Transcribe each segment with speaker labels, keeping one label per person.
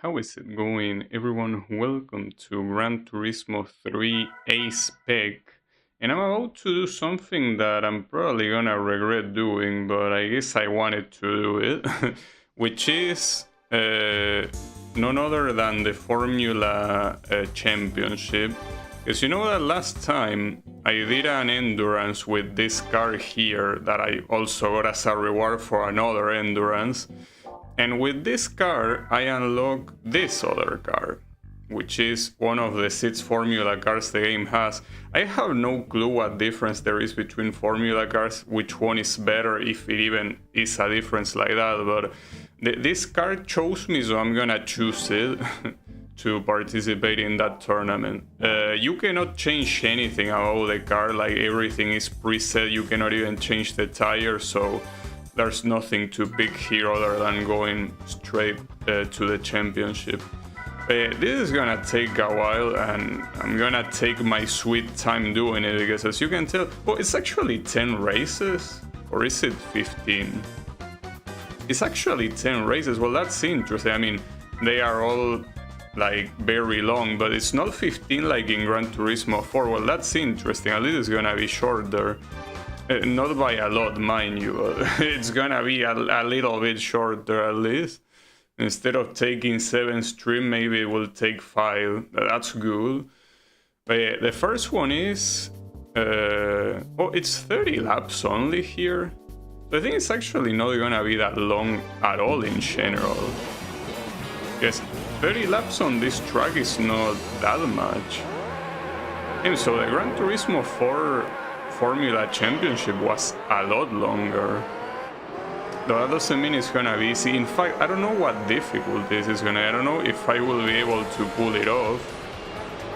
Speaker 1: How is it going, everyone? Welcome to Gran Turismo 3 A-Spec. And I'm about to do something that I'm probably gonna regret doing, but I guess I wanted to do it, which is none other than the Formula Championship. Because you know that last time I did an endurance with this car here that I also got as a reward for another endurance. And with this car, I unlock this other car, which is one of the 6 Formula cars the game has. I have no clue what difference there is between Formula cars, which one is better, if it even is a difference like that, but this car chose me, so I'm gonna choose it to participate in that tournament. You cannot change anything about the car, like everything is preset, you cannot even change the tire, so there's nothing to pick here other than going straight to the championship. This is gonna take a while, and I'm gonna take my sweet time doing it, because as you can tell, well, it's actually 10 races, or is it 15? It's actually 10 races. Well, that's interesting. I mean, they are all like very long, but it's not 15 like in Gran Turismo 4. Well, that's interesting. At least it's gonna be shorter. Not by a lot, mind you, but it's gonna be a little bit shorter at least. Instead of taking 7 stream, maybe it will take 5. That's good. But yeah, the first one is... oh, it's 30 laps only here. So I think it's actually not gonna be that long at all in general. Yes, 30 laps on this track is not that much. And so the Gran Turismo 4 Formula Championship was a lot longer. Though that doesn't mean it's gonna be easy. In fact, I don't know what difficulties it's gonna. I don't know if I will be able to pull it off.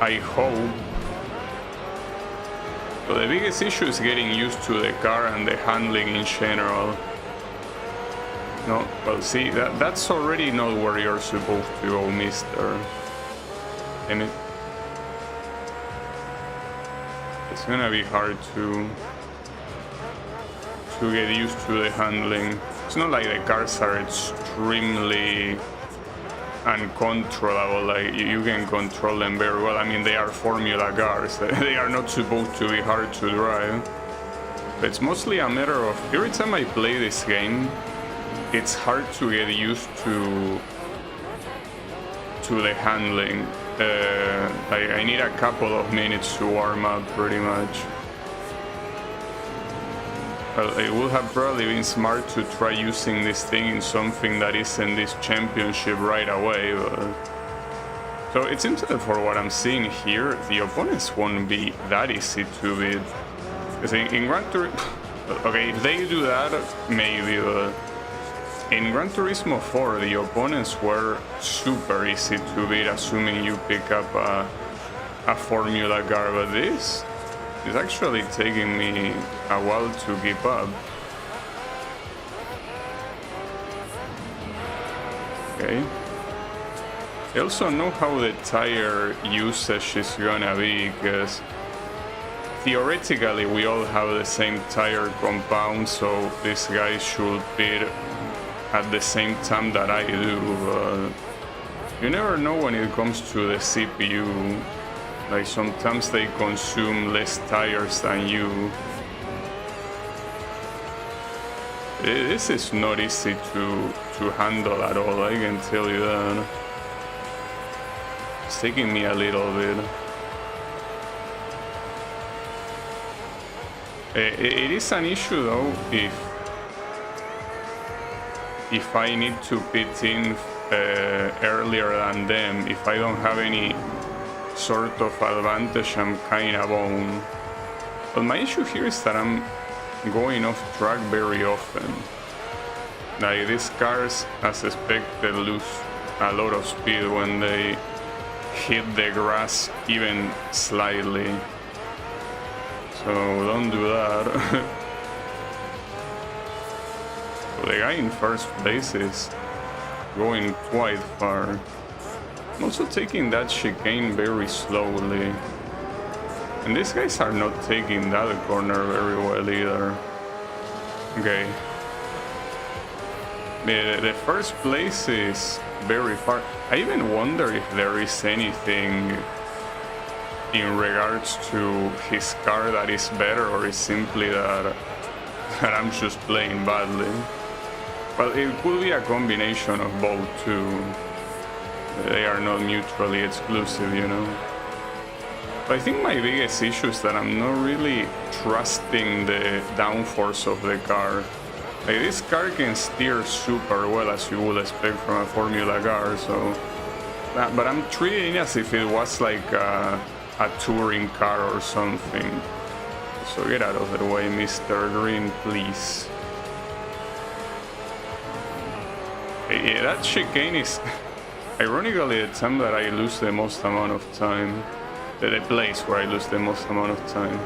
Speaker 1: I hope. So the biggest issue is getting used to the car and the handling in general. No, well, see, that's already not where you're supposed to go, mister. Damn it. It's gonna be hard to get used to the handling. It's not like the cars are extremely uncontrollable, like you can control them very well. I mean, they are Formula cars, they are not supposed to be hard to drive. But it's mostly a matter of, every time I play this game, it's hard to get used to the handling. I need a couple of minutes to warm up, pretty much. Well, it would have probably been smart to try using this thing in something that isn't this championship right away, but... So it seems that for what I'm seeing here, the opponents won't be that easy to beat. Because in Gran Turismo... Okay, if they do that, maybe, but... In Gran Turismo 4, the opponents were super easy to beat, assuming you pick up a Formula car, but this is actually taking me a while to keep up. Okay. I also know how the tire usage is gonna be, because theoretically we all have the same tire compound, so this guy should beat at the same time that I do, but you never know when it comes to the CPU. Like, sometimes they consume less tires than you. This is not easy to handle at all, I can tell you that. It's taking me a little bit. It is an issue though if I need to pit in earlier than them. If I don't have any sort of advantage, I'm kinda boned. But my issue here is that I'm going off track very often. Like, these cars, as expected, lose a lot of speed when they hit the grass even slightly. So don't do that. The guy in first place is going quite far. I'm also taking that chicane very slowly. And these guys are not taking that corner very well either. Okay. The first place is very far. I even wonder if there is anything in regards to his car that is better, or is simply that I'm just playing badly. Well, it could be a combination of both too. They are not mutually exclusive, you know. But I think my biggest issue is that I'm not really trusting the downforce of the car. Like, this car can steer super well, as you would expect from a Formula car, so... But I'm treating it as if it was like a touring car or something. So get out of the way, Mr. Green, please. Yeah, that chicane is... Ironically, the time that I lose the most amount of time. The place where I lose the most amount of time.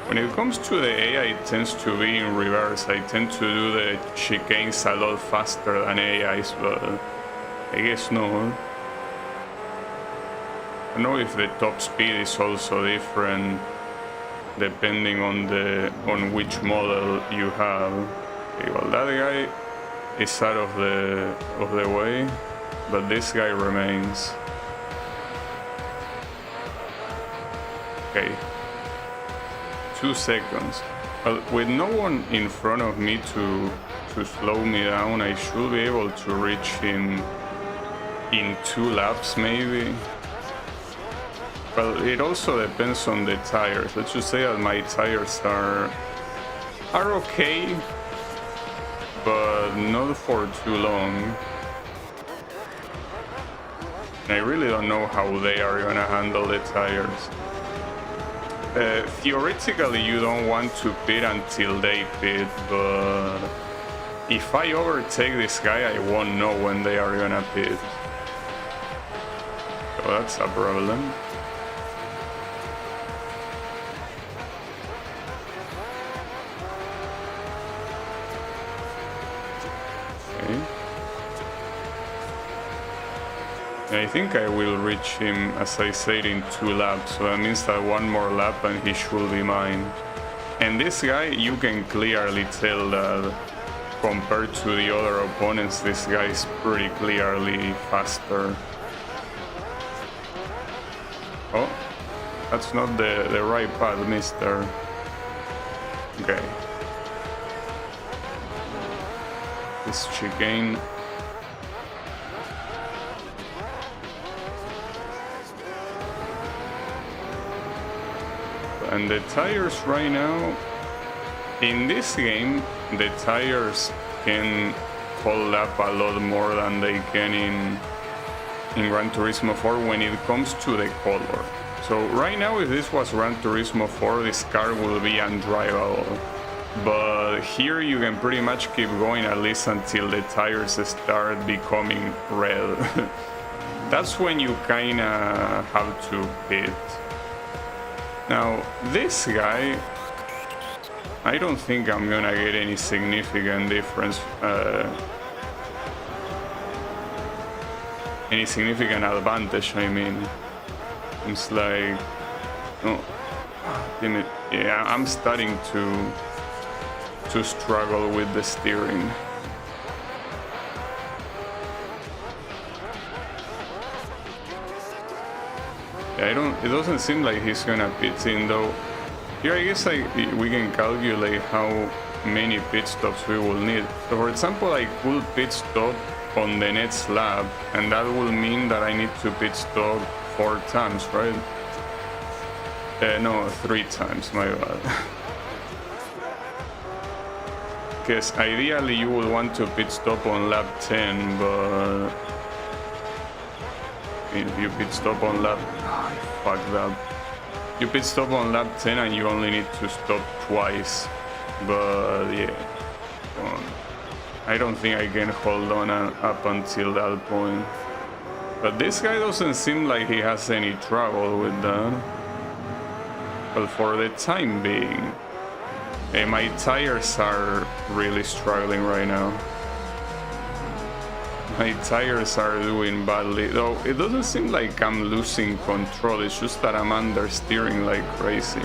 Speaker 1: When it comes to the AI, it tends to be in reverse. I tend to do the chicanes a lot faster than AIs, but I guess no. I don't know if the top speed is also different depending on which model you have. Okay, well, that guy is out of the way, but this guy remains. Okay, 2 seconds. Well, with no one in front of me to slow me down, I should be able to reach him in 2 laps maybe. Well, it also depends on the tires. Let's just say that my tires are okay, but not for too long. And I really don't know how they are gonna handle the tires. Theoretically, you don't want to pit until they pit, but if I overtake this guy, I won't know when they are gonna pit. So that's a problem. I think I will reach him, as I said, in 2 laps, so that means that 1 more lap and he should be mine. And this guy, you can clearly tell that compared to the other opponents, this guy is pretty clearly faster. Oh, that's not the right path, mister. Okay. This chicane. And the tires right now, in this game, the tires can hold up a lot more than they can in Gran Turismo 4 when it comes to the color. So right now, if this was Gran Turismo 4, this car will be undrivable. But here you can pretty much keep going at least until the tires start becoming red. That's when you kinda have to pit. Now, this guy, I don't think I'm gonna get any significant difference, any significant advantage, I mean. It's like, oh, damn it. Yeah, I'm starting to struggle with the steering. It doesn't seem like he's gonna pit in though. Here I guess we can calculate how many pit stops we will need. So for example, I could pit stop on the next lap, and that will mean that I need to pit stop 4 times, right? No, 3 times, my bad. Because ideally you would want to pit stop on lap 10, but if you pit stop on lap... Oh, fuck that. You pit stop on lap 10 and you only need to stop twice. But yeah, I don't think I can hold on up until that point. But this guy doesn't seem like he has any trouble with that. Well, for the time being. My tires are really struggling right now. My tires are doing badly, though it doesn't seem like I'm losing control, it's just that I'm understeering like crazy.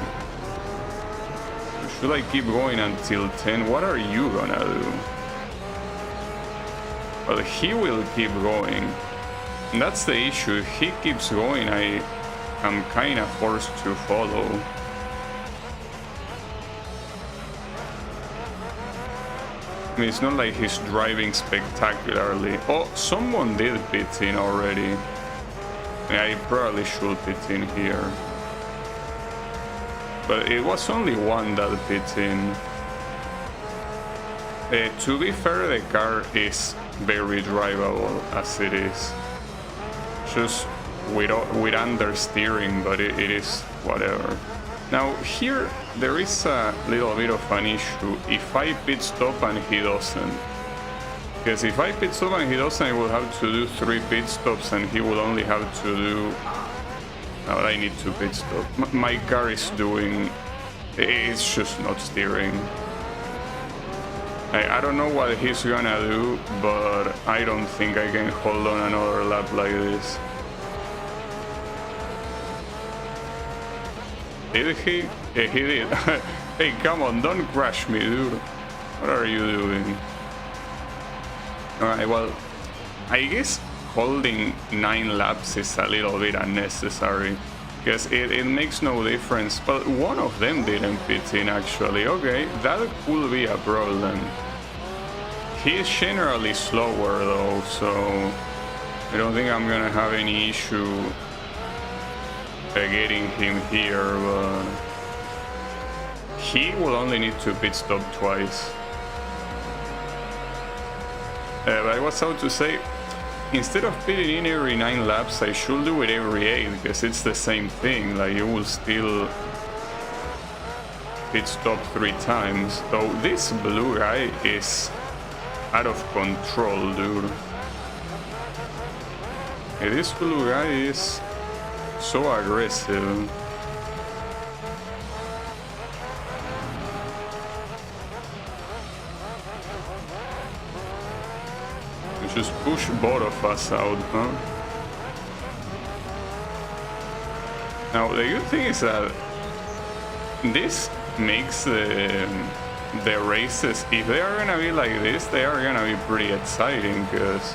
Speaker 1: Should I keep going until 10? What are you gonna do? But he will keep going. And that's the issue. If he keeps going, I am kind of forced to follow. I mean, it's not like he's driving spectacularly. Oh, someone did pit in already. Yeah, I probably should pit in here. But it was only one that pit in. To be fair, the car is very drivable as it is. Just with understeering, but it is whatever. Now here there is a little bit of an issue if I pit stop and he doesn't. Because if I pit stop and he doesn't, I will have to do 3 pit stops and he will only have to do... Now I need to pit stop. My car is doing... It's just not steering. I don't know what he's gonna do, but I don't think I can hold on another lap like this. Did he? Yeah, he did. Hey, come on, don't crash me, dude. What are you doing? Alright, well, I guess holding 9 laps is a little bit unnecessary. Because it makes no difference. But one of them didn't pit in, actually. Okay, that could be a problem. He's generally slower though, so I don't think I'm gonna have any issue getting him here, but he will only need to pit stop twice. But I was about to say, instead of pitting in every 9 laps, I should do it every 8, because it's the same thing, like you will still pit stop 3 times. Though this blue guy is out of control, dude. Hey, this blue guy is so aggressive. You just push both of us out, huh? Now the good thing is that this makes the races, if they are gonna be like this, they are gonna be pretty exciting, because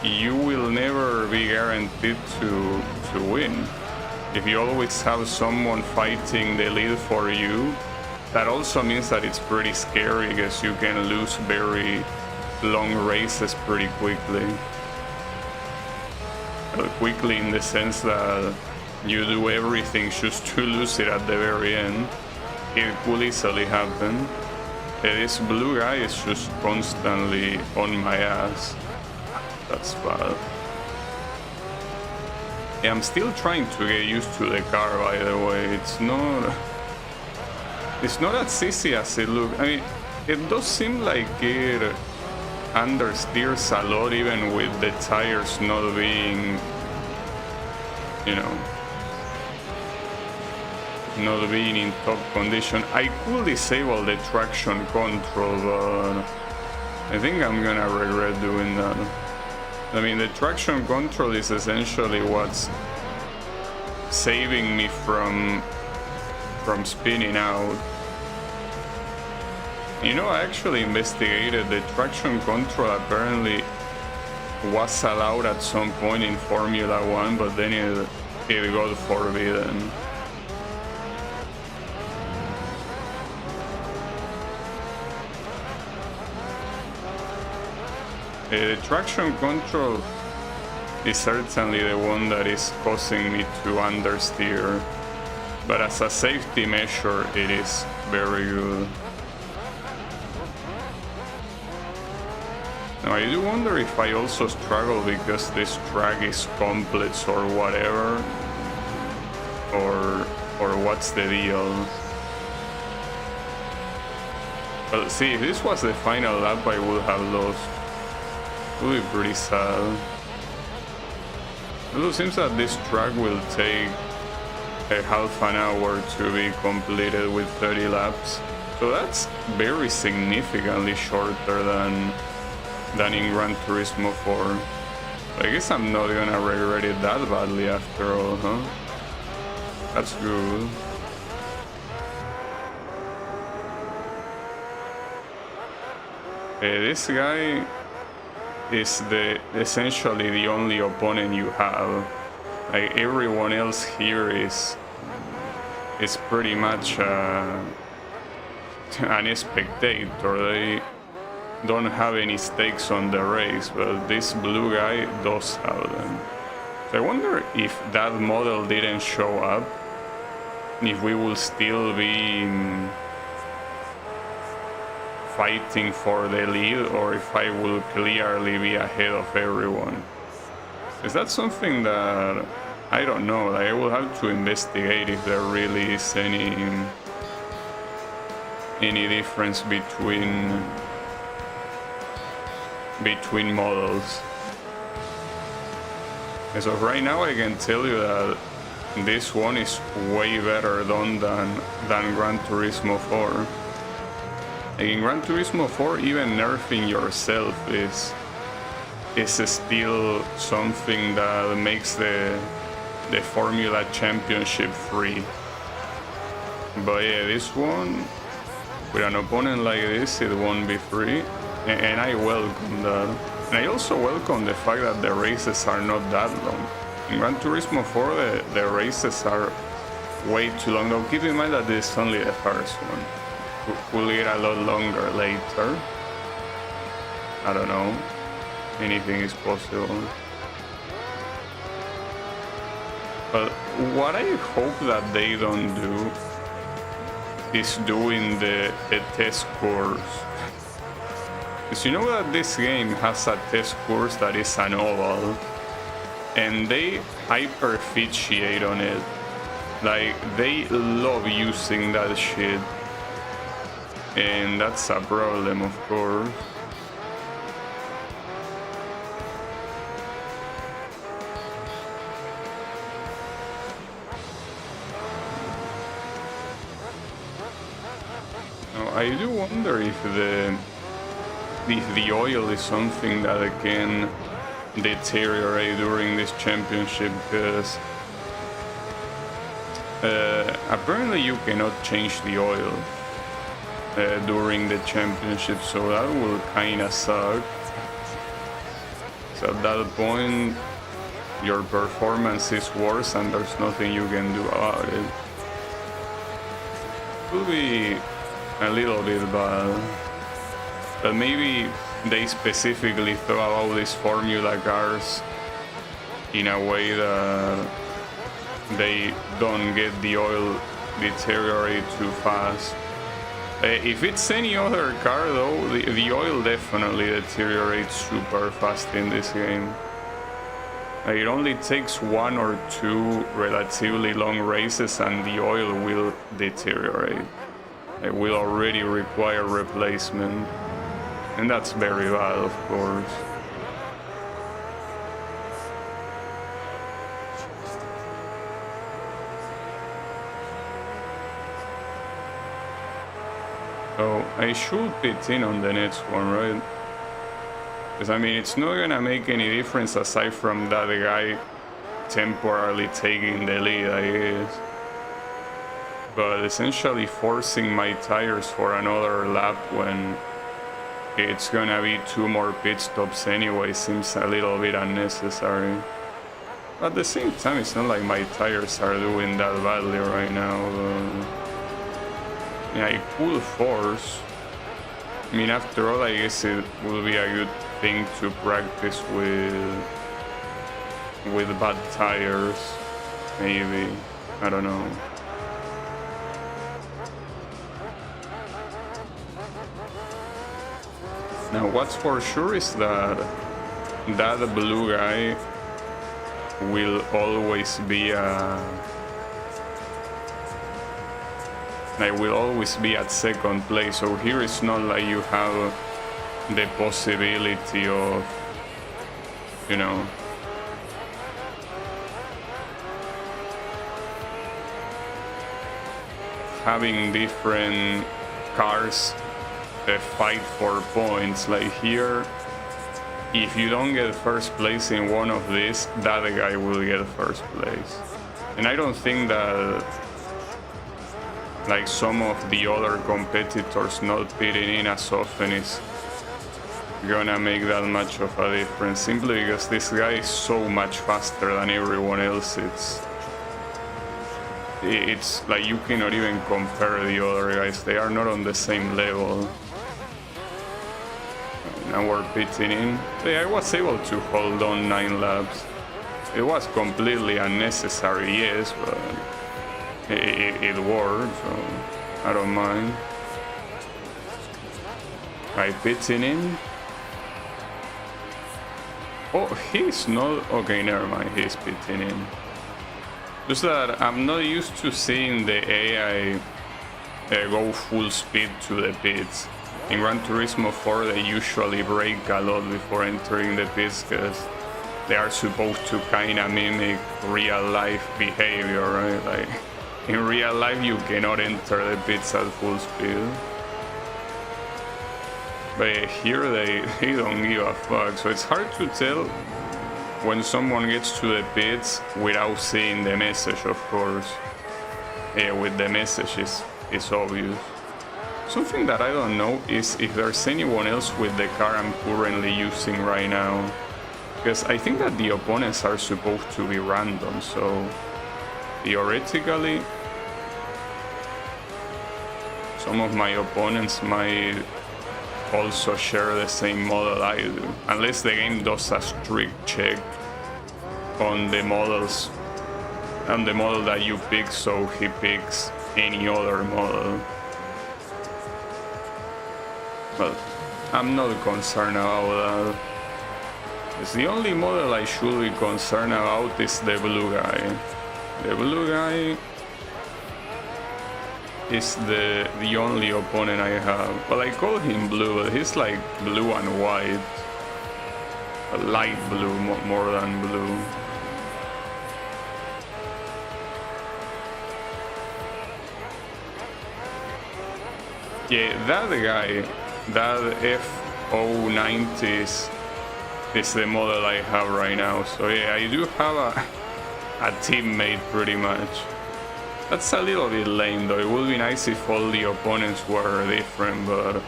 Speaker 1: you will never be guaranteed to win. If you always have someone fighting the lead for you, that also means that it's pretty scary, because you can lose very long races pretty quickly. Well, quickly in the sense that you do everything just to lose it at the very end. It could easily happen. This blue guy is just constantly on my ass. That's bad. Yeah, I'm still trying to get used to the car, by the way. It's not as easy as it looks. I mean, it does seem like it understeers a lot, even with the tires not being, you know, not being in top condition. I could disable the traction control, but I think I'm gonna regret doing that. I mean, the traction control is essentially what's saving me from spinning out. You know, I actually investigated the traction control. Apparently was allowed at some point in Formula 1, but then it got forbidden. The traction control is certainly the one that is causing me to understeer, but as a safety measure it is very good. Now I do wonder if I also struggle because this track is complex or whatever, or what's the deal. Well, see, if this was the final lap I would have lost. It would be pretty sad. Although it seems that this track will take a half an hour to be completed with 30 laps. So that's very significantly shorter than in Gran Turismo 4. But I guess I'm not gonna regret it that badly after all, huh? That's good. This guy is essentially the only opponent you have. Like everyone else here is pretty much an spectator. They don't have any stakes on the race, but this blue guy does have them. So I wonder if that model didn't show up, if we will still be fighting for the lead, or if I will clearly be ahead of everyone. Is that something that I don't know? Like, I will have to investigate if there really is any difference between models. As of right now, I can tell you that this one is way better done than Gran Turismo 4. In Gran Turismo 4, even nerfing yourself is still something that makes the Formula Championship free. But yeah, this one, with an opponent like this, it won't be free, and I welcome that. And I also welcome the fact that the races are not that long. In Gran Turismo 4, the races are way too long. Though keep in mind that this is only the first one. Will get a lot longer later. I don't know. Anything is possible. But what I hope that they don't do is doing the test course. Because you know that this game has a test course that is an oval, and they hyper-fixate on it. Like, they love using that shit. And that's a problem, of course. Now, I do wonder if the oil is something that can deteriorate during this championship, because apparently you cannot change the oil during the championship, so that will kinda suck. So at that point, your performance is worse and there's nothing you can do about it. It will be a little bit bad. But maybe they specifically throw out these Formula cars in a way that they don't get the oil deteriorate too fast. If it's any other car though, the oil definitely deteriorates super fast in this game. It only takes 1 or 2 relatively long races and the oil will deteriorate. It will already require replacement. And that's very bad, of course. So I should pit in on the next one, right? Because I mean, it's not gonna make any difference aside from that guy temporarily taking the lead, I guess. But essentially forcing my tires for another lap when it's gonna be 2 more pit stops anyway seems a little bit unnecessary. At the same time, it's not like my tires are doing that badly right now. Yeah, I could force. I mean, after all, I guess it will be a good thing to practice with bad tires. Maybe. I don't know. Now, what's for sure is that blue guy will always be will always be at second place. So here it's not like you have the possibility of, you know, having different cars fight for points. Like here, if you don't get first place in one of these, that guy will get first place. And I don't think that like some of the other competitors not pitting in as often is gonna make that much of a difference, simply because this guy is so much faster than everyone else. It's like you cannot even compare the other guys. They are not on the same level. Now we're pitting in. Yeah, I was able to hold on 9 laps. It was completely unnecessary, yes, but it worked, so I don't mind. Right, pitting in. Oh, he's not... Okay, never mind, he's pitting in. Just that I'm not used to seeing the AI go full speed to the pits. In Gran Turismo 4 they usually brake a lot before entering the pits because they are supposed to kinda mimic real life behavior, right? Like, in real life you cannot enter the pits at full speed. But here they don't give a fuck, so it's hard to tell when someone gets to the pits without seeing the message, of course. With the message it's obvious. Something that I don't know is if there's anyone else with the car I'm currently using right now. Because I think that the opponents are supposed to be random, so theoretically some of my opponents might also share the same model I do, unless the game does a strict check on the models and the model that you pick, so he picks any other model. But I'm not concerned about that. It's the only model I should be concerned about is the blue guy. The blue guy is the only opponent I have. Well, I call him blue, but he's like blue and white. A light blue more than blue. Yeah, that guy, that F090 is the model I have right now. So yeah, I do have a teammate pretty much. That's a little bit lame though. It would be nice if all the opponents were different, but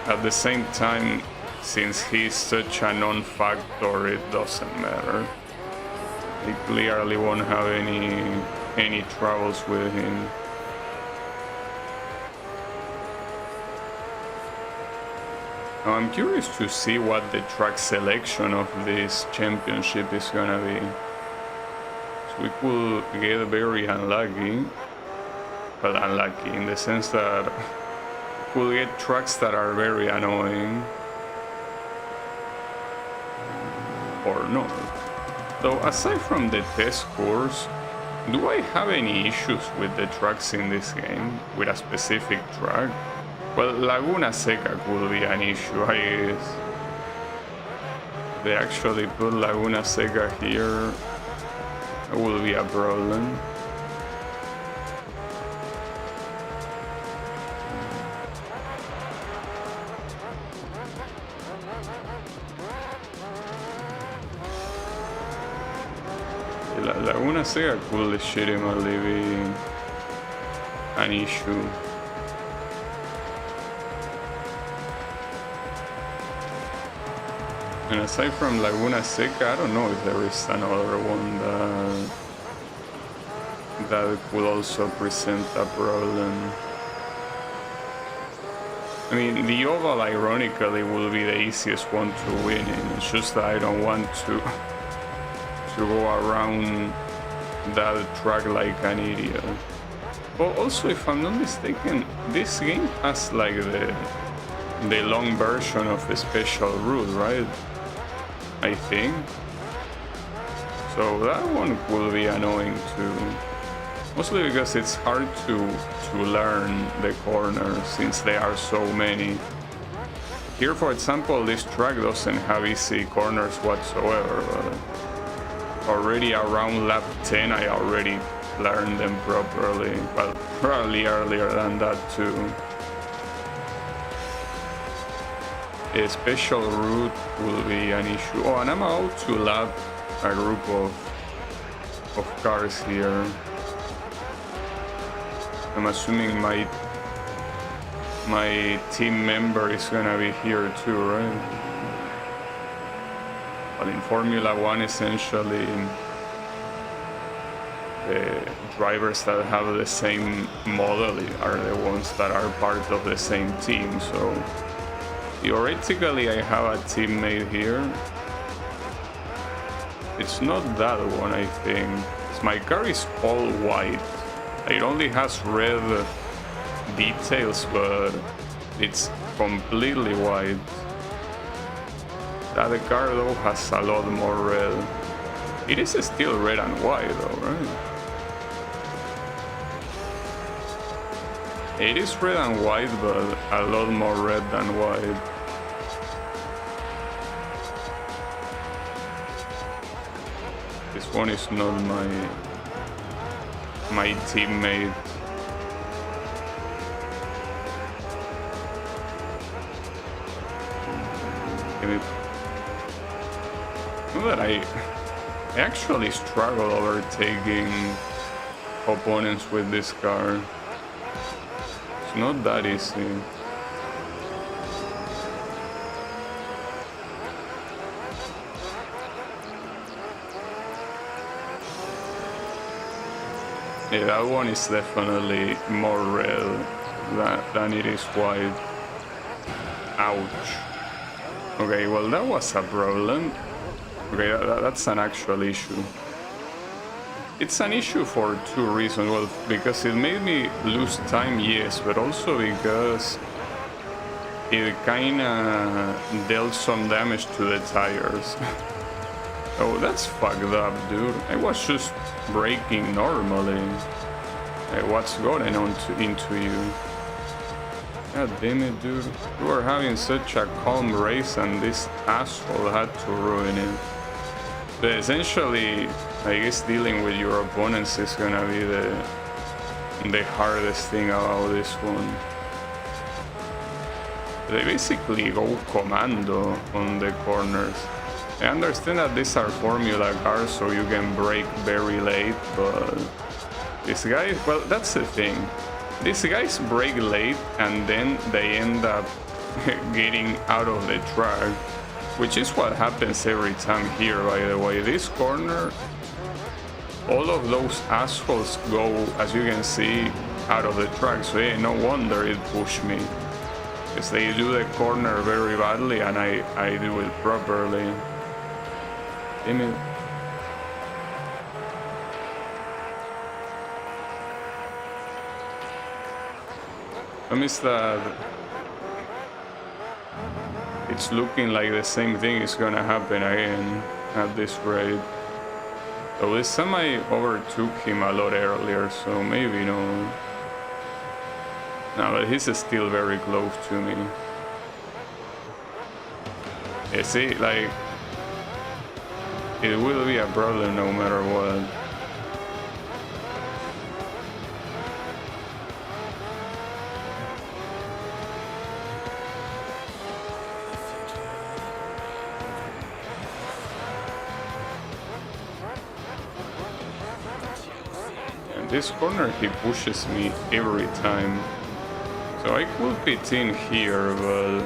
Speaker 1: at the same time, since he's such a non-factor, it doesn't matter. I clearly won't have any troubles with him. Now I'm curious to see what the track selection of this championship is gonna be. So we could get very unlucky. Well, unlucky in the sense that we could get tracks that are very annoying. Or not. Though aside from the test course, do I have any issues with the tracks in this game? With a specific track? Well, Laguna Seca could be an issue, I guess. They actually put Laguna Seca here. That will be a problem. Laguna Seca could legitimately be an issue. And aside from Laguna Seca, I don't know if there is another one that could also present a problem. I mean, the oval ironically will be the easiest one to win in. It's just that I don't want to go around that track like an idiot. But also, if I'm not mistaken, this game has like the long version of the special route, right? I think. So that one will be annoying too. Mostly because it's hard to learn the corners since there are so many. Here, for example, this track doesn't have easy corners whatsoever, but already around lap 10 I already learned them properly. Well, probably earlier than that too. A special route will be an issue. Oh, and I'm about to lap a group of cars here. I'm assuming my team member is gonna be here too, right? Well, in Formula 1, essentially, the drivers that have the same model are the ones that are part of the same team. So theoretically, I have a teammate here. It's not that one, I think. My car is all white. It only has red details, but it's completely white. That car though has a lot more red. It is still red and white though, right? It is red and white, but a lot more red than white. This one is not my teammate. Know that I actually struggle overtaking opponents with this car. It's not that easy. Yeah, that one is definitely more red than it is white. Ouch. Okay, well that was a problem. Okay, that's an actual issue. It's an issue for two reasons. Well, because it made me lose time, yes, but also because it kinda dealt some damage to the tires. Oh, that's fucked up, dude. I was just braking normally. Hey, what's going on into you? God damn it, dude. You were having such a calm race and this asshole had to ruin it. But essentially, I guess dealing with your opponents is gonna be the hardest thing about this one. They basically go commando on the corners. I understand that these are Formula cars, so you can brake very late, but this guy, well, that's the thing. These guys brake late and then they end up getting out of the track, which is what happens every time here, by the way. This corner, all of those assholes go, as you can see, out of the track, so yeah, no wonder it pushed me. Because they do the corner very badly and I do it properly. Damn it. I miss that it's looking like the same thing is gonna happen again at this rate. So this time I overtook him a lot earlier, so maybe no. No, but he's still very close to me. You see, like, it will be a problem no matter what. And this corner he pushes me every time. So I could pit in here, but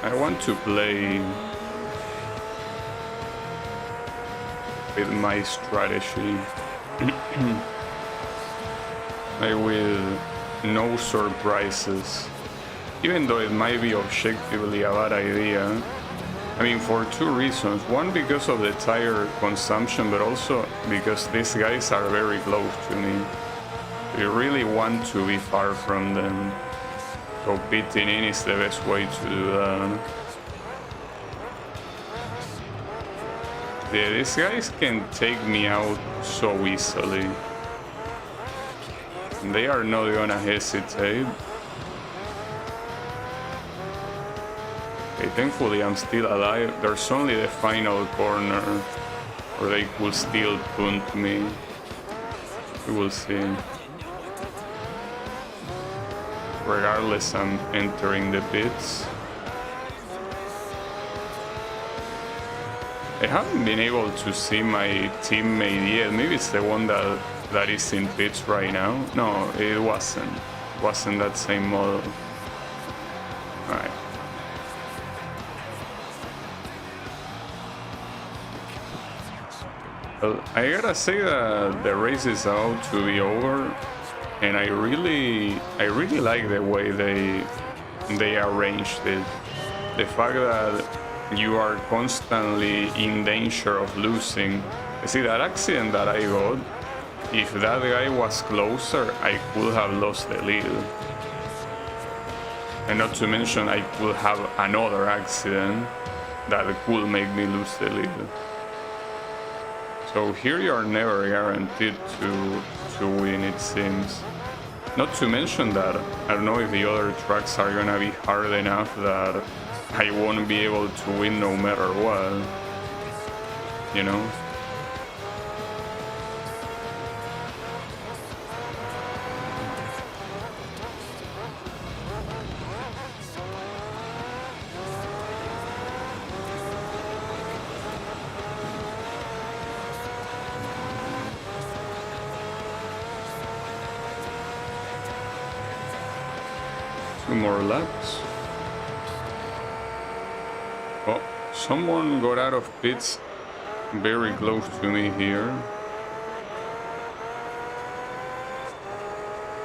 Speaker 1: I want to play with my strategy. I will no surprises, even though it might be objectively a bad idea. I mean, for two reasons. One, because of the tire consumption, but also because these guys are very close to me. You really want to be far from them. So pitting in is the best way to do that. Yeah, these guys can take me out so easily. They are not gonna hesitate. Okay, thankfully I'm still alive. There's only the final corner where they could still punt me. We will see. Regardless, I'm entering the pits. I haven't been able to see my teammate yet. Maybe it's the one that is in pits right now. No, it wasn't. It wasn't that same model. Alright. Well, I gotta say that the race is about to be over, and I really like the way they arranged it. The fact that you are constantly in danger of losing. You see, that accident that I got, if that guy was closer, I could have lost the lead. And not to mention, I could have another accident that could make me lose the lead. So here you are never guaranteed to win, it seems. Not to mention that I don't know if the other tracks are gonna be hard enough that I won't be able to win no matter what, you know? 2 more laps. Oh, someone got out of pits very close to me here.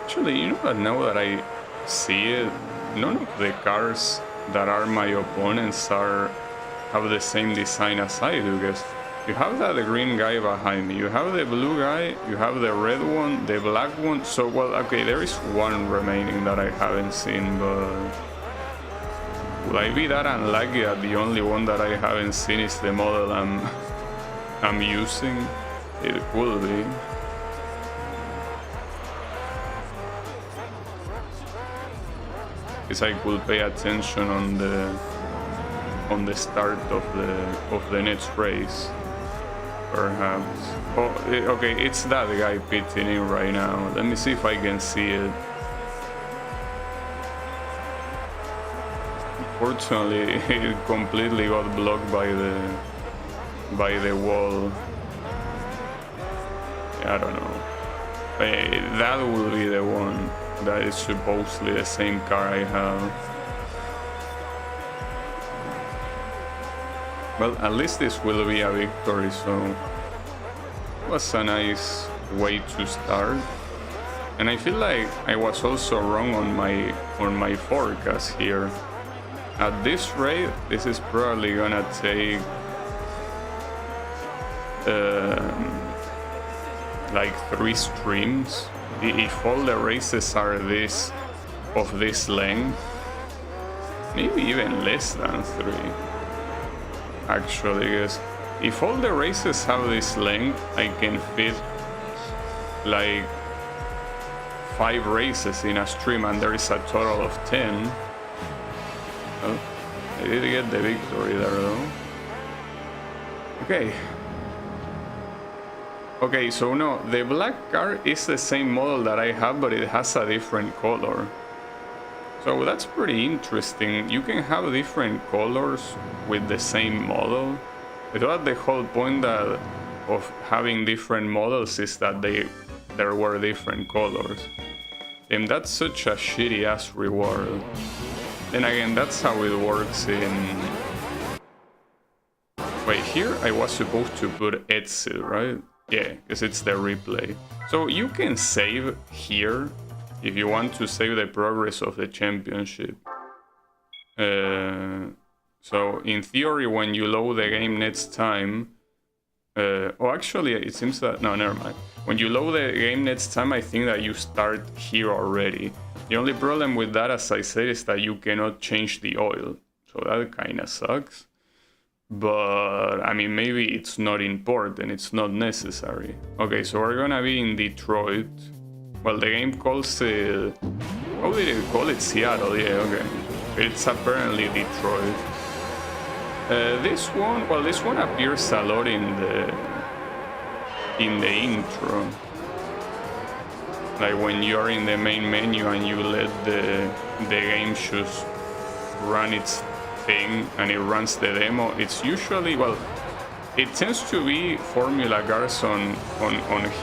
Speaker 1: Actually, you know that now that I see it, none of the cars that are my opponents have the same design as I do, because you have that green guy behind me, you have the blue guy, you have the red one, the black one. So, well, okay, there is one remaining that I haven't seen, but will I be that unlucky that the only one that I haven't seen is the model I'm using? It will be. Because I could pay attention on the start of the next race, perhaps. Oh, okay, it's that guy pitting in right now. Let me see if I can see it. Unfortunately, it completely got blocked by the wall. I don't know. That will be the one. That is supposedly the same car I have. Well, at least this will be a victory, so it was a nice way to start. And I feel like I was also wrong on my forecast here. At this rate, this is probably gonna take like 3 streams. If all the races are of this length, maybe even less than 3. Actually, because if all the races have this length, I can fit like 5 races in a stream, and there is a total of 10. Well, I did get the victory there though. Okay, so no, the black car is the same model that I have, but it has a different color. So that's pretty interesting. You can have different colors with the same model. I thought the whole point of having different models is that there were different colors. And that's such a shitty ass reward. Then again, that's how it works in... Wait, here I was supposed to put Etzel, right? Yeah, because it's the replay. So you can save here if you want to save the progress of the championship. So in theory, when you load the game next time... oh, actually, it seems that... No, never mind. When you load the game next time, I think that you start here already. The only problem with that, as I said, is that you cannot change the oil. So that kind of sucks. But, I mean, maybe it's not important, it's not necessary. Okay, so we're gonna be in Detroit. Well, the game calls it... How did it call it? Seattle, yeah, okay. It's apparently Detroit. This one appears a lot in the intro. Like when you're in the main menu and you let the game just run its thing and it runs the demo, it's usually, well, it tends to be Formula Cars on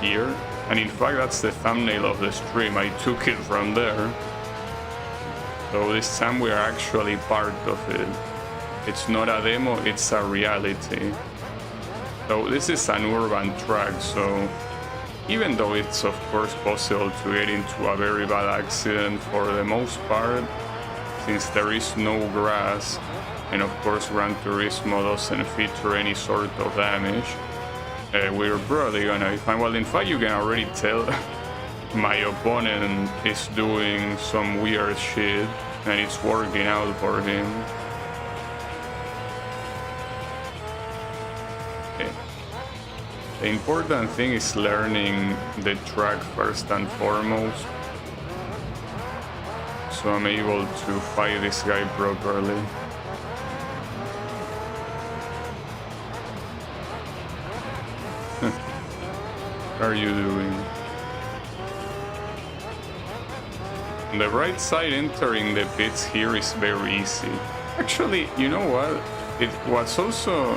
Speaker 1: here, and in fact that's the thumbnail of the stream. I took it from there. So this time we are actually part of it. It's not a demo, it's a reality. So this is an urban track, so even though it's of course possible to get into a very bad accident, for the most part, since there is no grass, and of course Gran Turismo doesn't feature any sort of damage, we're probably gonna be fine. Well, in fact, you can already tell my opponent is doing some weird shit, and it's working out for him. Okay. The important thing is learning the track first and foremost, so I'm able to fight this guy properly. What are you doing? On the right side, entering the pits here is very easy. Actually, you know what? It was also,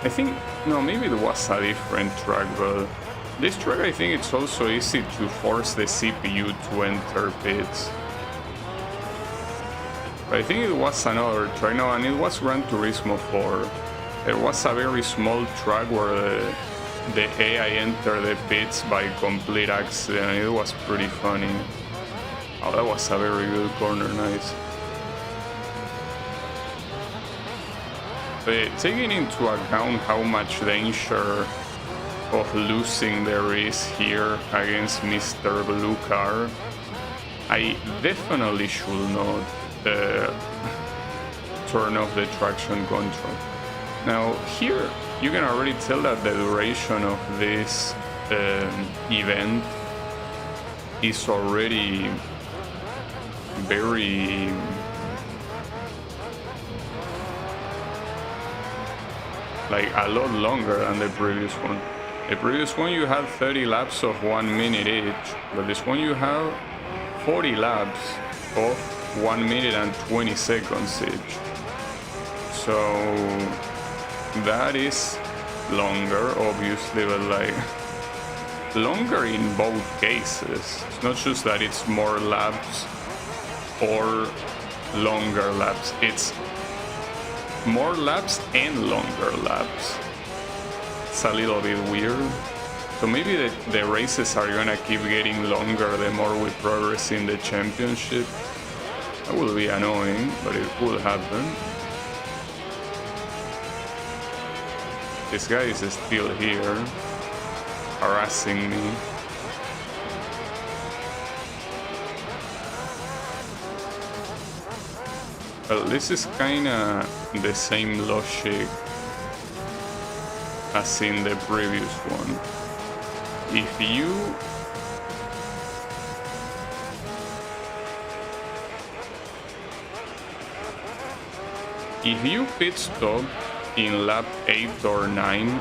Speaker 1: I think, no, maybe it was a different track, but this track, I think it's also easy to force the CPU to enter pits. But I think it was another track now, and it was Gran Turismo 4. There was a very small track where the AI entered the pits by complete accident, and it was pretty funny. Oh, that was a very good corner, nice. But taking into account how much danger of losing there is here against Mr. Blue Car, I definitely should not turn off the traction control. Now here you can already tell that the duration of this event is already very like a lot longer than the previous one. The previous one you had 30 laps of 1 minute each, but this one you have 40 laps of 1 minute and 20 seconds each. So that is longer, obviously, but like longer in both cases. It's not just that it's more laps or longer laps, it's more laps and longer laps. It's a little bit weird. So maybe the races are gonna keep getting longer the more we progress in the championship. That will be annoying, but it could happen. This guy is still here, harassing me. Well, this is kinda the same logic as in the previous one. If you pit stop in lap 8 or 9,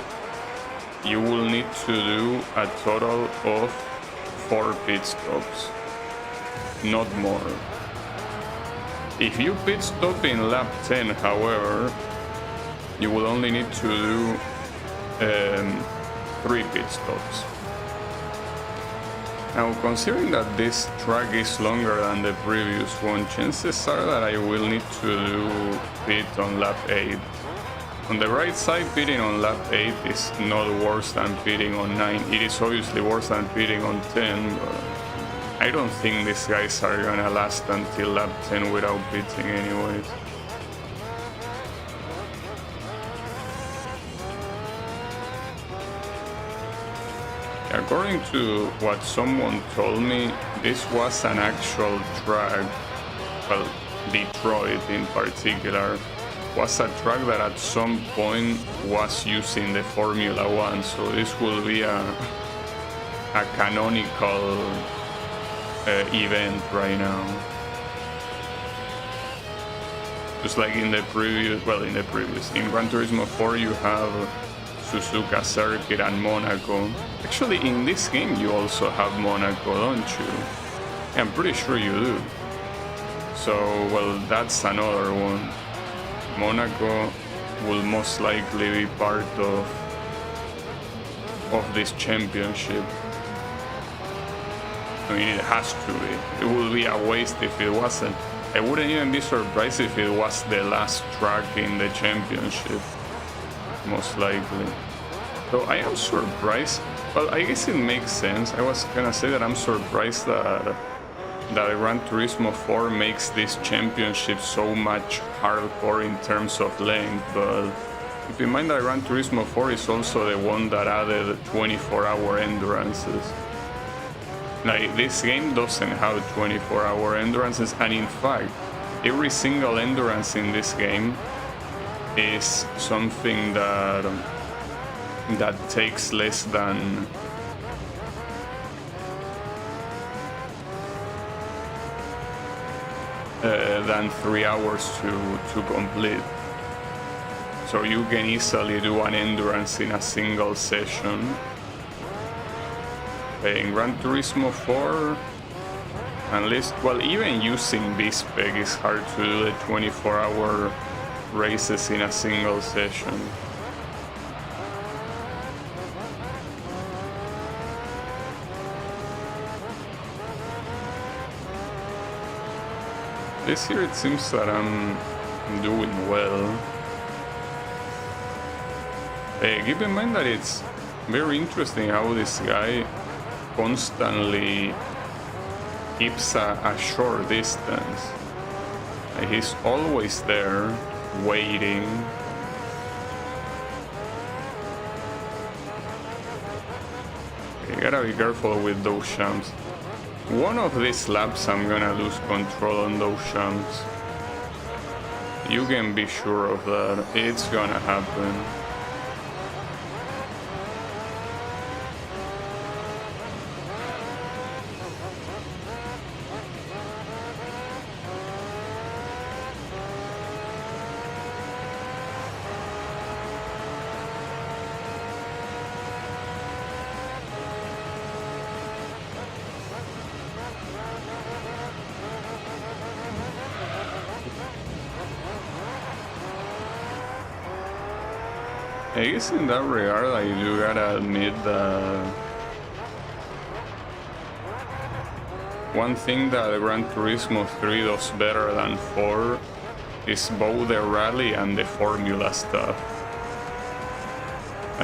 Speaker 1: you will need to do a total of 4 pit stops, not more. If you pit stop in lap 10, however, you will only need to do 3 pit stops. Now, considering that this track is longer than the previous one, chances are that I will need to do pit on lap 8. On the right side, pitting on lap 8 is not worse than pitting on 9. It is obviously worse than pitting on 10, but I don't think these guys are gonna last until lap 10 without pitting anyways. According to what someone told me, this was an actual track, well, Detroit in particular, was a track that at some point was using the Formula 1, so this will be a canonical event right now. Just like in Gran Turismo 4 you have Suzuka Circuit and Monaco. Actually, in this game you also have Monaco, don't you? I'm pretty sure you do. So, well, that's another one. Monaco will most likely be part of this championship. I mean, it has to be. It would be a waste if it wasn't. I wouldn't even be surprised if it was the last track in the championship. Most likely. So I am surprised. Well, I guess it makes sense. I was gonna say that I'm surprised that Gran Turismo 4 makes this championship so much hardcore in terms of length, but keep in mind that Gran Turismo 4 is also the one that added 24-hour endurances. Like, this game doesn't have 24-hour endurances, and in fact, every single endurance in this game is something that takes less than than 3 hours to complete. So you can easily do an endurance in a single session. In Gran Turismo 4, unless, well, even using A-Spec is hard to do the 24-hour races in a single session. This year it seems that I'm doing well. Keep in mind that it's very interesting how this guy constantly keeps a short distance. He's always there, waiting. You gotta be careful with those jumps. One of these laps I'm gonna lose control on those jumps. You can be sure of that. It's gonna happen. I guess in that regard, I do gotta admit that one thing that Gran Turismo 3 does better than 4 is both the rally and the formula stuff.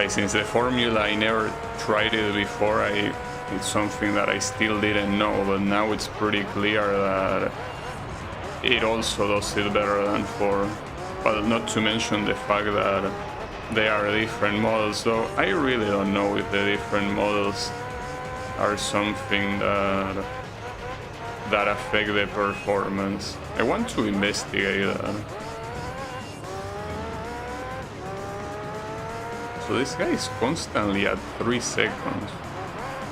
Speaker 1: Since the formula I never tried it before, it's something that I still didn't know, but now it's pretty clear that it also does it better than 4. Well, not to mention the fact that they are different models, so I really don't know if the different models are something that affect the performance. I want to investigate that. So this guy is constantly at 3 seconds.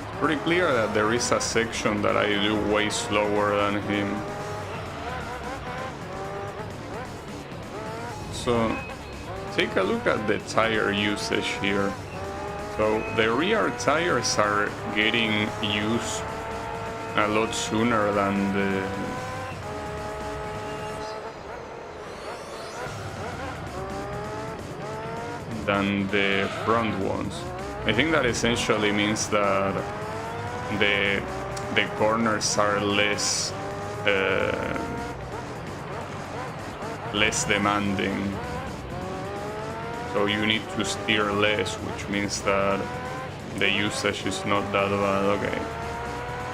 Speaker 1: It's pretty clear that there is a section that I do way slower than him. So take a look at the tire usage here. So the rear tires are getting used a lot sooner than the front ones. I think that essentially means that the corners are less demanding. So you need to steer less, which means that the usage is not that bad. Okay.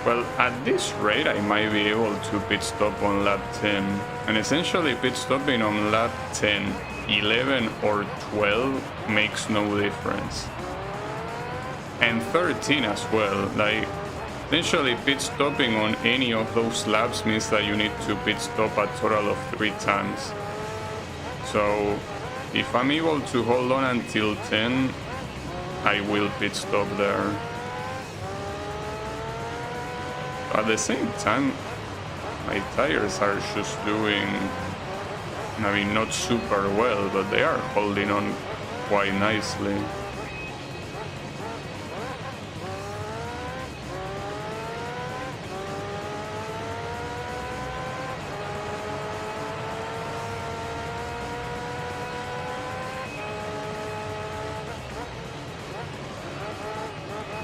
Speaker 1: Well, at this rate, I might be able to pit stop on lap 10. And essentially, pit stopping on lap 10, 11, or 12 makes no difference. And 13 as well. Like, essentially, pit stopping on any of those laps means that you need to pit stop a total of 3 times. So if I'm able to hold on until 10, I will pit stop there. At the same time, my tires are just doing, I mean, not super well, but they are holding on quite nicely.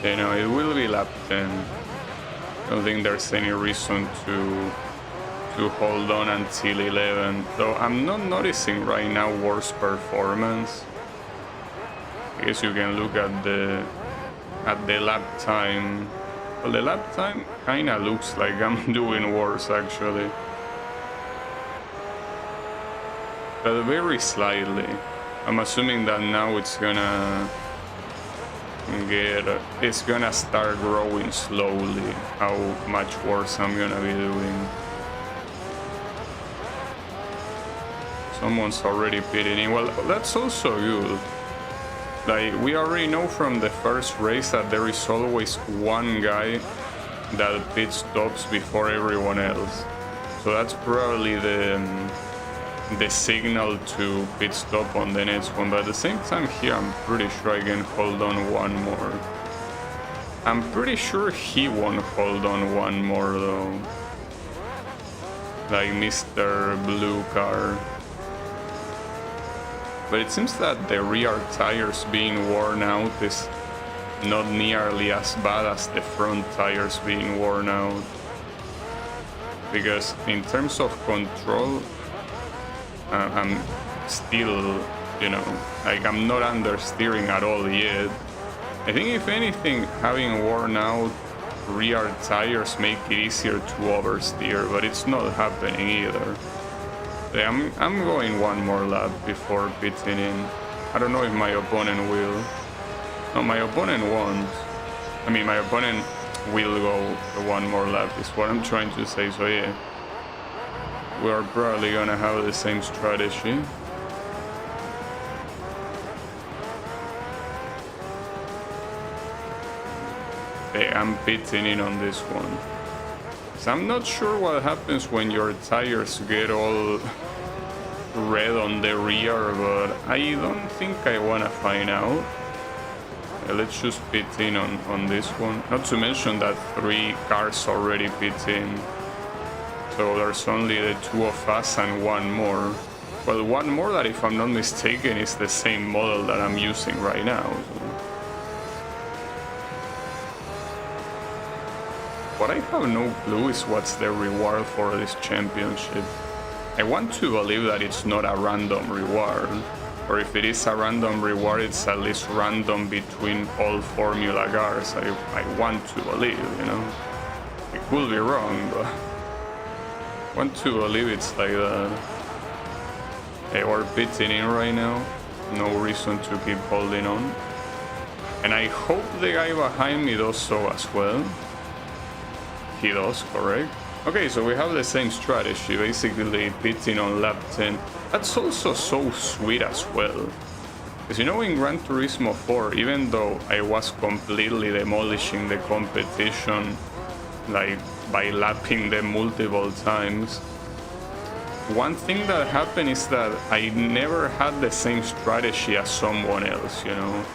Speaker 1: You know, it will be lap 10. I don't think there's any reason to hold on until 11. Though I'm not noticing right now worse performance. I guess you can look at the lap time. Well, the lap time kinda looks like I'm doing worse actually. But very slightly. I'm assuming that now it's gonna start growing slowly how much worse I'm gonna be doing. Someone's already pitting in. Well, that's also good. Like, we already know from the first race that there is always one guy that pit stops before everyone else. So that's probably the signal to pit stop on the next one. But at the same time here, I'm pretty sure I can hold on one more. I'm pretty sure he won't hold on one more though. Like Mr. Blue Car. But it seems that the rear tires being worn out is not nearly as bad as the front tires being worn out. Because in terms of control, I'm still, you know, like I'm not understeering at all yet. I think if anything, having worn out rear tires make it easier to oversteer, but it's not happening either. I'm going one more lap before pitting in. I don't know if my opponent will. No, my opponent won't. I mean, my opponent will go one more lap is what I'm trying to say, so yeah. We are probably gonna have the same strategy. Okay, I'm pitting in on this one. So I'm not sure what happens when your tires get all red on the rear, but I don't think I wanna find out. Let's just pit in on this one. Not to mention that 3 cars already pit in. So there's only the 2 of us and one more. Well, one more that, if I'm not mistaken, is the same model that I'm using right now. So. What I have no clue is what's the reward for this championship. I want to believe that it's not a random reward. Or if it is a random reward, it's at least random between all Formula cars. I want to believe, you know. It could be wrong, but I want to believe it's like that. Okay, we're pitting in right now. No reason to keep holding on. And I hope the guy behind me does so as well. He does, correct? Okay, so we have the same strategy, basically pitting on lap 10. That's also so sweet as well. Because you know, in Gran Turismo 4, even though I was completely demolishing the competition, like by lapping them multiple times, one thing that happened is that I never had the same strategy as someone else, you know?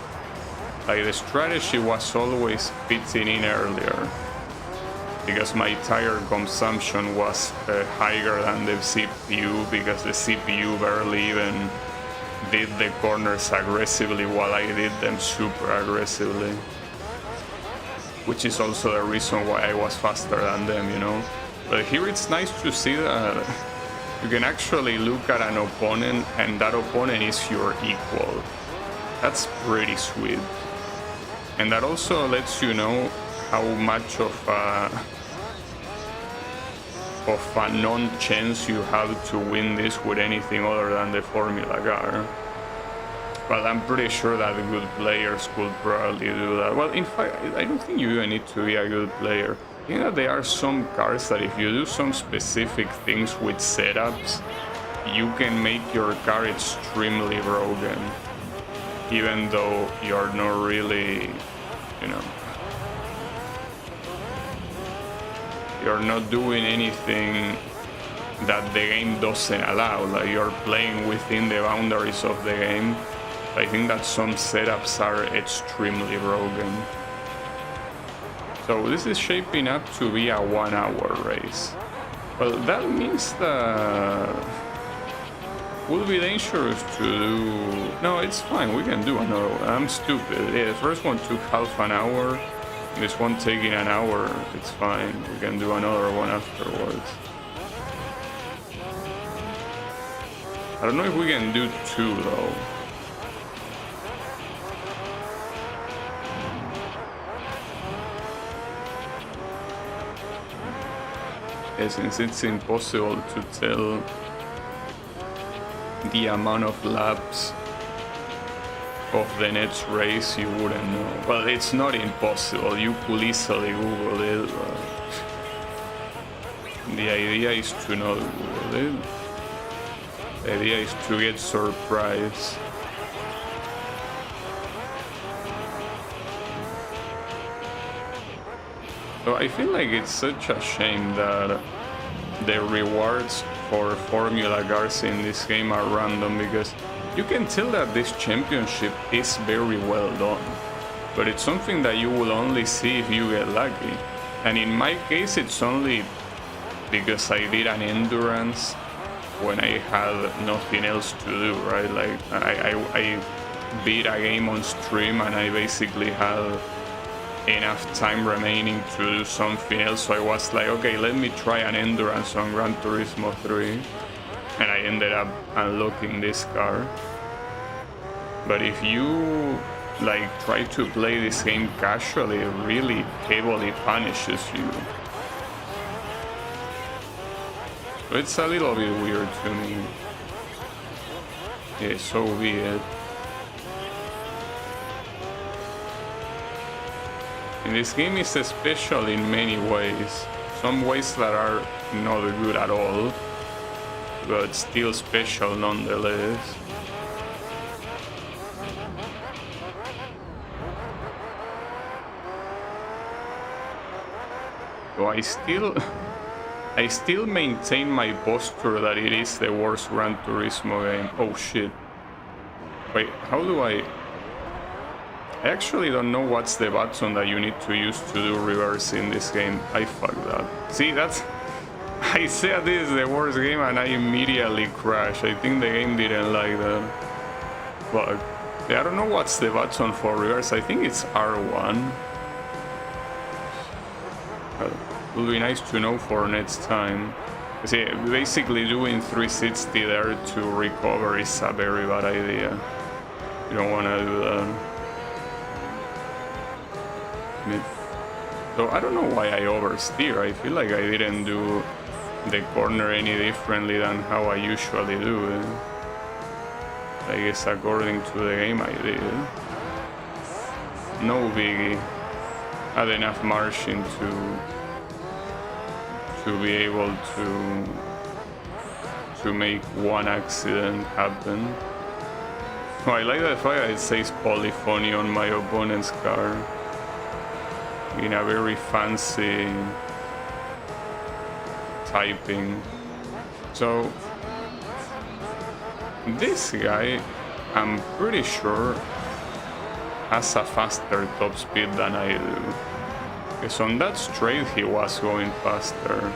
Speaker 1: Like, the strategy was always pitting in earlier, because my tire consumption was higher than the CPU, because the CPU barely even did the corners aggressively while I did them super aggressively. Which is also the reason why I was faster than them, you know? But here it's nice to see that you can actually look at an opponent and that opponent is your equal. That's pretty sweet. And that also lets you know how much of a non-chance you have to win this with anything other than the Formula car. But I'm pretty sure that good players could probably do that. Well, in fact, I don't think you even need to be a good player. I think that there are some cars that if you do some specific things with setups, you can make your car extremely broken. Even though you're not really, you know, you're not doing anything that the game doesn't allow. Like, you're playing within the boundaries of the game. I think that some setups are extremely broken. So this is shaping up to be a 1-hour race. Well, that means that would be dangerous to do. No, it's fine, we can do another one. I'm stupid. Yeah, the first one took half an hour. This one taking an hour, it's fine. We can do another one afterwards. I don't know if we can do 2 though. since it's impossible to tell the amount of laps of the next race, you wouldn't know. Well, it's not impossible, you could easily Google it, but the idea is to not Google it. The idea is to get surprised. So I feel like it's such a shame that the rewards for Formula Cars in this game are random, because you can tell that this championship is very well done, but it's something that you will only see if you get lucky. And in my case, it's only because I did an endurance when I had nothing else to do, right? Like I beat a game on stream and I basically had enough time remaining to do something else, so I was like, okay, let me try an endurance on Gran Turismo 3, and I ended up unlocking this car. But if you like try to play this game casually, it really heavily punishes you. So it's a little bit weird to me. Yeah, so be it. And this game is special in many ways. Some ways that are not good at all, but still special nonetheless. So I still maintain my posture that it is the worst Gran Turismo game. Oh shit. Wait, how do I actually don't know what's the button that you need to use to do reverse in this game. I fucked that. See, that's... I said this is the worst game and I immediately crashed. I think the game didn't like that. But I don't know what's the button for reverse. I think it's R1. It would be nice to know for next time. See, basically doing 360 there to recover is a very bad idea. You don't want to do that. So I don't know why I oversteer. I feel like I didn't do the corner any differently than how I usually do it. I guess according to the game I did. No biggie. Had enough margin to be able to make one accident happen. Oh, I like the fact that it says polyphony on my opponent's car in a very fancy typing. So this guy, I'm pretty sure, has a faster top speed than I do. Because on that straight he was going faster.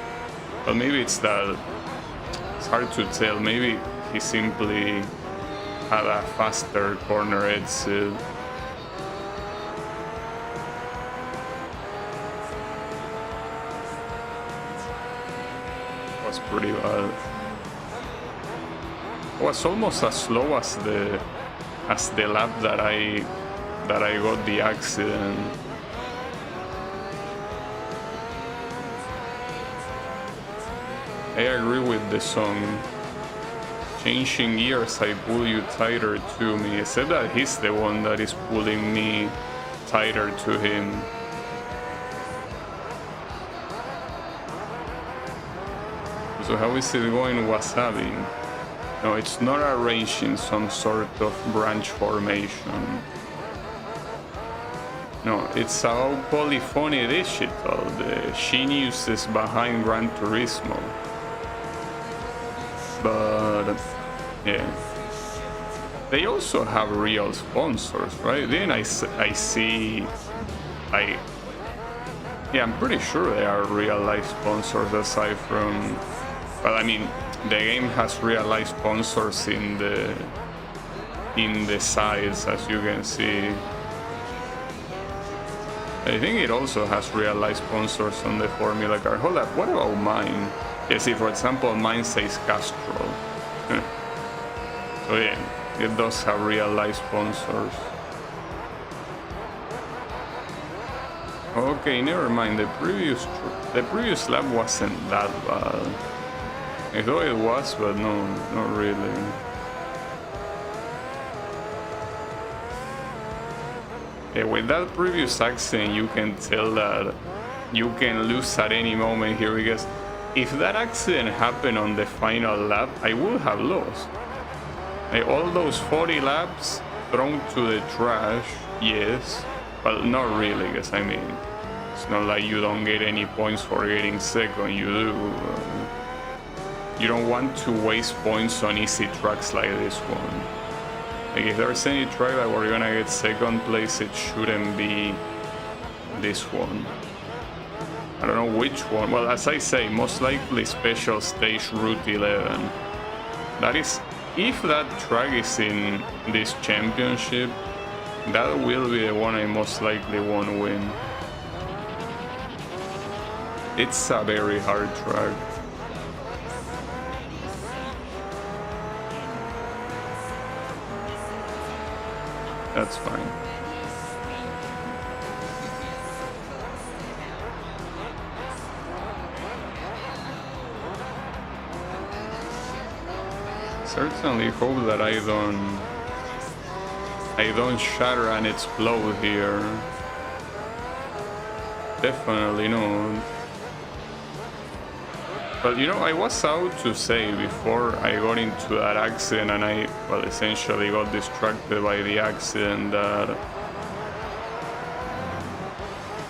Speaker 1: But maybe it's that, it's hard to tell. Maybe he simply had a faster corner exit. Was pretty bad. It was almost as slow as the lap that I got the accident. I agree with the song. Changing gears, I pull you tighter to me. Except that he's the one that is pulling me tighter to him. So how is it going, Wasabi? No, it's not arranged in some sort of branch formation. No, it's about Polyphony Digital, the geniuses behind Gran Turismo. But yeah, they also have real sponsors, right? Then I see, yeah, I'm pretty sure they are real life sponsors aside from, but I mean, the game has real life sponsors in the sides, as you can see. I think it also has real life sponsors on the Formula Car. Hold up, what about mine? Yeah, see, for example, mine says Castrol. So yeah, it does have real life sponsors. Okay, never mind. The previous lap wasn't that bad. I thought it was, but no, not really. Yeah, with that previous accident, you can tell that you can lose at any moment here, because if that accident happened on the final lap, I would have lost. Like, all those 40 laps thrown to the trash, yes, but not really, because I mean, it's not like you don't get any points for getting second, you do. You don't want to waste points on easy tracks like this one. Like, if there's any track that we're gonna get second place, it shouldn't be this one. I don't know which one. Well, as I say, most likely special stage Route 11. That is, if that track is in this championship, that will be the one I most likely won't win. It's a very hard track. That's fine. Certainly hope that I don't shatter and explode here. Definitely not. But you know, I was out to say before I got into that accident, and I, well, essentially got distracted by the accident, that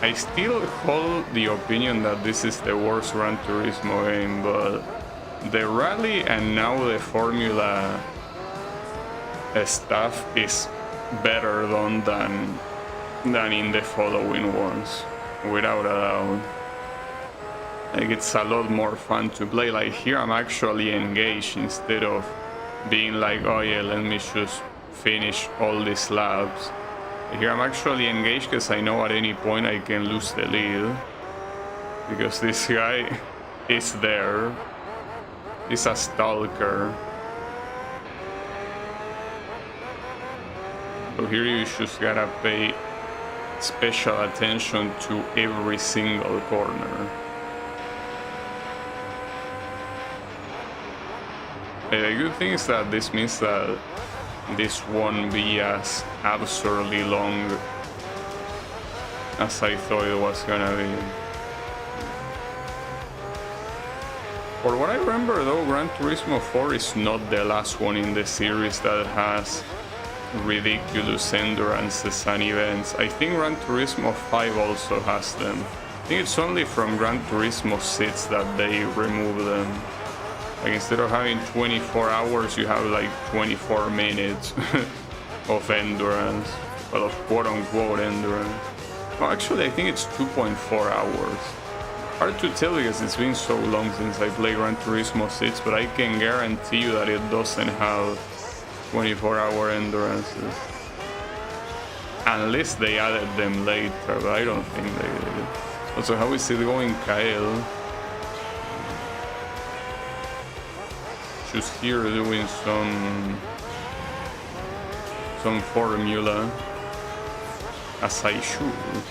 Speaker 1: I still hold the opinion that this is the worst Gran Turismo game, but the rally and now the Formula stuff is better done than in the following ones, without a doubt. Like, it's a lot more fun to play. Like, here I'm actually engaged instead of being like, oh yeah, let me just finish all these laps. Here I'm actually engaged because I know at any point I can lose the lead, because this guy is there. He's a stalker. So here you just gotta pay special attention to every single corner. The good thing is that this means that this won't be as absurdly long as I thought it was gonna be. For what I remember though, Gran Turismo 4 is not the last one in the series that has ridiculous endurances and events. I think Gran Turismo 5 also has them. I think it's only from Gran Turismo 6 that they remove them. Like, instead of having 24 hours, you have like 24 minutes of endurance. Well, of quote-unquote endurance. Well, actually, I think it's 2.4 hours. Hard to tell because it's been so long since I played Gran Turismo 6, but I can guarantee you that it doesn't have 24-hour endurances. Unless they added them later, but I don't think they did. Also, how is it going, Kyle? Just here doing some formula, as I should.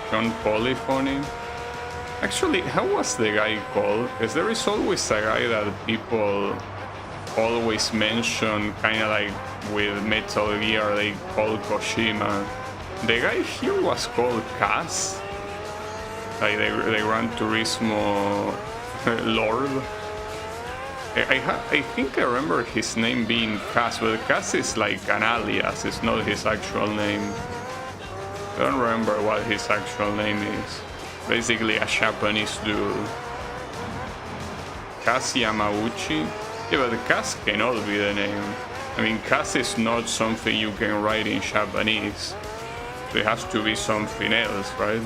Speaker 1: John Polyphony. Actually, how was the guy called? Because there is always a guy that people always mention, kind of like with Metal Gear, they call Kojima. The guy here was called Kaz. Like the Gran Turismo Lord. I think I remember his name being Kaz, but Kaz is like an alias, it's not his actual name. I don't remember what his actual name is. Basically a Japanese dude. Kaz Yamauchi? Yeah, but Kaz cannot be the name. I mean, Kaz is not something you can write in Japanese. So it has to be something else, right?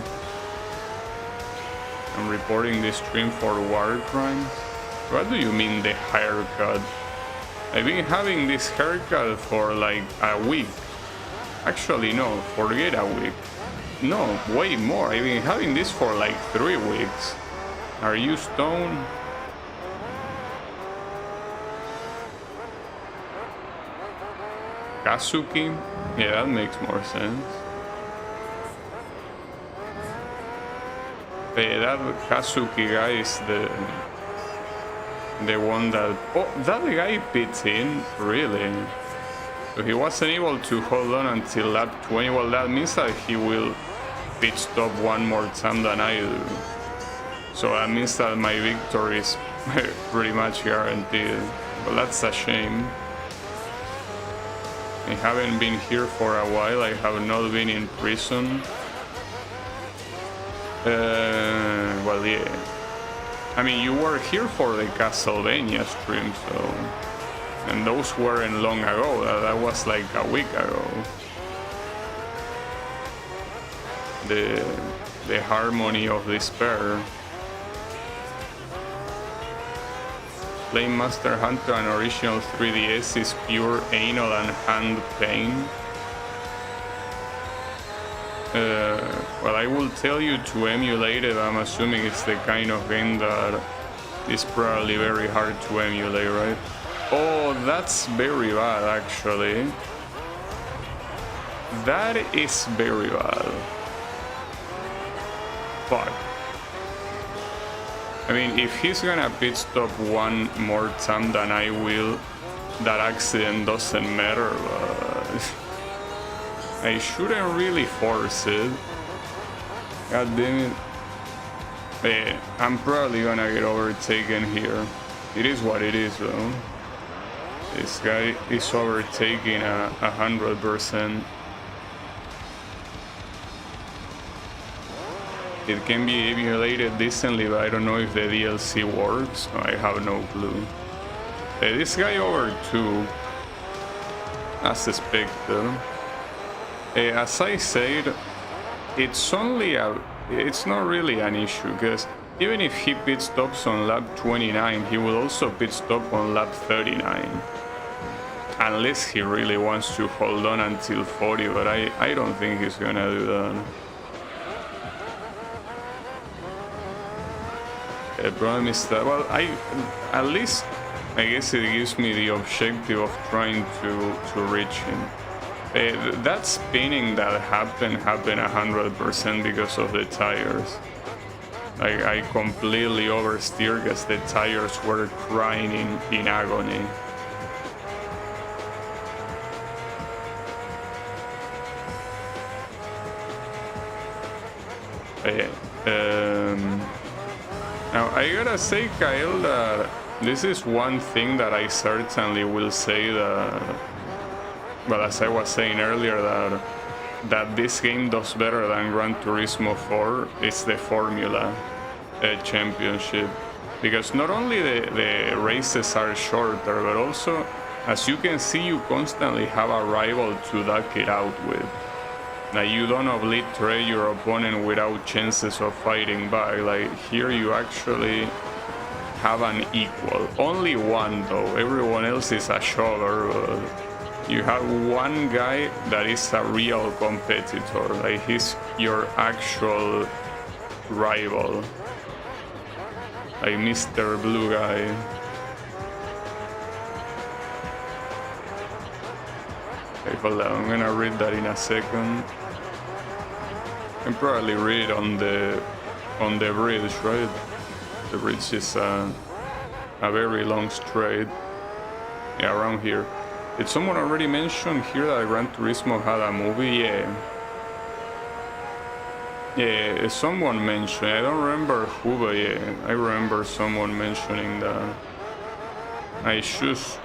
Speaker 1: I'm reporting this stream for war crimes. What do you mean the haircut? I've been having this haircut for like a week. Actually, no, forget a week. No, way more. I've been having this for like 3 weeks. Are you stoned? Kazuki? Yeah, that makes more sense. Yeah, that Kazuki guy is the one that... Oh, that guy pits in? Really? So he wasn't able to hold on until lap 20. Well, that means that he will pit stop one more time than I do. So that means that my victory is pretty much guaranteed. But that's a shame. I haven't been here for a while. I have not been in prison. Well, yeah. I mean, you were here for the Castlevania stream, so... And those weren't long ago. That was like a week ago. The Harmony of Despair. Playing Monster Hunter on original 3DS is pure anal and hand pain. Well, I will tell you to emulate it. I'm assuming it's the kind of game that is probably very hard to emulate, right? Oh, that's very bad, actually. That is very bad. Fuck. I mean, if he's gonna pit stop one more time than I will, that accident doesn't matter, but... I shouldn't really force it. God damn it. Yeah, I'm probably gonna get overtaken here. It is what it is, though. This guy is overtaking 100%. It can be emulated decently, but I don't know if the DLC works. I have no clue. This guy overtook, as expected. As I said, it's not really an issue, because even if he pit stops on lap 29, he will also pit stop on lap 39. Unless he really wants to hold on until 40, but I don't think he's gonna do that. The problem is that, well, at least I guess it gives me the objective of trying to reach him. That spinning that happened 100% because of the tires. I completely oversteered because the tires were crying in agony. Now I gotta say, Kyle, that this is one thing that I certainly will say that, well, as I was saying earlier, that this game does better than Gran Turismo 4 is the Formula Championship. Because not only the races are shorter, but also, as you can see, you constantly have a rival to duke it out with. Now, you don't obliterate your opponent without chances of fighting back. Like, here you actually have an equal. Only one, though. Everyone else is a shover, but you have one guy that is a real competitor. Like, he's your actual rival. Like Mr. Blue Guy. Okay, hold on, I'm gonna read that in a second. I can probably read on the bridge, right? The bridge is a very long straight. Yeah, around here. Did someone already mention here that Gran Turismo had a movie? Yeah, someone mentioned. I don't remember who, but yeah, I remember someone mentioning that. I just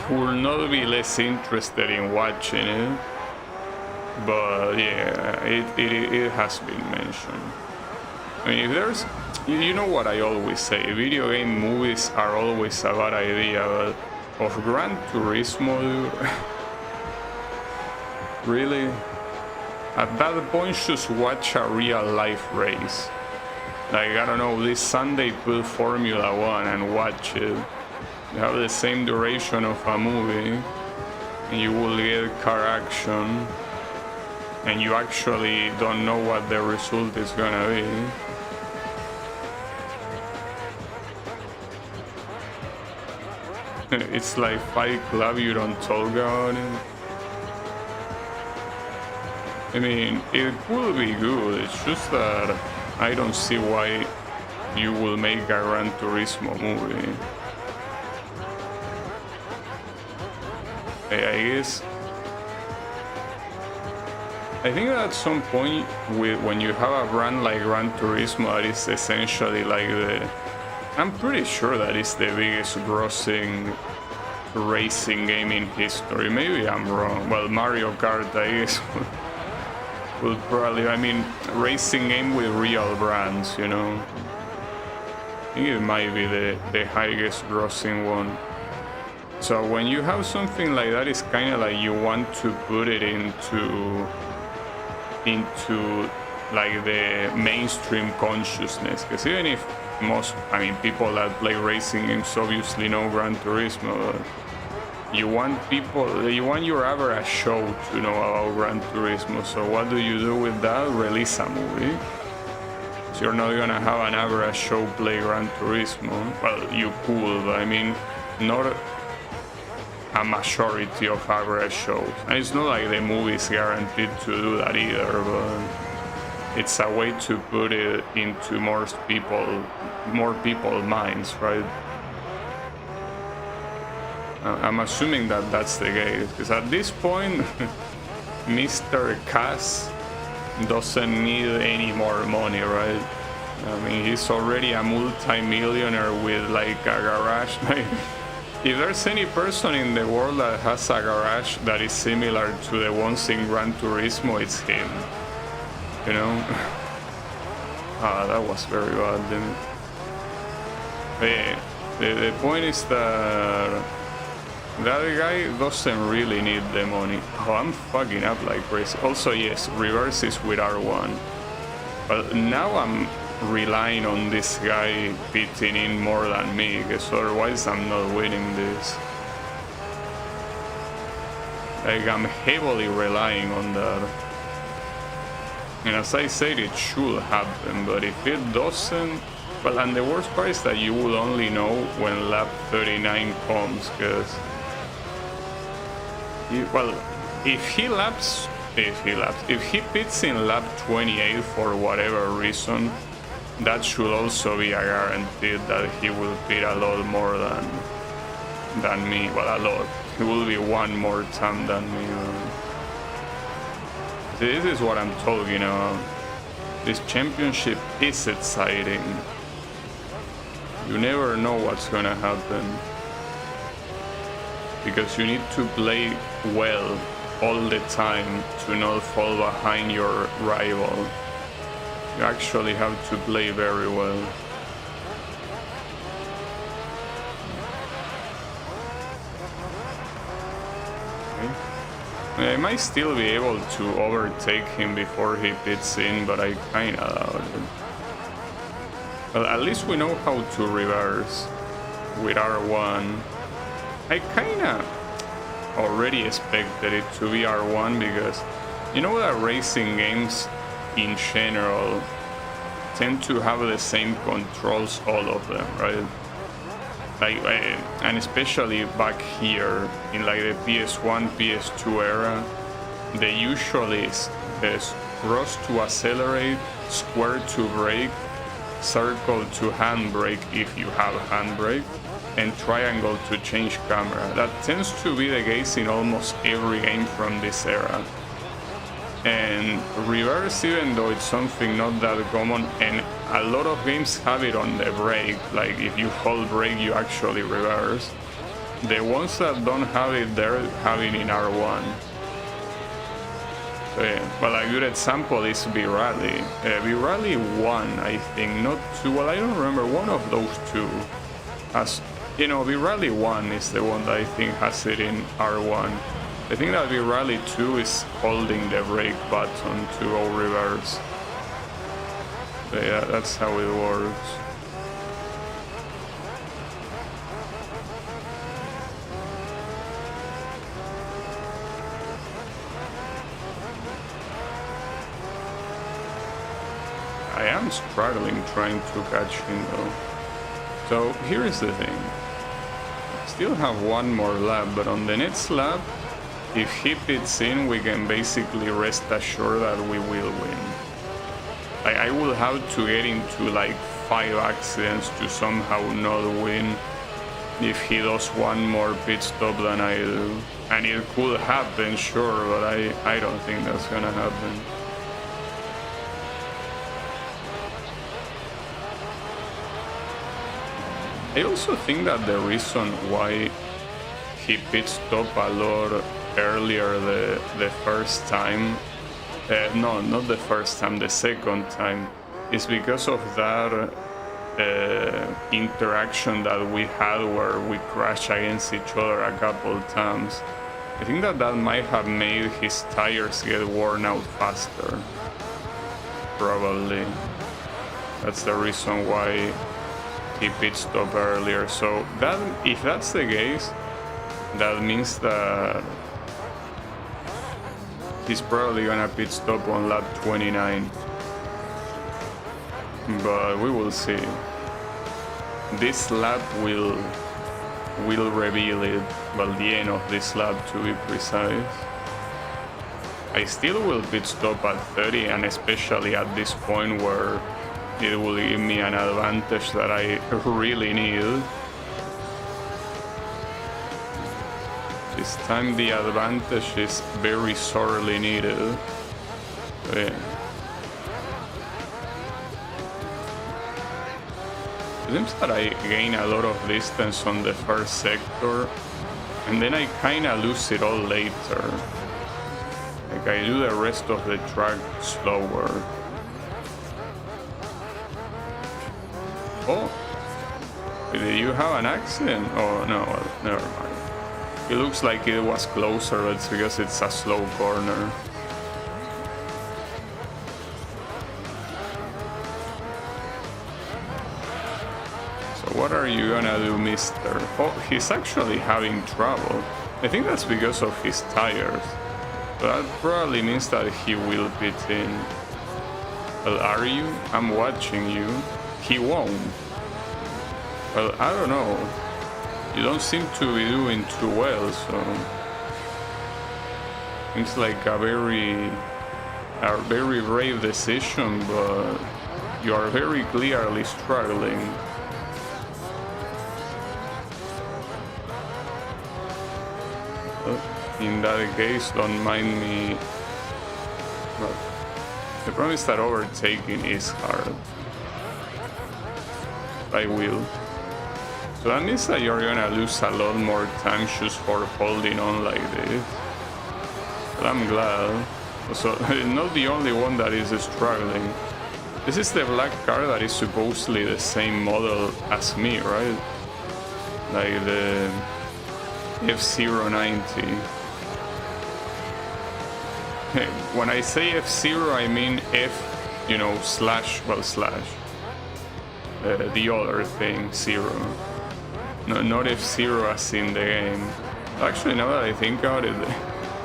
Speaker 1: will not be less interested in watching it. But yeah, it has been mentioned. I mean, if there's, you know what I always say, video game movies are always a bad idea, but of Gran Turismo, dude, really? At that point, just watch a real life race. Like, I don't know, this Sunday put Formula 1 and watch it. You have the same duration of a movie, and you will get car action. And you actually don't know what the result is gonna be. It's like Fight Club, you don't talk about it. I mean, it could be good, it's just that I don't see why you will make a Gran Turismo movie. I guess I think that at some point when you have a brand like Gran Turismo that is essentially like I'm pretty sure that is the biggest grossing racing game in history. Maybe I'm wrong. Well, Mario Kart I guess would probably, I mean, racing game with real brands, you know. I think it might be the highest grossing one. So when you have something like that, it's kind of like you want to put it into like the mainstream consciousness, because even if I mean people that play racing games obviously know Gran Turismo, you want your average show to know about Gran Turismo. So what do you do with that? Release a movie. So you're not gonna have an average show play Gran Turismo. Well, you could, but I mean not a majority of average shows. And it's not like the movie is guaranteed to do that either, but it's a way to put it into more people's minds, right? I'm assuming that that's the case, because at this point, Mr. Cass doesn't need any more money, right? I mean, he's already a multi-millionaire with like a garage. If there's any person in the world that has a garage that is similar to the ones in Gran Turismo, it's him. You know? That was very bad. The point is that that guy doesn't really need the money. Oh, I'm fucking up like crazy. Also, yes, reverse is with R1. But now I'm relying on this guy pitting in more than me, because otherwise I'm not winning this. Like, I'm heavily relying on that. And as I said, it should happen, but if it doesn't, well, and the worst part is that you will only know when lap 39 comes, because if he pits in lap 28 for whatever reason, that should also be a guarantee that he will pit a lot more than me. Well, a lot. He will be one more time than me. This is what I'm talking about. This championship is exciting. You never know what's gonna happen, because you need to play well all the time to not fall behind your rival. You actually have to play very well. Okay. I might still be able to overtake him before he pits in, but I kinda doubt it. Well, at least we know how to reverse with R1. I kinda already expected it to be R1, because you know that racing games in general tend to have the same controls, all of them, right? Like, and especially back here in like the PS1, PS2 era, they usually is cross to accelerate, square to brake, circle to handbrake if you have handbrake, and triangle to change camera. That tends to be the case in almost every game from this era. And reverse, even though it's something not that common, and a lot of games have it on the brake, like if you hold brake you actually reverse. The ones that don't have it, they're having in R1. So yeah, well, a good example is V-Rally. V-Rally 1, I think, not 2, well, I don't remember, one of those two has, you know, V-Rally 1 is the one that I think has it in R1. I think that V-Rally 2 is holding the brake button to go reverse. So yeah, that's how it works. I am struggling trying to catch him though. So here is the thing. Still have one more lap, but on the next lap, if he pits in, we can basically rest assured that we will win. I will have to get into like 5 accidents to somehow not win if he does one more pit stop than I do. And it could happen, sure, but I don't think that's gonna happen. I also think that the reason why he pit stopped a lot earlier the first time, no, not the first time, the second time, is because of that interaction that we had where we crashed against each other a couple times. I think that might have made his tires get worn out faster. Probably. That's the reason why he pit stopped earlier. So that, if that's the case, that means that he's probably gonna pit stop on lap 29. But we will see. This lap will reveal it. Well, the end of this lap, to be precise. I still will pit stop at 30, and especially at this point where it will give me an advantage that I really need. This time the advantage is very sorely needed. So, yeah. It seems that I gain a lot of distance on the first sector, and then I kinda lose it all later. Like I do the rest of the track slower. Oh, did you have an accident? Oh no, well, never mind. It looks like it was closer, but it's because it's a slow corner. What are you gonna do, mister? Oh, he's actually having trouble. I think that's because of his tires. But that probably means that he will pit in. Well, are you? I'm watching you. He won't. Well, I don't know. You don't seem to be doing too well, so... Seems like a very brave decision, but you are very clearly struggling. In that case, don't mind me. But the problem is that overtaking is hard. I will. So that means that you're gonna lose a lot more time just for holding on like this. But I'm glad. So, not the only one that is struggling. This is the black car that is supposedly the same model as me, right? Like the F090. When I say F0, I mean F, you know, slash, well, slash. The other thing, 0. No, not F0 as in the game. Actually, now that I think about it,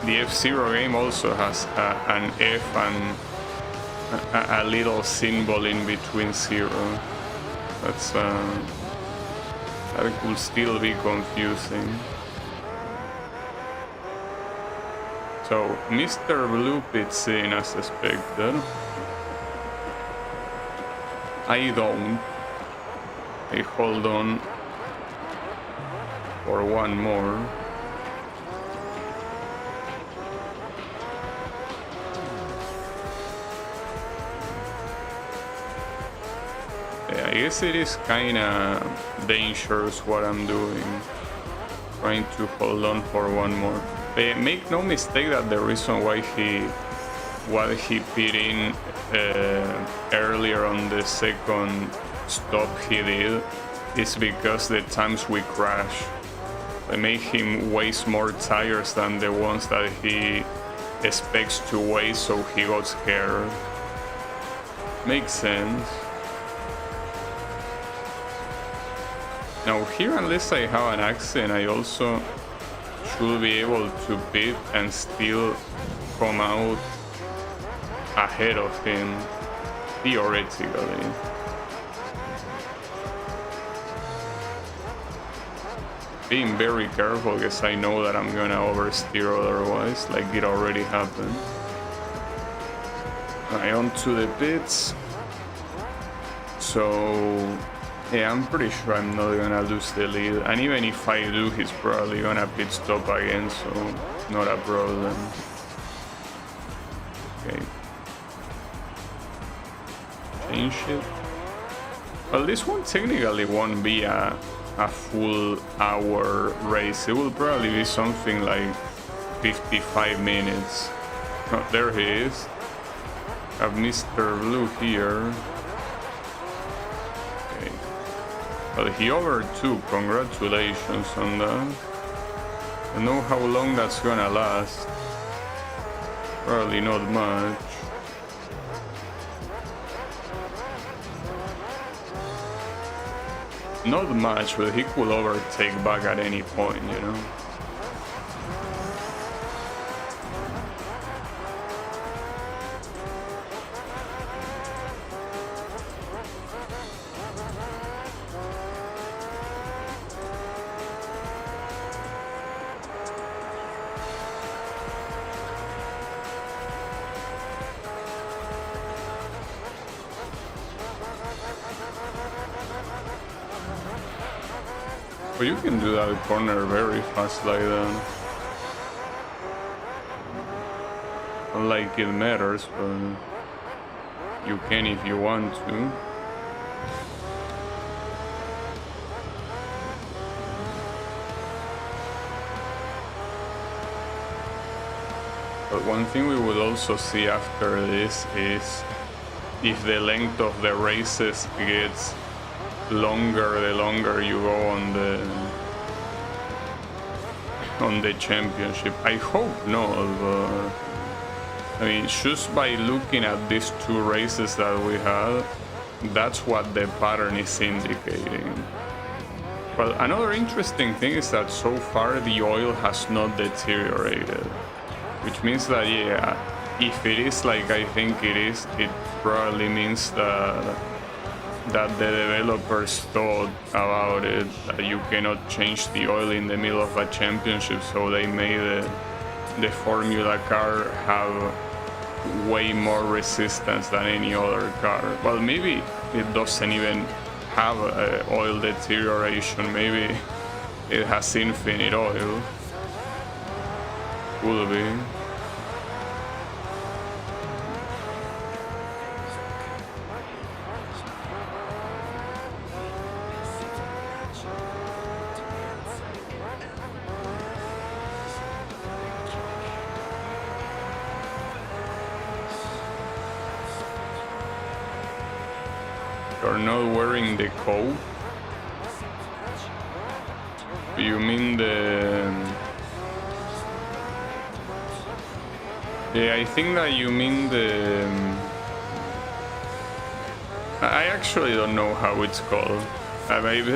Speaker 1: the F0 game also has an F and a little symbol in between 0. That's that could still be confusing. So, Mr. Blue pits in as expected. I don't. I hold on for one more. Yeah, I guess it is kinda dangerous what I'm doing. Trying to hold on for one more. Make no mistake that the reason why he pit in earlier on the second stop he did is because the times we crash, they make him waste more tires than the ones that he expects to waste, so he got scared. Makes sense. Now here, unless I have an accident, I also should be able to pit and still come out ahead of him, theoretically. being very careful because I know that I'm gonna oversteer otherwise, like it already happened. Alright, on to the pits. So yeah, I'm pretty sure I'm not gonna lose the lead, and even if I do, he's probably gonna pit stop again, so not a problem. Okay. Change it. Well, this one technically won't be a full hour race. It will probably be something like 55 minutes. Oh, there he is. Have Mr. Blue here. Okay. Well, he overtook. Congratulations on that. I don't know how long that's gonna last. Probably not much. Not much, but he could overtake back at any point, you know? But you can do that corner very fast like that. Not like it matters, but you can if you want to. But one thing we will also see after this is if the length of the races gets longer the longer you go on the championship. I hope not, but I mean, just by looking at these two races that we had, that's what the pattern is indicating. Well, another interesting thing is that so far the oil has not deteriorated, which means that, yeah, if it is like I think it is, it probably means that the developers thought about it, that you cannot change the oil in the middle of a championship, so they made the Formula car have way more resistance than any other car. Well, maybe it doesn't even have oil deterioration, maybe it has infinite oil. Could be. You're not wearing the coat? You mean the... Yeah, I think that you mean the... I actually don't know how it's called.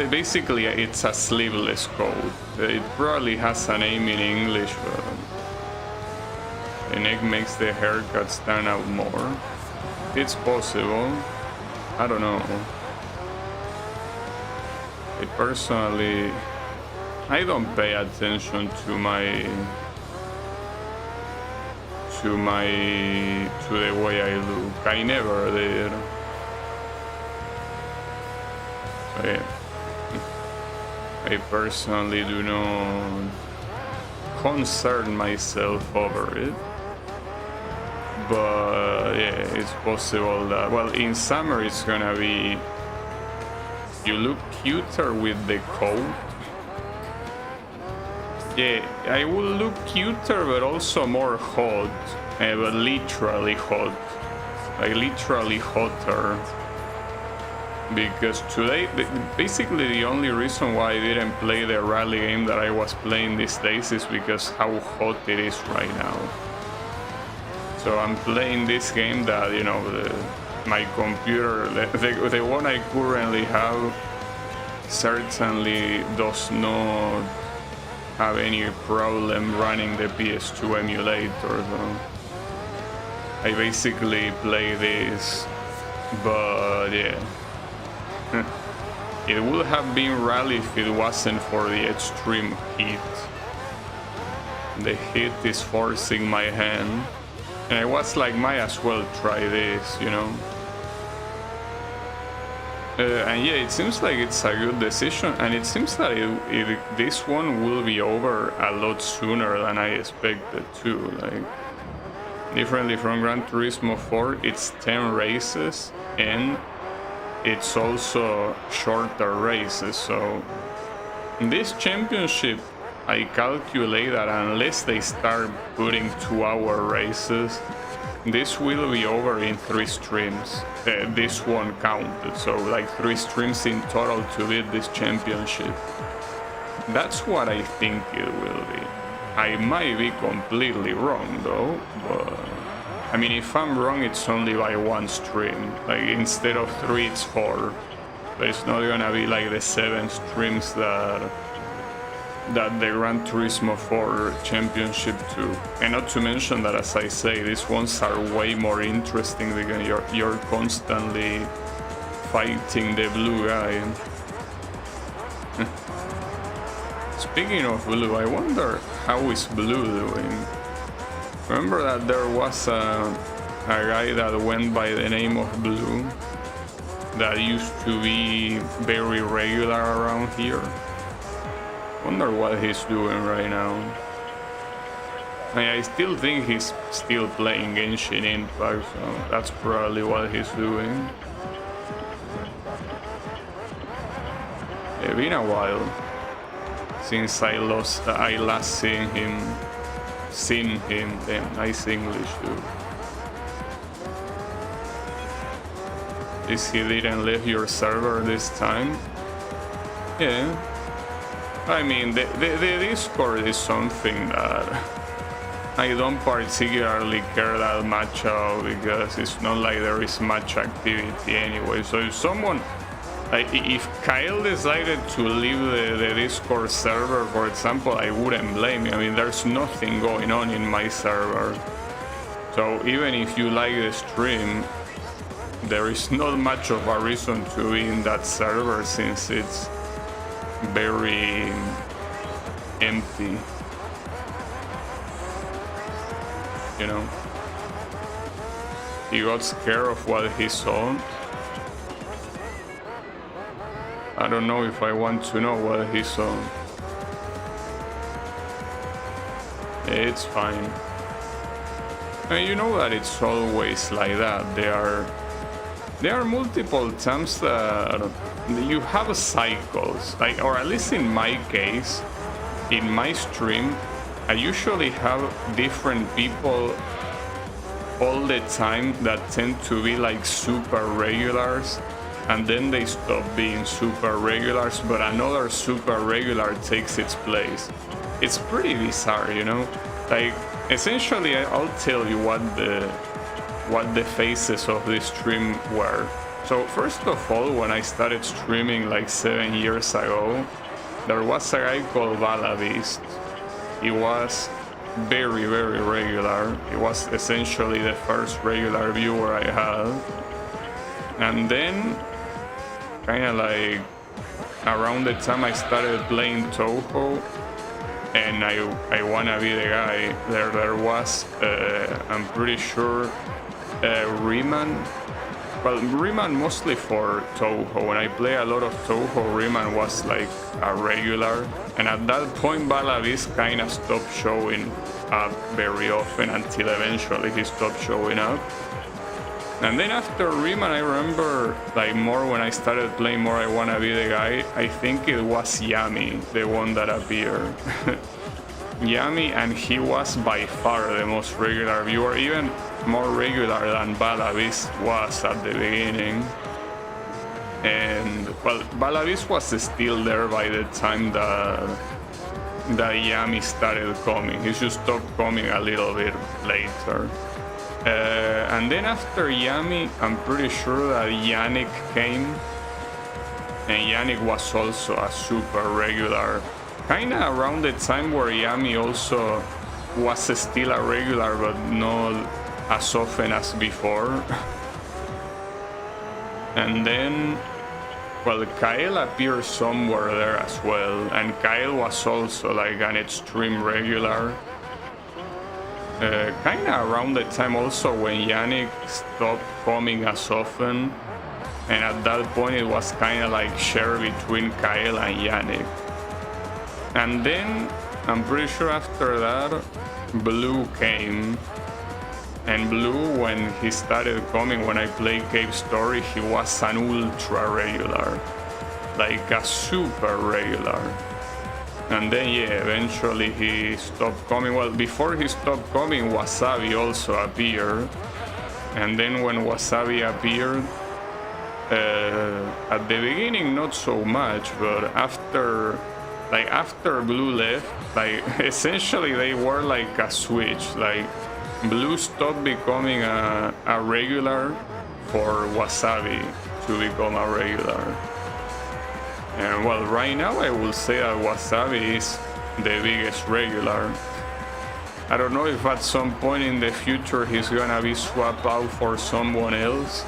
Speaker 1: Basically, it's a sleeveless coat. It probably has a name in English, but the neck makes the haircut stand out more. It's possible. I don't know. I don't pay attention to the way I look. I never did. So yeah. I personally do not concern myself over it. But yeah, it's possible that, well, in summer it's gonna be, you look cuter with the coat. Yeah, I will look cuter, but also more hot, but literally hot, like literally hotter. Because today, basically the only reason why I didn't play the rally game that I was playing these days is because how hot it is right now. So I'm playing this game that, you know, my computer, the one I currently have, certainly does not have any problem running the PS2 emulator. So I basically play this, but yeah. It would have been rally if it wasn't for the extreme heat. The heat is forcing my hand. And I was like, might as well try this, you know. And yeah, it seems like it's a good decision, and it seems that this one will be over a lot sooner than I expected too. Like, differently from Gran Turismo 4, it's 10 races, and it's also shorter races. So in this championship, I calculate that unless they start putting 2-hour races, this will be over in 3 streams. This one counted, so like 3 streams in total to beat this championship. That's what I think it will be. I might be completely wrong though, but I mean, if I'm wrong, it's only by 1 stream. Like, instead of 3, it's 4. But it's not gonna be like the 7 streams that the Gran Turismo 4 championship took. And not to mention that, as I say, these ones are way more interesting because you're constantly fighting the blue guy. Speaking of blue, I wonder how is blue doing. Remember that there was a guy that went by the name of Blue that used to be very regular around here. Wonder what he's doing right now. I mean, I still think he's still playing Genshin Impact, so that's probably what he's doing. It's been a while since I last seen him. Damn, nice English too. Is he didn't leave your server this time? Yeah. I mean, the Discord is something that I don't particularly care that much about because it's not like there is much activity anyway. So if someone, like, if Kyle decided to leave the Discord server, for example, I wouldn't blame him. I mean, there's nothing going on in my server. So even if you like the stream, there is not much of a reason to be in that server since it's very empty, you know. He got scared of what he saw. I don't know if I want to know what he saw. It's fine. I mean, you know that it's always like that. There are multiple times that you have cycles, like, or at least in my case, in my stream, I usually have different people all the time that tend to be like super regulars, and then they stop being super regulars, but another super regular takes its place. It's pretty bizarre, you know? Like, essentially, I'll tell you what the phases of this stream were. So first of all, when I started streaming like 7 years ago, there was a guy called Beast. He was very, very regular. He was essentially the first regular viewer I had. And then, kind of like around the time I started playing Toho, and I wanna be the guy, there was, I'm pretty sure, Riemann. Well, Riemann mostly for Toho. When I play a lot of Toho, Riemann was like a regular. And at that point, Beast kind of stopped showing up very often until eventually he stopped showing up. And then after Riemann, I remember like more when I started playing more I Wanna Be the Guy, I think it was Yami, the one that appeared. Yami, and he was by far the most regular viewer, even more regular than Beast was at the beginning. And well, Beast was still there by the time that Yami started coming. He just stopped coming a little bit later. And then after Yami, I'm pretty sure that Yannick came, and Yannick was also a super regular. Kinda around the time where Yami also was still a regular, but not as often as before. And then Well, Kyle appears somewhere there as well, and Kyle was also like an extreme regular. Kinda around the time also when Yannick stopped coming as often, and at that point it was kinda like shared between Kyle and Yannick. And then, I'm pretty sure after that, Blue came. And Blue, when he started coming, when I played Cave Story, he was an ultra regular. Like a super regular. And then, yeah, eventually he stopped coming. Well, before he stopped coming, Wasabi also appeared. And then when Wasabi appeared, at the beginning not so much, but after Blue left, like essentially they were like a switch. Like Blue stopped becoming a regular for Wasabi to become a regular. And well, right now I will say that Wasabi is the biggest regular. I don't know if at some point in the future he's gonna be swapped out for someone else,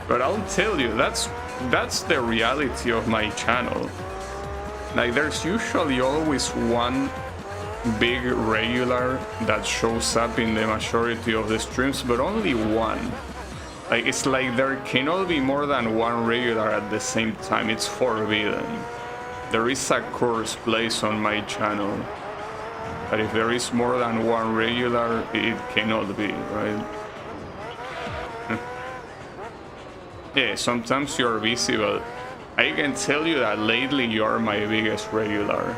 Speaker 1: but I'll tell you, that's the reality of my channel. Like, there's usually always one big regular that shows up in the majority of the streams, but only one. Like, it's like there cannot be more than one regular at the same time. It's forbidden. There is a curse placed on my channel that if there is more than one regular, it cannot be, right? Yeah, sometimes you're busy, but I can tell you that lately you are my biggest regular,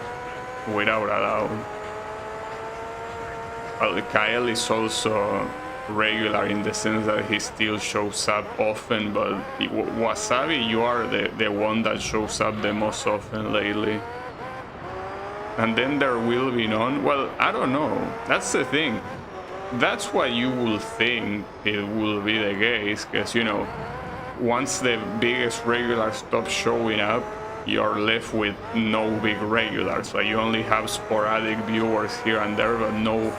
Speaker 1: without a doubt. Well, Kyle is also regular in the sense that he still shows up often, but Wasabi, you are the one that shows up the most often lately. And then there will be none. Well, I don't know. That's the thing. That's what you will think it will be the case, because, you know, once the biggest regular stops showing up, you're left with no big regulars. So you only have sporadic viewers here and there, but no,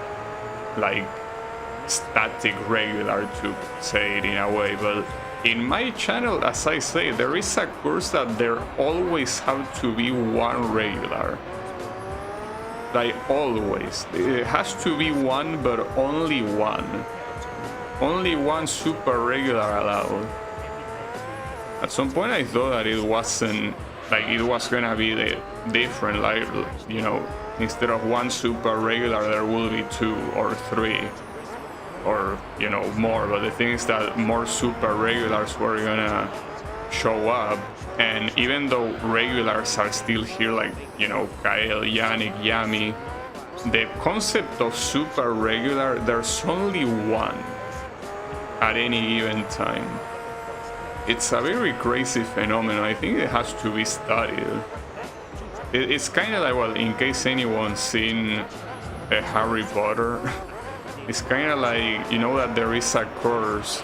Speaker 1: like, static regular, to say it in a way. But in my channel, as I say, there is a curse that there always have to be one regular. Like, always. It has to be one, but only one. Only one super regular allowed. At some point I thought that it wasn't, like, it was gonna be different, like, you know, instead of one super regular there will be 2 or 3 or, you know, more. But the thing is that more super regulars were gonna show up, and even though regulars are still here, like, you know, Kyle, Yannick, Yami, the concept of super regular, there's only one at any given time. It's a very crazy phenomenon. I think it has to be studied. It's kind of like, well, in case anyone's seen Harry Potter, it's kind of like, you know, that there is a curse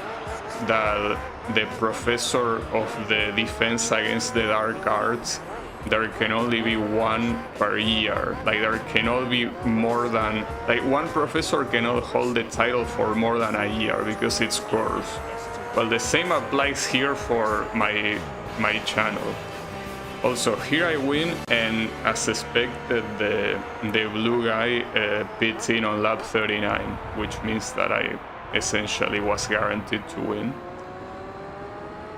Speaker 1: that the professor of the defense against the dark arts, there can only be one per year. Like, there cannot be more than, like, one professor cannot hold the title for more than a year because it's cursed. Well, the same applies here for my channel. Also, here I win, and as expected, the blue guy pits in on lap 39, which means that I essentially was guaranteed to win.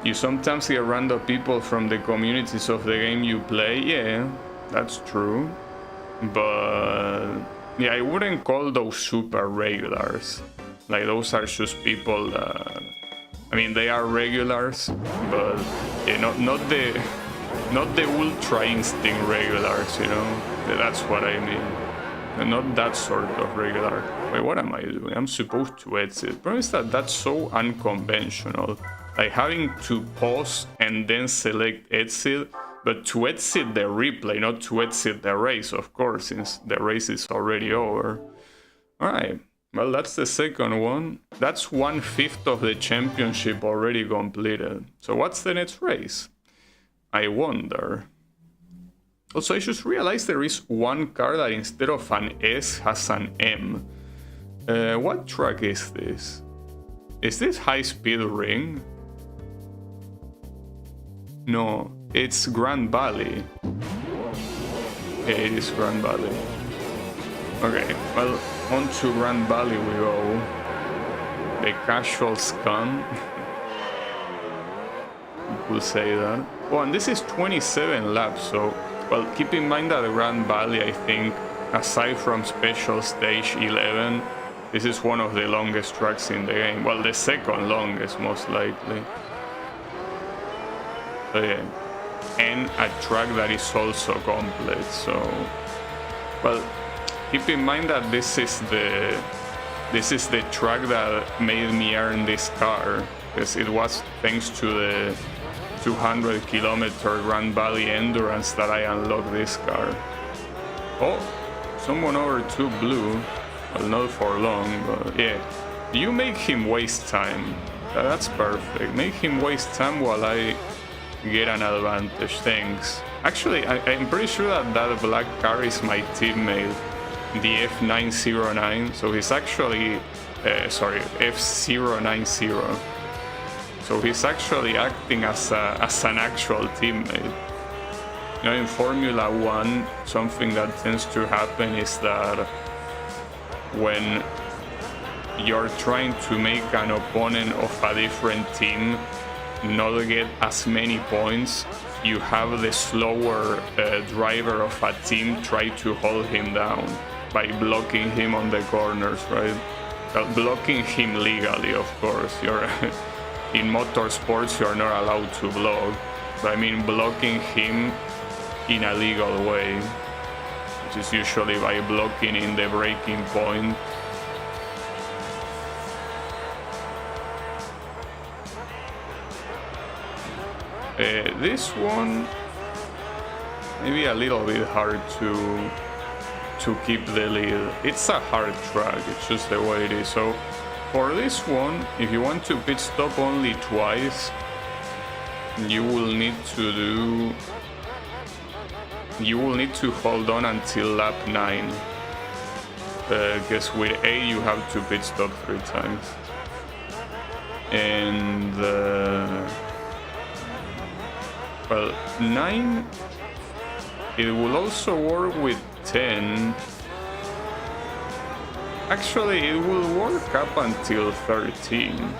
Speaker 1: You sometimes get random people from the communities of the game you play. Yeah, that's true. But yeah, I wouldn't call those super regulars. Like, those are just people that, I mean, they are regulars, but yeah, not the ultra instinct regulars, you know. That's what I mean. And not that sort of regular. Wait, what am I doing? I'm supposed to exit. The problem is that that's so unconventional. Like, having to pause and then select exit, but to exit the replay, not to exit the race, of course, since the race is already over. Alright. Well, that's the second one. That's 1/5 of the championship already completed. So what's the next race? I wonder. Also, I just realized there is one car that instead of an S has an M. What track is this? Is this High Speed Ring? No, It's Grand Valley. It is Grand Valley. Okay, well, on to Grand Valley we go. The casual scum. We'll say that. Oh, and this is 27 laps, so, well, keep in mind that Grand Valley, I think, aside from Special Stage 11, this is one of the longest tracks in the game. Well, the second longest, most likely. So, yeah. And a track that is also complete, so... Well, keep in mind that this is the track that made me earn this car, because it was thanks to the 200-kilometer Grand Valley endurance that I unlocked this car. Oh, someone over to blue. Well, not for long, but yeah. You make him waste time. That's perfect. Make him waste time while I get an advantage. Thanks. Actually, I'm pretty sure that black car is my teammate, the F909. So he's actually, sorry, F090. So he's actually acting as an actual teammate. You know, in Formula 1, something that tends to happen is that when you're trying to make an opponent of a different team not get as many points, you have the slower driver of a team try to hold him down by blocking him on the corners, right? Blocking him legally, of course. You're in motorsports, you're not allowed to block, but I mean blocking him in a legal way, which is usually by blocking in the braking point. This one maybe a little bit hard to keep the lead. It's a hard track, it's just the way it is. So for this one, if you want to pit stop only twice, you will need to hold on until lap 9. Because with A you have to pit stop 3 times. And well, 9, it will also work with 10. Actually, it will work up until 13.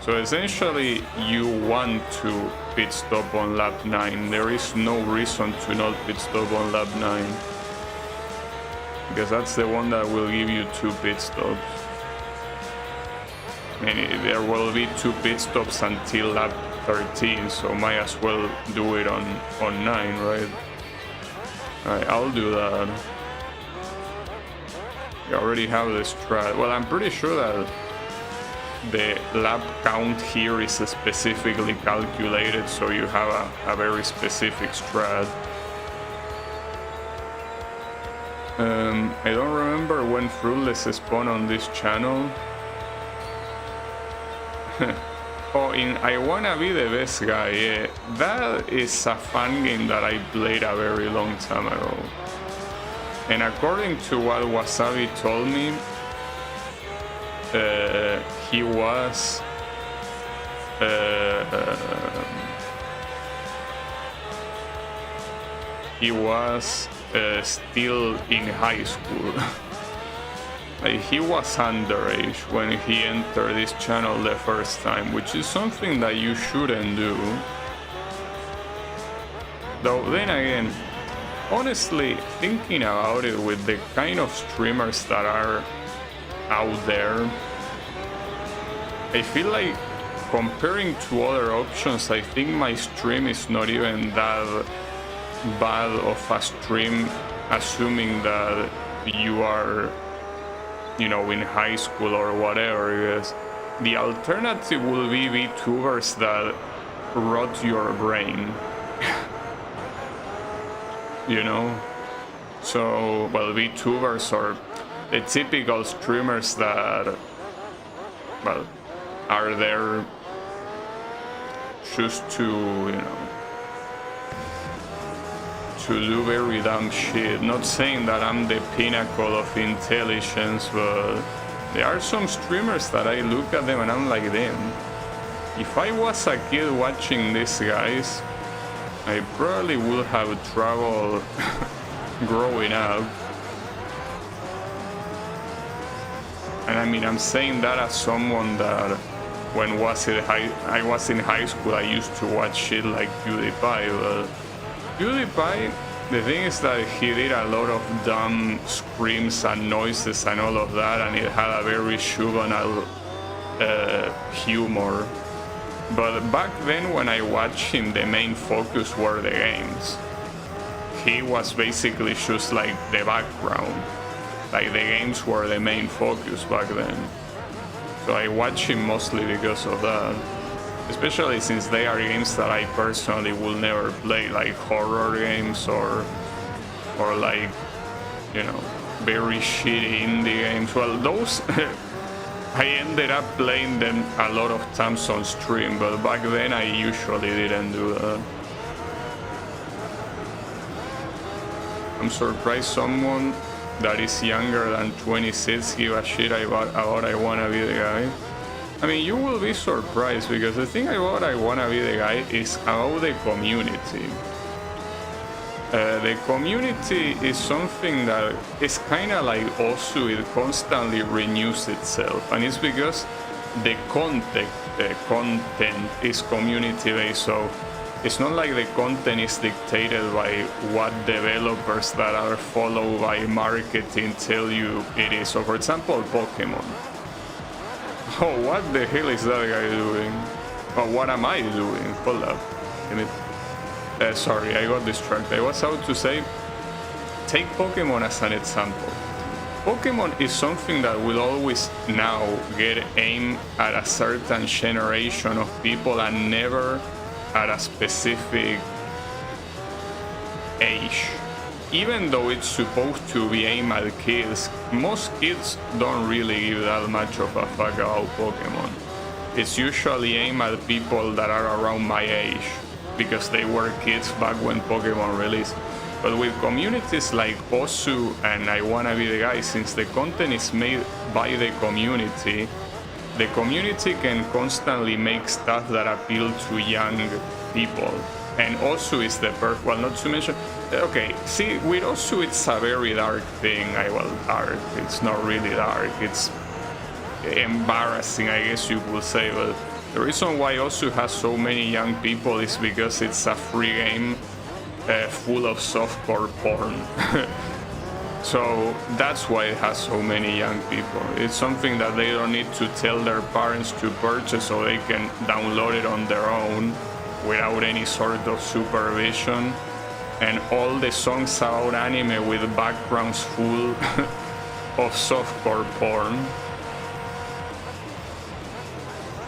Speaker 1: So essentially, you want to pit stop on lap 9. There is no reason to not pit stop on lap 9. Because that's the one that will give you 2 pit stops. And there will be 2 pit stops until lap 13, so might as well do it on 9, right? Alright, I'll do that. You already have the strat. Well, I'm pretty sure that the lap count here is specifically calculated, so you have a very specific strat. I don't remember when Fruitless spawned on this channel. Oh, in I Wanna Be the Best Guy, yeah. That is a fun game that I played a very long time ago. And according to what Wasabi told me, he was still in high school. Like, he was underage when he entered this channel the first time, which is something that you shouldn't do. Though then again, honestly, thinking about it, with the kind of streamers that are out there, I feel like comparing to other options, I think my stream is not even that bad of a stream, assuming that you are, you know, in high school or whatever, because the alternative will be VTubers that rot your brain. You know? So, well, VTubers are the typical streamers that, well, are there just to, you know, to do very dumb shit. Not saying that I'm the pinnacle of intelligence, but there are some streamers that I look at them and I'm like, damn, if I was a kid watching these guys, I probably would have trouble growing up. And I mean, I'm saying that as someone that when I was in high school, I used to watch shit like PewDiePie, but PewDiePie, the thing is that he did a lot of dumb screams and noises and all of that, and it had a very juvenile humor. But back then when I watched him, the main focus were the games. He was basically just like the background. Like the games were the main focus back then. So I watch him mostly because of that. Especially since they are games that I personally will never play, like horror games or like, you know, very shitty indie games. Well, those I ended up playing them a lot of times on stream, but back then I usually didn't do that. I'm surprised someone that is younger than 26 give a shit about I wanna be the guy. I mean, you will be surprised, because the thing about I wanna be the guy is about the community. The community is something that is kind of like also it constantly renews itself, and it's because the content is community based. So it's not like the content is dictated by what developers that are followed by marketing tell you it is. So for example, Pokemon. Oh, what the hell is that guy doing? Oh, what am I doing? Hold up. Sorry, I got distracted. I was about to say, take Pokemon as an example. Pokemon is something that will always now get aimed at a certain generation of people and never at a specific age. Even though it's supposed to be aimed at kids, most kids don't really give that much of a fuck about Pokemon. It's usually aimed at people that are around my age, because they were kids back when Pokemon released. But with communities like Osu and I Wanna Be the Guy, since the content is made by the community can constantly make stuff that appeal to young people. And Osu is the perfect, well, not to mention, okay, see, with Osu it's a very dark thing. Dark, it's not really dark, it's embarrassing, I guess you could say, but the reason why Osu has so many young people is because it's a free game full of softcore porn. So that's why it has so many young people. It's something that they don't need to tell their parents to purchase, so they can download it on their own without any sort of supervision. And all the songs about anime with backgrounds full of softcore porn.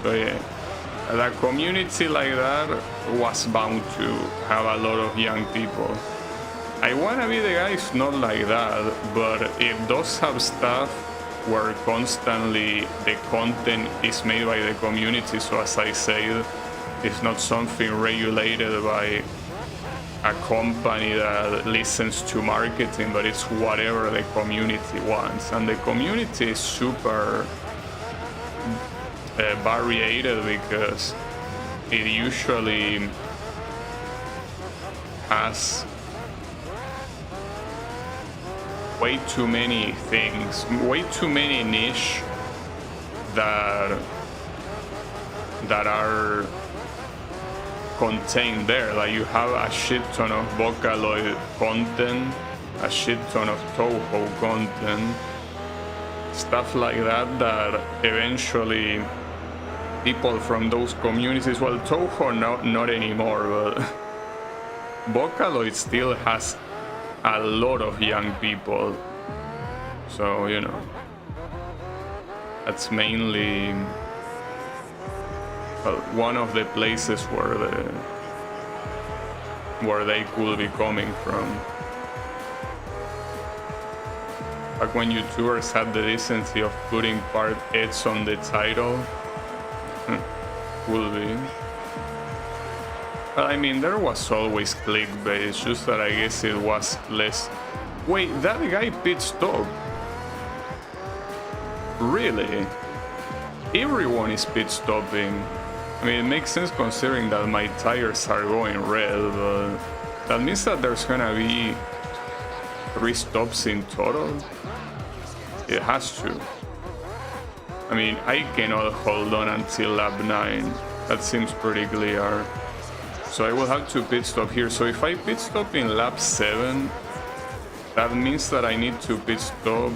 Speaker 1: So yeah, a community like that was bound to have a lot of young people. I Wanna Be the Guy is not like that, but it does have stuff where constantly the content is made by the community. So as I said, it's not something regulated by a company that listens to marketing, but it's whatever the community wants. And the community is super variated, because it usually has way too many things, way too many niche that are contained there. Like you have a shit ton of Vocaloid content, a shit ton of Toho content, stuff like that, that eventually people from those communities, well, Toho not anymore, but Vocaloid still has a lot of young people. So, you know, that's mainly one of the places where they could be coming from. Back when YouTubers had the decency of putting part Eds on the title, could be. I mean, there was always clickbait, it's just that I guess it was less. Wait, that guy pit stop? Really? Everyone is pit stopping. I mean, it makes sense considering that my tires are going red, but that means that there's gonna be 3 stops in total. It has to. I mean, I cannot hold on until lap 9. That seems pretty clear. So I will have to pit stop here. So if I pit stop in lap 7, that means that I need to pit stop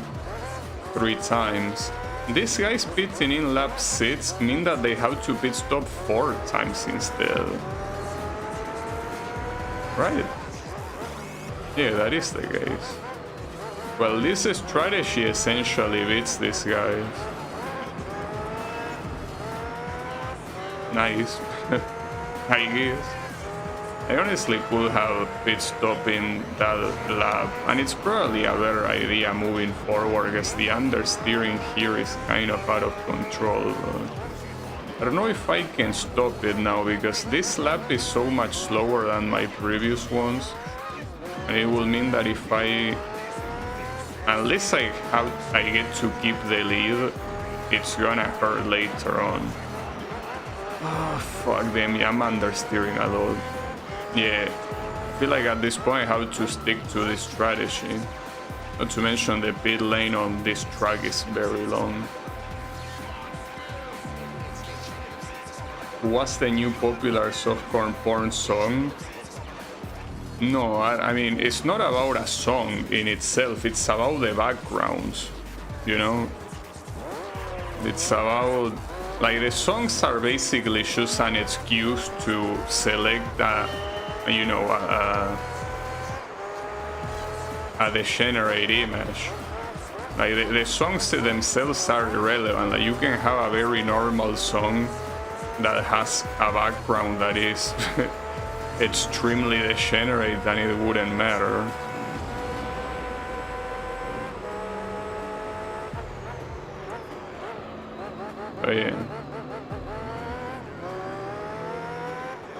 Speaker 1: 3 times. These guys pitting in lap 6 mean that they have to pit stop 4 times instead. Right? Yeah, that is the case. Well, this strategy essentially beats these guys. Nice. I guess. I honestly could have pit stop in that lap, and it's probably a better idea moving forward because the understeering here is kind of out of control. I don't know if I can stop it now because this lap is so much slower than my previous ones, and it will mean that if unless I get to keep the lead, it's gonna hurt later on. Oh, fuck them, yeah, I'm understeering a lot. Yeah, I feel like at this point I have to stick to this strategy. Not to mention the pit lane on this track is very long. What's the new popular softcore porn song? No, I mean, it's not about a song in itself, it's about the backgrounds, you know? It's about... like, the songs are basically just an excuse to select a degenerate image. Like, the songs themselves are irrelevant. Like, you can have a very normal song that has a background that is extremely degenerate and it wouldn't matter. But yeah.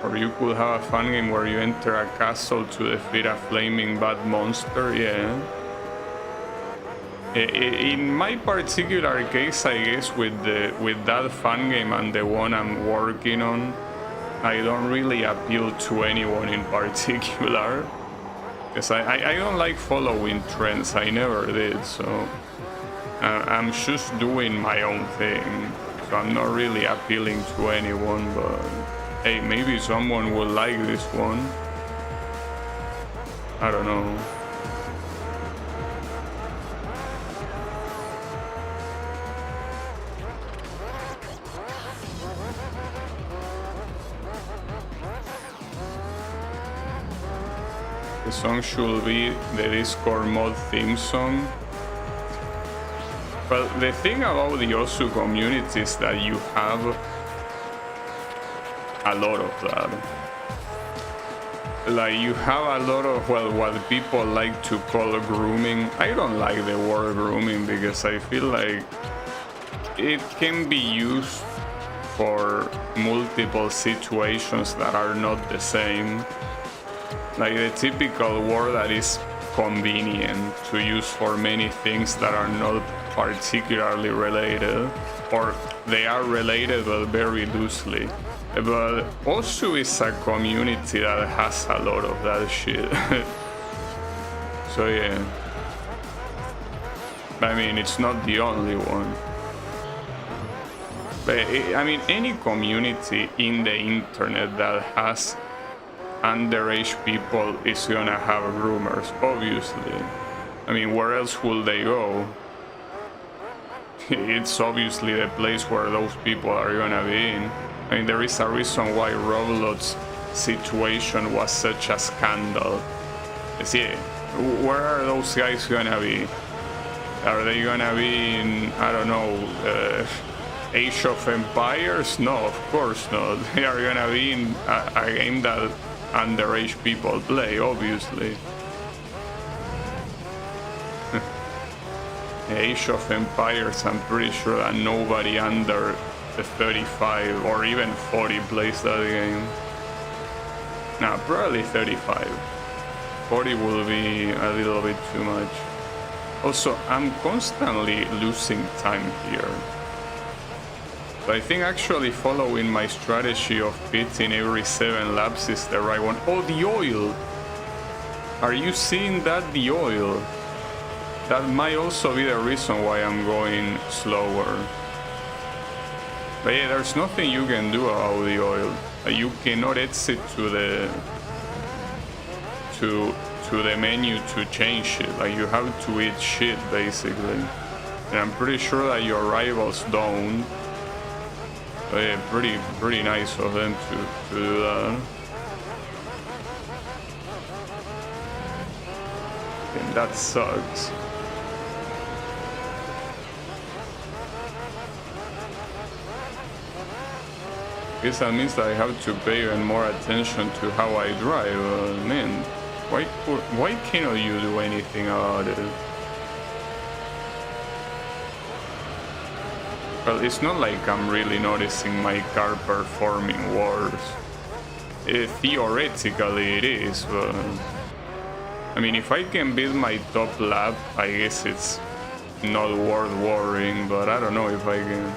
Speaker 1: Or you could have a fun game where you enter a castle to defeat a flaming bad monster, yeah. In my particular case, I guess with that fun game and the one I'm working on, I don't really appeal to anyone in particular. Because I don't like following trends, I never did, so... I'm just doing my own thing. So I'm not really appealing to anyone, but... hey, maybe someone will like this one. I don't know. The song should be the Discord mod theme song. But the thing about the Osu community is that you have a lot of that. Like, you have a lot of, well, what people like to call grooming. I don't like the word grooming because I feel like it can be used for multiple situations that are not the same. Like the typical word that is convenient to use for many things that are not particularly related, or they are related but very loosely. But Osu is a community that has a lot of that shit. So yeah. I mean, it's not the only one. But I mean, any community in the internet that has underage people is gonna have rumors, obviously. I mean, where else will they go? It's obviously the place where those people are gonna be in. I mean, there is a reason why Roblox's situation was such a scandal. See, where are those guys gonna be? Are they gonna be in, I don't know, Age of Empires? No, of course not. They are gonna be in a game that underage people play, obviously. Age of Empires, I'm pretty sure that nobody under 35 or even 40 plays that game. Nah, probably 35. 40 will be a little bit too much. Also, I'm constantly losing time here. So I think actually following my strategy of pitting every 7 laps is the right one. Oh, the oil! Are you seeing that? The oil? That might also be the reason why I'm going slower. But yeah, there's nothing you can do about the oil. You cannot exit to the menu to change it. Like, you have to eat shit basically. And I'm pretty sure that your rivals don't. But yeah, pretty nice of them to do that. And that sucks. I guess that means that I have to pay even more attention to how I drive. Man, why cannot you do anything about it? Well, it's not like I'm really noticing my car performing worse. Theoretically it is, but... I mean, if I can beat my top lap, I guess it's not worth worrying, but I don't know if I can.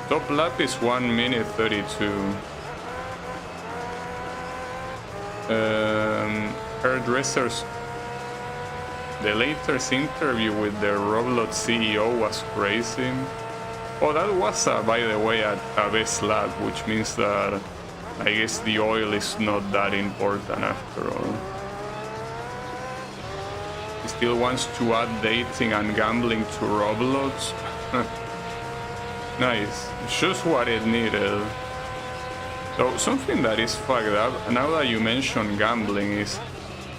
Speaker 1: Top lap is 1 minute 32. Hairdressers. The latest interview with the Roblox CEO was crazy. Oh, that was, by the way, a best lap, which means that I guess the oil is not that important after all. He still wants to add dating and gambling to Roblox. Nice, it's just what it needed. So something that is fucked up, now that you mention gambling, is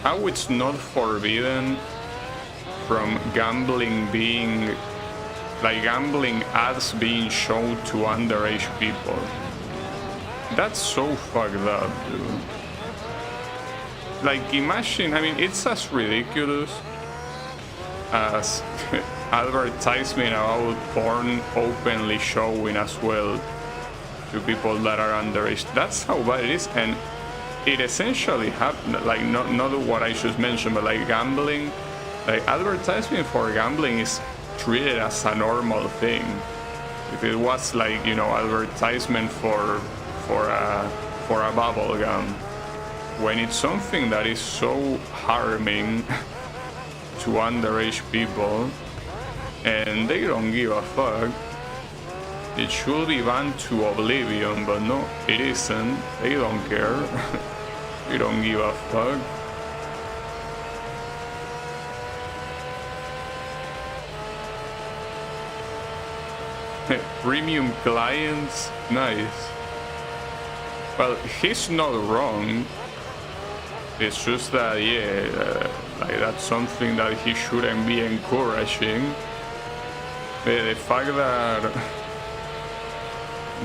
Speaker 1: how it's not forbidden from gambling being... like gambling ads being shown to underage people. That's so fucked up, dude. Like, imagine, I mean, it's as ridiculous as advertisement about porn openly showing as well to people that are underage. That's how bad it is, and it essentially happened, like, not what I just mentioned, but like gambling, like advertisement for gambling is treated as a normal thing. If it was like, you know, advertisement for a bubble gum, when it's something that is so harming to underage people and they don't give a fuck, it should be banned to oblivion, but no, it isn't. They don't care. They don't give a fuck. Premium clients, nice. Well, he's not wrong. It's just that, yeah, like that's something that he shouldn't be encouraging. The fact that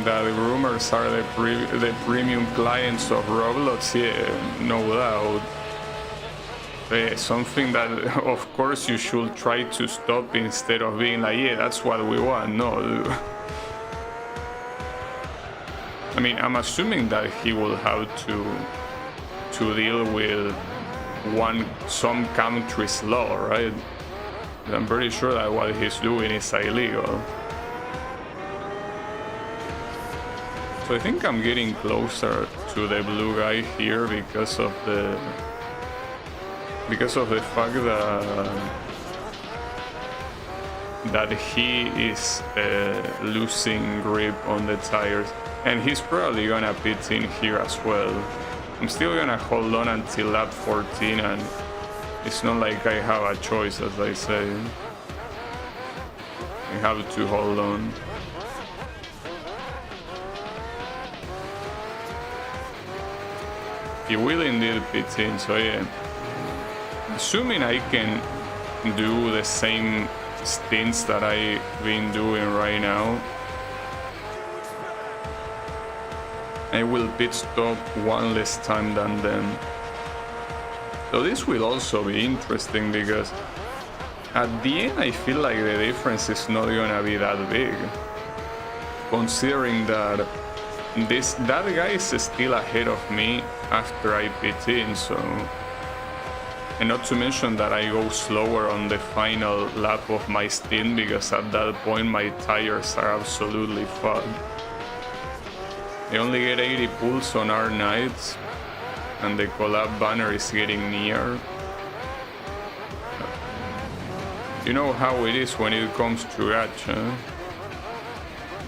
Speaker 1: the rumors are the premium clients of Roblox, yeah, no doubt. Something that, of course, you should try to stop instead of being like, yeah, that's what we want. No, dude. I mean, I'm assuming that he will have to deal with some country's law, right? I'm pretty sure that what he's doing is illegal. So I think I'm getting closer to the blue guy here because of the fact that he is losing grip on the tires, and he's probably gonna pit in here as well. I'm still gonna hold on until lap 14, and it's not like I have a choice, as I say. I have to hold on. He will indeed pit in, so yeah. Assuming I can do the same stints that I've been doing right now, I will pit stop one less time than them. So this will also be interesting because at the end I feel like the difference is not gonna be that big, considering that that guy is still ahead of me after I pit in, so And not to mention that I go slower on the final lap of my stint, because at that point my tires are absolutely fucked. I only get 80 pulls on our nights, and the collab banner is getting near. You know how it is when it comes to gacha.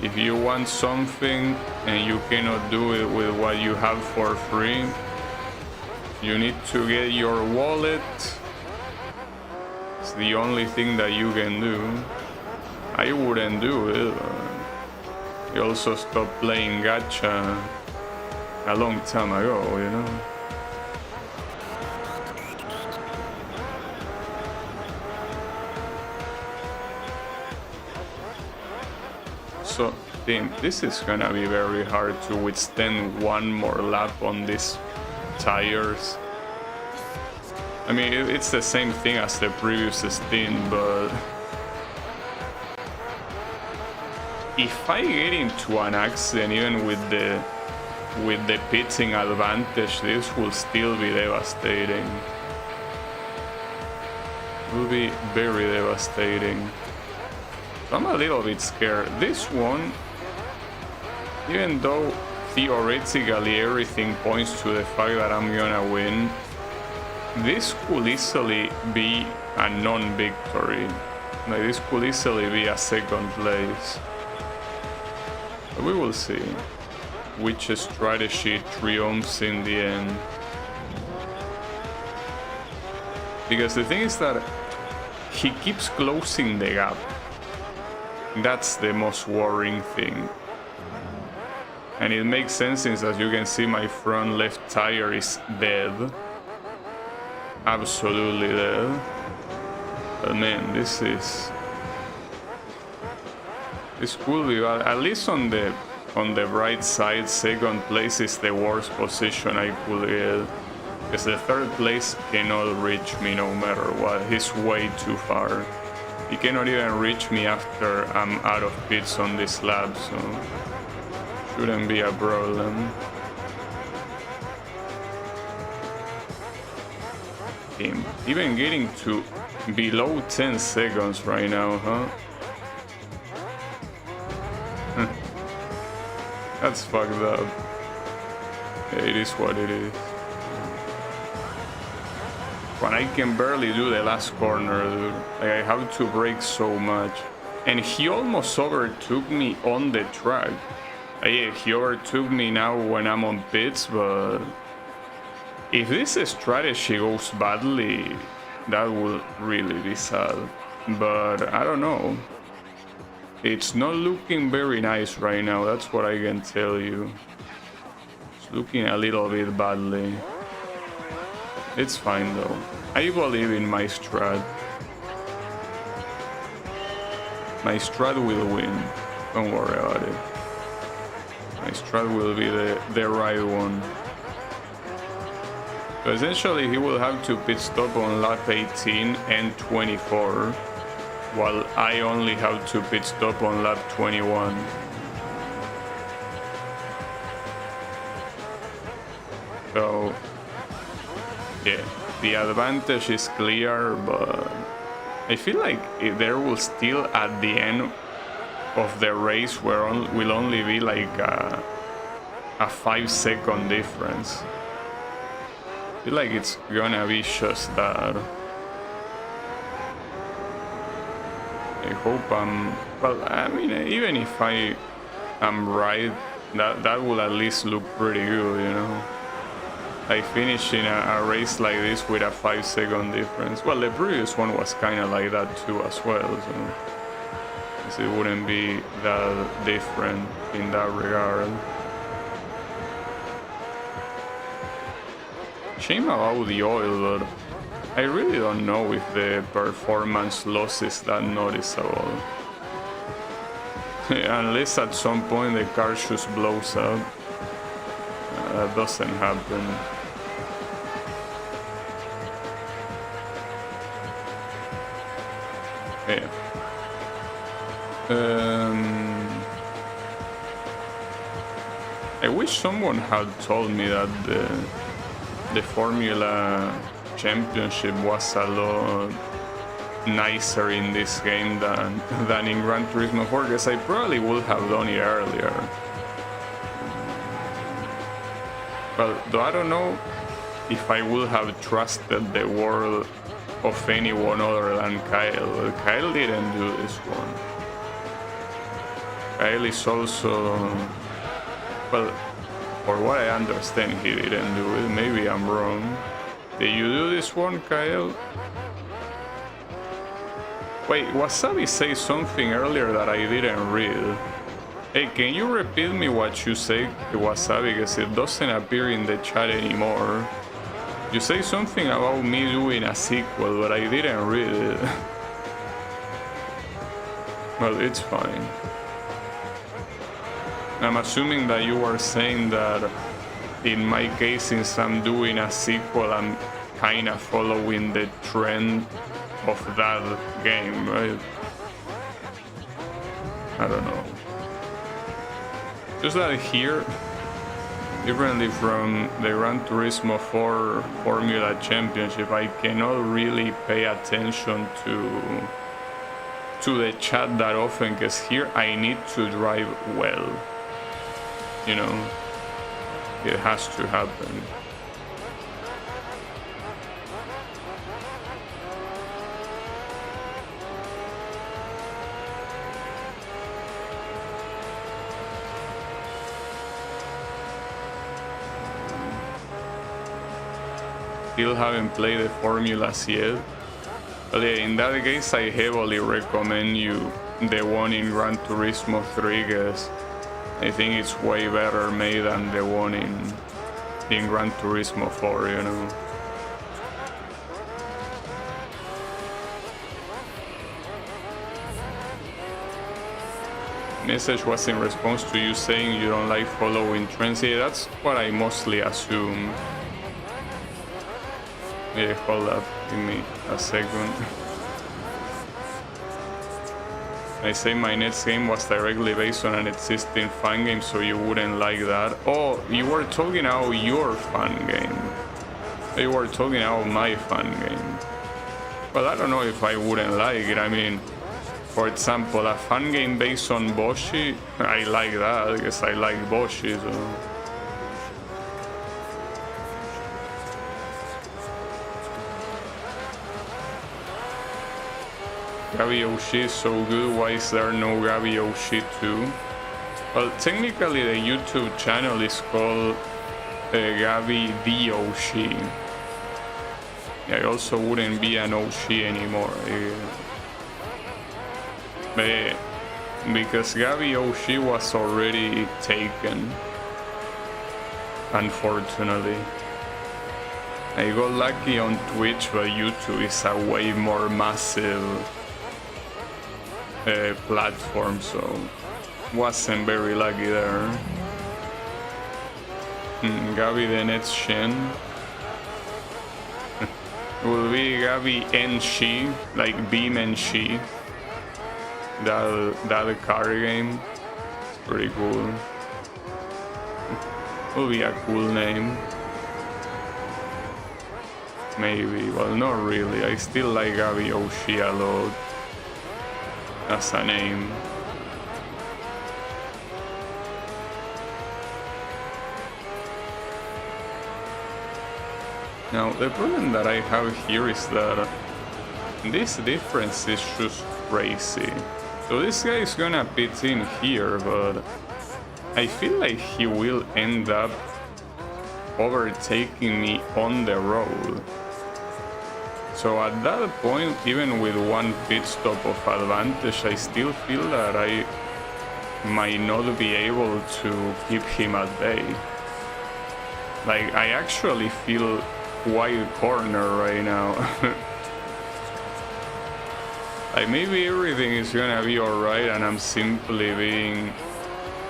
Speaker 1: If you want something and you cannot do it with what you have for free, you need to get your wallet. It's the only thing that you can do. I wouldn't do it. I also stopped playing gacha a long time ago, you know. So, team, this is gonna be very hard to withstand one more lap on these tires. I mean, it's the same thing as the previous stint, but if I get into an accident, even with the pitting advantage, this will still be devastating. It will be very devastating. I'm a little bit scared. This one, even though theoretically everything points to the fact that I'm gonna win, this could easily be a non-victory. Like, this could easily be a second place. But we will see which strategy triumphs in the end. Because the thing is that he keeps closing the gap. That's the most worrying thing. And it makes sense, since, as you can see, my front left tire is dead. Absolutely dead. But man, this could be bad. At least on the bright side, second place is the worst position I could get. Because the third place cannot reach me no matter what. He's way too far. He cannot even reach me after I'm out of pits on this lap, so shouldn't be a problem. Even getting to below 10 seconds right now, huh? That's fucked up. It is what it is. When I can barely do the last corner, dude. Like, I have to brake so much. And he almost overtook me on the track. Yeah, he overtook me now when I'm on pits, but if this strategy goes badly, that will really be sad. But I don't know. It's not looking very nice right now, that's what I can tell you. It's looking a little bit badly. It's fine though. I believe in my strat. My strat will win. Don't worry about it. My strat will be the right one. So essentially he will have to pit stop on lap 18 and 24, while I only have to pit stop on lap 21. So yeah, the advantage is clear, but I feel like if there will still at the end of the race will only be like a 5-second difference. I feel like it's gonna be just that. I hope well, I mean, even if I am right, that will at least look pretty good, you know? Like finishing a race like this with a 5-second difference. Well, the previous one was kind of like that too as well, so it wouldn't be that different in that regard. Shame about the oil, but I really don't know if the performance loss is that noticeable. Unless at some point the car just blows up. That doesn't happen. Yeah. I wish someone had told me that the formula Championship was a lot nicer in this game than in Gran Turismo 4, because I probably would have done it earlier. Well, though I don't know if I would have trusted the world of anyone other than Kyle. Well, Kyle didn't do this one. Kyle is also, well, for what I understand, he didn't do it. Maybe I'm wrong. Did you do this one, Kyle? Wait, Wasabi said something earlier that I didn't read. Hey, can you repeat me what you said, Wasabi, because it doesn't appear in the chat anymore. You say something about me doing a sequel, but I didn't read it. Well, it's fine. I'm assuming that you are saying that in my case, since I'm doing a sequel, I'm kind of following the trend of that game, right? I don't know. Just that here, differently from the Gran Turismo 4 Formula Championship, I cannot really pay attention to the chat that often, because here I need to drive well. You know, it has to happen. Still haven't played the formulas yet. But yeah, in that case, I heavily recommend you the one in Gran Turismo 3, because I think it's way better made than the one in Gran Turismo 4, you know. Message was in response to you saying you don't like following trends. Yeah, that's what I mostly assume. Yeah, hold up, give me a second. I say my next game was directly based on an existing fan game, so you wouldn't like that. Oh, you were talking about your fan game. You were talking about my fan game. Well, I don't know if I wouldn't like it. I mean, for example, a fan game based on Boshi, I like that because I like Boshi, so... Gabi Oshi is so good, why is there no Gabi Oshi 2? Well, technically the YouTube channel is called Gabi the Oshi. I also wouldn't be an Oshi anymore. Because Gabi Oshi was already taken, unfortunately. I got lucky on Twitch, but YouTube is a way more massive platform, so wasn't very lucky there. Gabi the next Shen will be Gabi and She, like Beam and She. That car game, it's pretty cool. Will be a cool name. Maybe, well, not really. I still like Gabi Oshi a lot as a name. Now, the problem that I have here is that this difference is just crazy. So this guy is gonna pit in here, but I feel like he will end up overtaking me on the road. So at that point, even with one pit stop of advantage, I still feel that I might not be able to keep him at bay. Like, I actually feel quite cornered right now. Like, maybe everything is gonna be alright and I'm simply being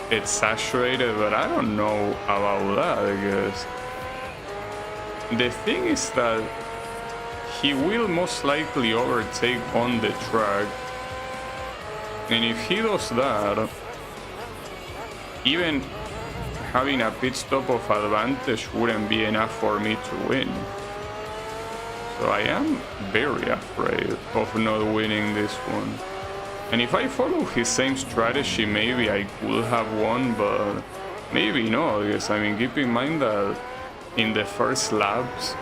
Speaker 1: exaggerated, but I don't know about that, because the thing is that he will most likely overtake on the track, and if he does that, even having a pit stop of advantage wouldn't be enough for me to win. So I am very afraid of not winning this one. And if I follow his same strategy, maybe I could have won, but maybe not. Because I mean, keep in mind that in the first laps,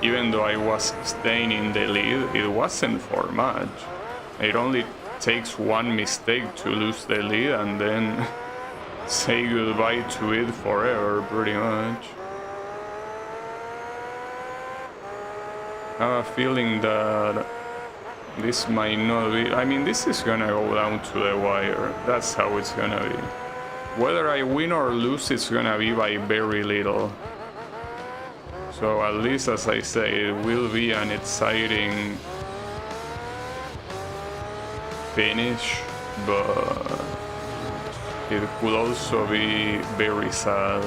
Speaker 1: even though I was staying in the lead, it wasn't for much. It only takes one mistake to lose the lead and then say goodbye to it forever, pretty much. I have a feeling that this might not be... I mean, this is gonna go down to the wire. That's how it's gonna be. Whether I win or lose, it's gonna be by very little. So at least, as I say, it will be an exciting finish, but it could also be very sad.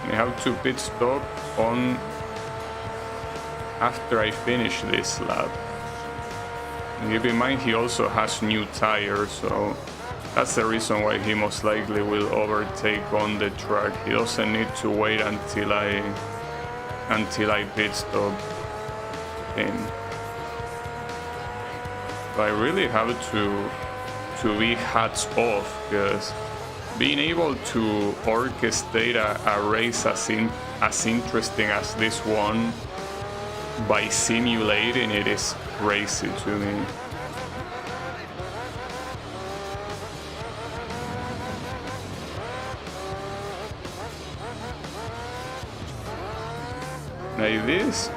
Speaker 1: I have to pit stop on after I finish this lap. And keep in mind he also has new tires, so that's the reason why he most likely will overtake on the track. He doesn't need to wait until I pit stop him. So I really have to be hats off, because being able to orchestrate a race as interesting as this one by simulating it is crazy to me. Like this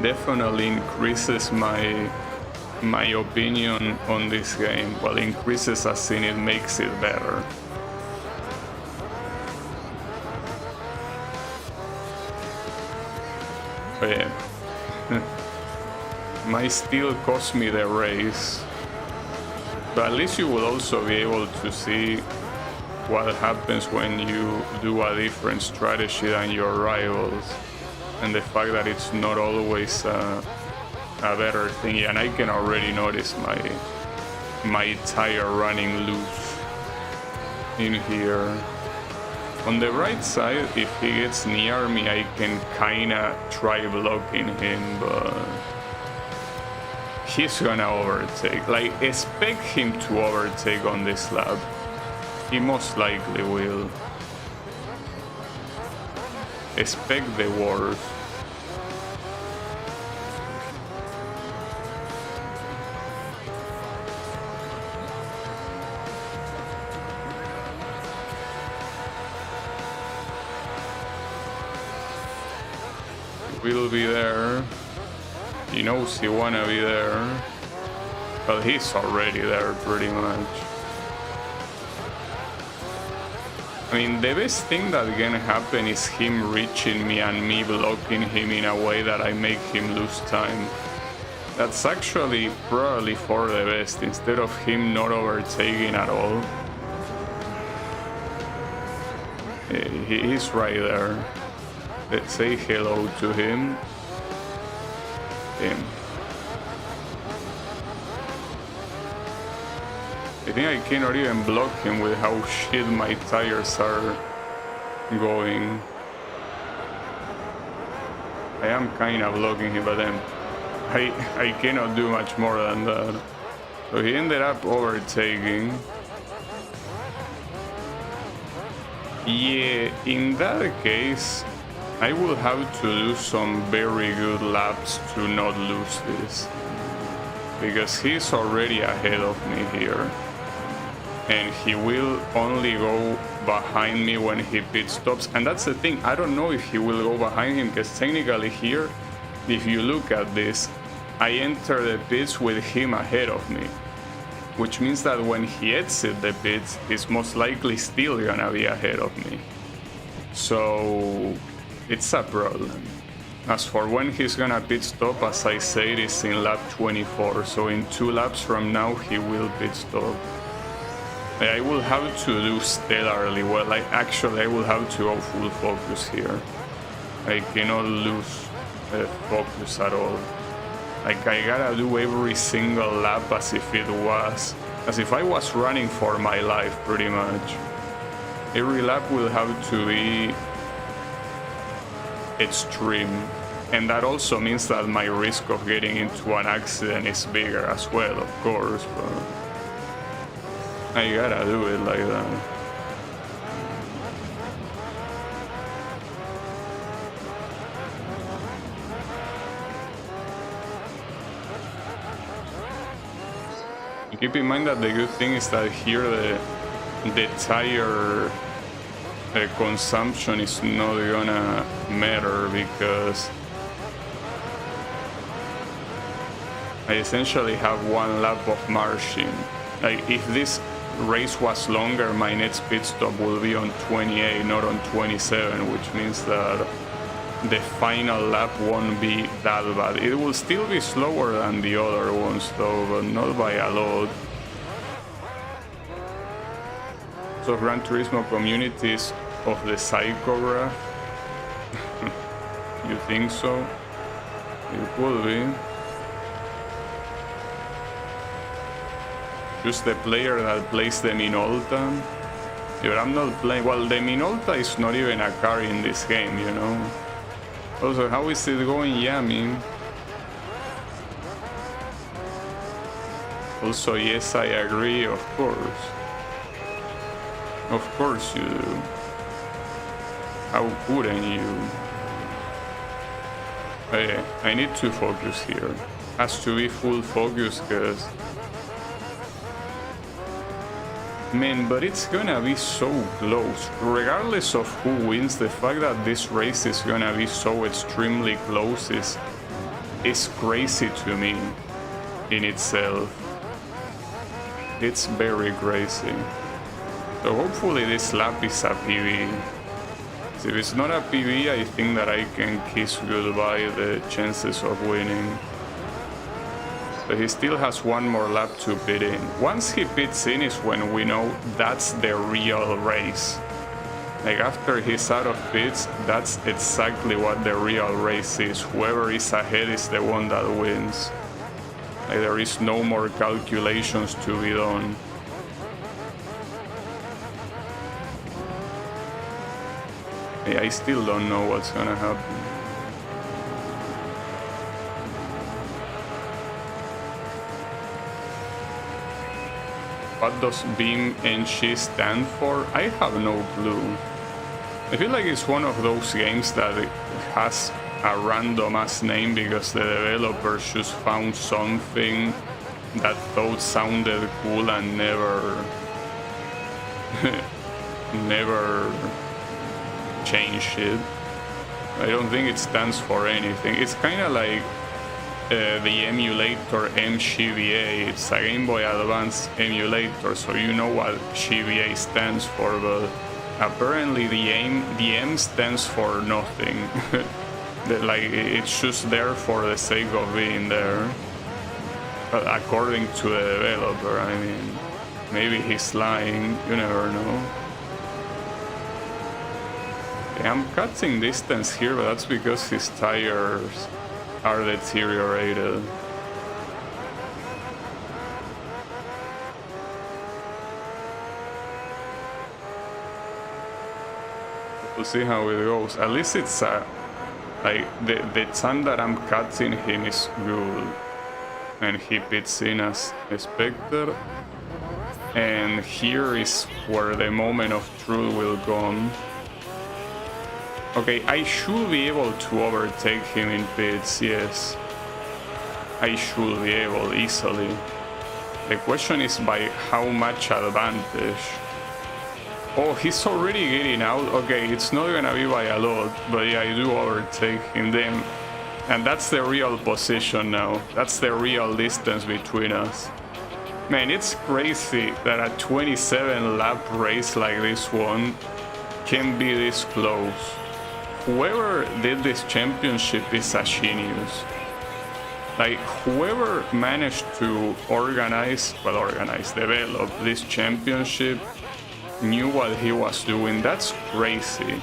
Speaker 1: definitely increases my opinion on this game. Well, increases as in it makes it better. But yeah. Might still cost me the race, but at least you will also be able to see what happens when you do a different strategy than your rivals, and the fact that it's not always a better thing. And I can already notice my tire running loose in here. On the right side, if he gets near me, I can kinda try blocking him, but he's gonna overtake. Like, expect him to overtake on this lap. He most likely will. Expect the worst. Will be there. He knows he wanna be there, but he's already there pretty much. I mean, the best thing that can happen is him reaching me and me blocking him in a way that I make him lose time. That's actually probably for the best, instead of him not overtaking at all. He's right there. Let's say hello to him. I think I cannot even block him with how shit my tires are going. I am kind of blocking him, but then I cannot do much more than that. So he ended up overtaking. Yeah, in that case, I will have to do some very good laps to not lose this, because he's already ahead of me here, and he will only go behind me when he pit stops. And that's the thing, I don't know if he will go behind him, because technically here, if you look at this, I enter the pits with him ahead of me, which means that when he exits the pits, he's most likely still gonna be ahead of me. So it's a problem. As for when he's gonna pit stop, as I said, it's in lap 24, so in 2 laps from now he will pit stop. I will have to do stellarly well. Like, actually, I will have to go full focus here. I cannot lose focus at all. Like, I gotta do every single lap as if I was running for my life, pretty much. Every lap will have to be extreme. And that also means that my risk of getting into an accident is bigger as well, of course, but I gotta do it like that. Keep in mind that the good thing is that here the tire consumption is not gonna matter because I essentially have 1 lap of margin. Like if this race was longer, my next pit stop will be on 28, not on 27, which means that the final lap won't be that bad. It will still be slower than the other ones though, but not by a lot. So Gran Turismo communities of the psychograph? You think so? It could be. Just the player that plays the Minolta. Yeah, but I'm not playing. Well, the Minolta is not even a car in this game, you know. Also, how is it going? Yeah, I mean. Also, yes, I agree, of course. Of course you do. How couldn't you? I need to focus here. Has to be full focus, cause man, but it's gonna be so close. Regardless of who wins, the fact that this race is gonna be so extremely close is crazy to me in itself. It's very crazy. So hopefully this lap is a PB. If it's not a PB, I think that I can kiss goodbye the chances of winning. But he still has 1 more lap to pit in. Once he pits in is when we know that's the real race. Like after he's out of pits, that's exactly what the real race is. Whoever is ahead is the one that wins. Like there is no more calculations to be done. I still don't know what's gonna happen. What does Beam NG stand for? I have no clue. I feel like it's one of those games that has a random ass name because the developers just found something that thought sounded cool and never changed it. I don't think it stands for anything. It's kind of like the emulator MGBA. It's a Game Boy Advance emulator, so you know what GBA stands for, but apparently the M stands for nothing. Like it's just there for the sake of being there. But according to the developer, I mean, maybe he's lying, you never know. Okay, I'm cutting distance here, but that's because his tires are deteriorated. We'll see how it goes. At least it's like the time that I'm cutting him is good. And he pits in as expected. And here is where the moment of truth will come. Okay, I should be able to overtake him in pits, yes. I should be able easily. The question is by how much advantage. Oh, he's already getting out. Okay, it's not gonna be by a lot, but yeah, I do overtake him then. And that's the real position now. That's the real distance between us. Man, it's crazy that a 27 lap race like this one can be this close. Whoever did this championship is a genius. Like, whoever managed to develop this championship knew what he was doing. That's crazy.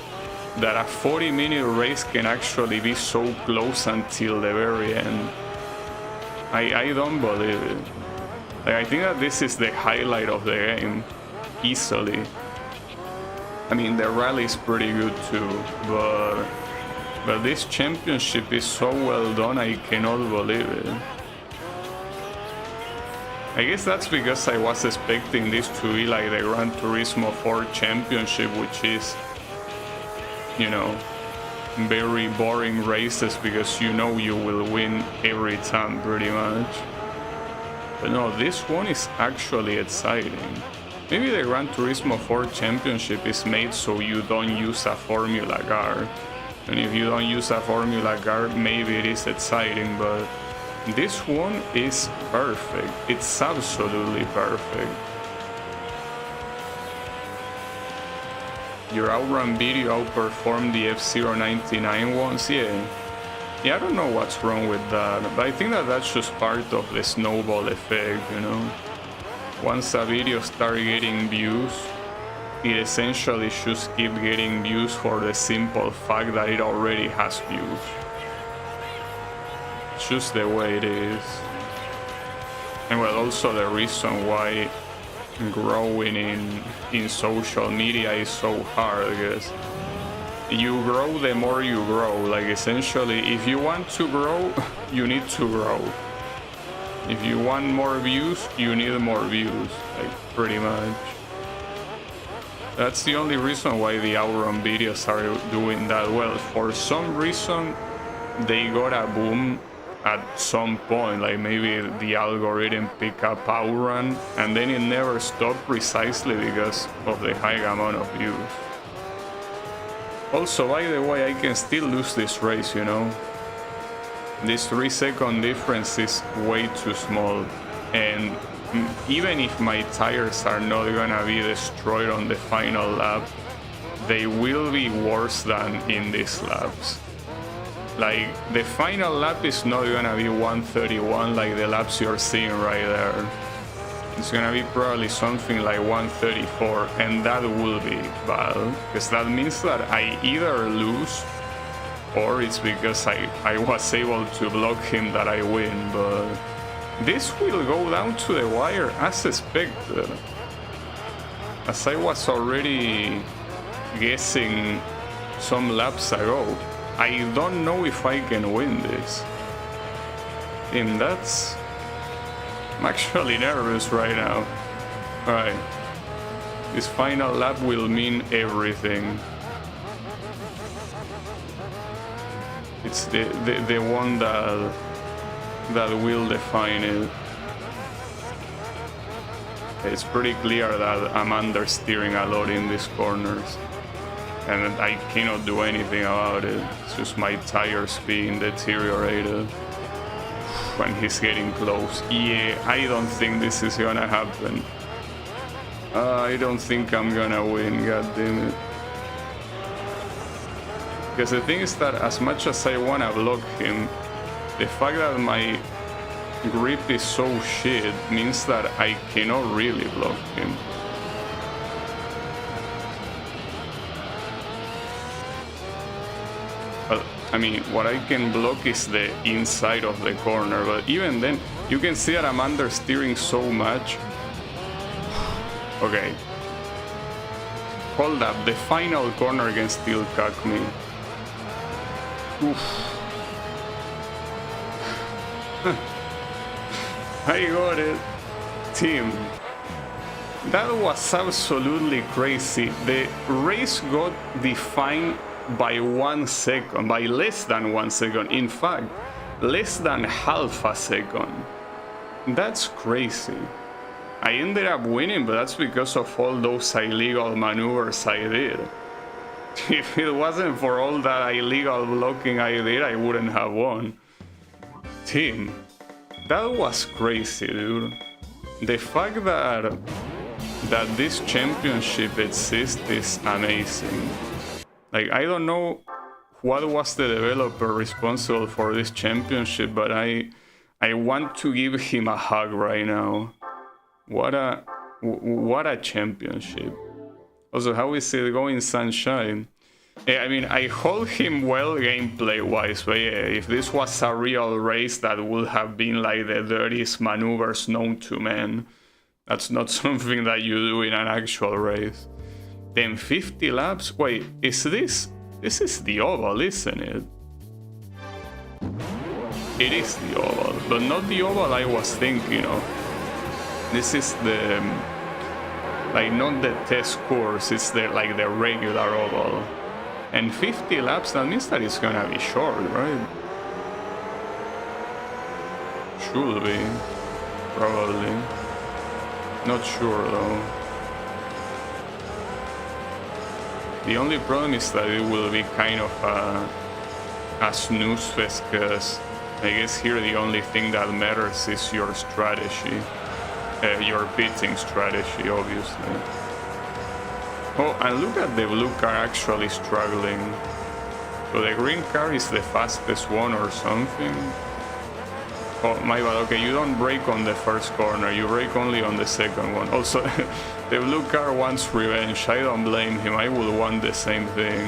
Speaker 1: That a 40-minute race can actually be so close until the very end. I don't believe it. Like, I think that this is the highlight of the game, easily. I mean, the rally is pretty good too, but But this championship is so well done, I cannot believe it. I guess that's because I was expecting this to be like the Gran Turismo 4 championship, which is, you know, very boring races because you know you will win every time pretty much. But no, this one is actually exciting. Maybe the Gran Turismo 4 championship is made so you don't use a Formula car. And if you don't use a Formula car, maybe it is exciting, but this one is perfect. It's absolutely perfect. Your outrun video outperformed the F099 ones? Yeah, I don't know what's wrong with that, but I think that that's just part of the snowball effect, you know? Once a video starts getting views, it essentially should keep getting views for the simple fact that it already has views. It's just the way it is. And well, also the reason why growing in social media is so hard, because you grow the more you grow. Like, essentially, if you want to grow, you need to grow. If you want more views, you need more views, like, pretty much. That's the only reason why the outrun videos are doing that well. For some reason, they got a boom at some point, like maybe the algorithm pick up outrun, and then it never stopped precisely because of the high amount of views. Also, by the way, I can still lose this race, you know? This 3-second difference is way too small, and even if my tires are not gonna be destroyed on the final lap, they will be worse than in these laps. Like, the final lap is not gonna be 131 like the laps you're seeing right there. It's gonna be probably something like 134, and that will be bad, because that means that I either lose or it's because I was able to block him that I win, but this will go down to the wire as expected. As I was already guessing some laps ago, I don't know if I can win this. And I'm actually nervous right now. Alright. This final lap will mean everything. It's the one that will define it. It's pretty clear that I'm understeering a lot in these corners, and I cannot do anything about it. It's just my tires being deteriorated when he's getting close. Yeah, I don't think this is gonna happen. I don't think I'm gonna win, god damn it. Because the thing is that as much as I wanna block him, the fact that my grip is so shit means that I cannot really block him. But I mean, what I can block is the inside of the corner, but even then, you can see that I'm understeering so much. Okay. Hold up, the final corner can still cuck me. Oof. I got it. Team. That was absolutely crazy. The race got defined by 1 second, by less than 1 second. In fact, less than half a second. That's crazy. I ended up winning, but that's because of all those illegal maneuvers I did. If it wasn't for all that illegal blocking I did, I wouldn't have won. Team, that was crazy, dude. The fact that this championship exists is amazing. Like, I don't know what was the developer responsible for this championship, but I want to give him a hug right now. What a championship. Also, how is it going, Sunshine? Yeah, I mean, I hold him well gameplay-wise, but yeah, if this was a real race, that would have been like the dirtiest maneuvers known to man. That's not something that you do in an actual race. Then 50 laps? Wait, is this? This is the oval, isn't it? It is the oval, but not the oval I was thinking of. This is the like not the test course, it's the like the regular oval. And 50 laps, that means that it's gonna be short, right? Should be, probably. Not sure though. The only problem is that it will be kind of a snooze fest, because I guess here the only thing that matters is your strategy. Your pitting strategy, obviously. Oh, and look at the blue car actually struggling. So the green car is the fastest one or something. Oh, my bad. Okay, you don't brake on the first corner, you brake only on the second one. Also, the blue car wants revenge. I don't blame him, I would want the same thing.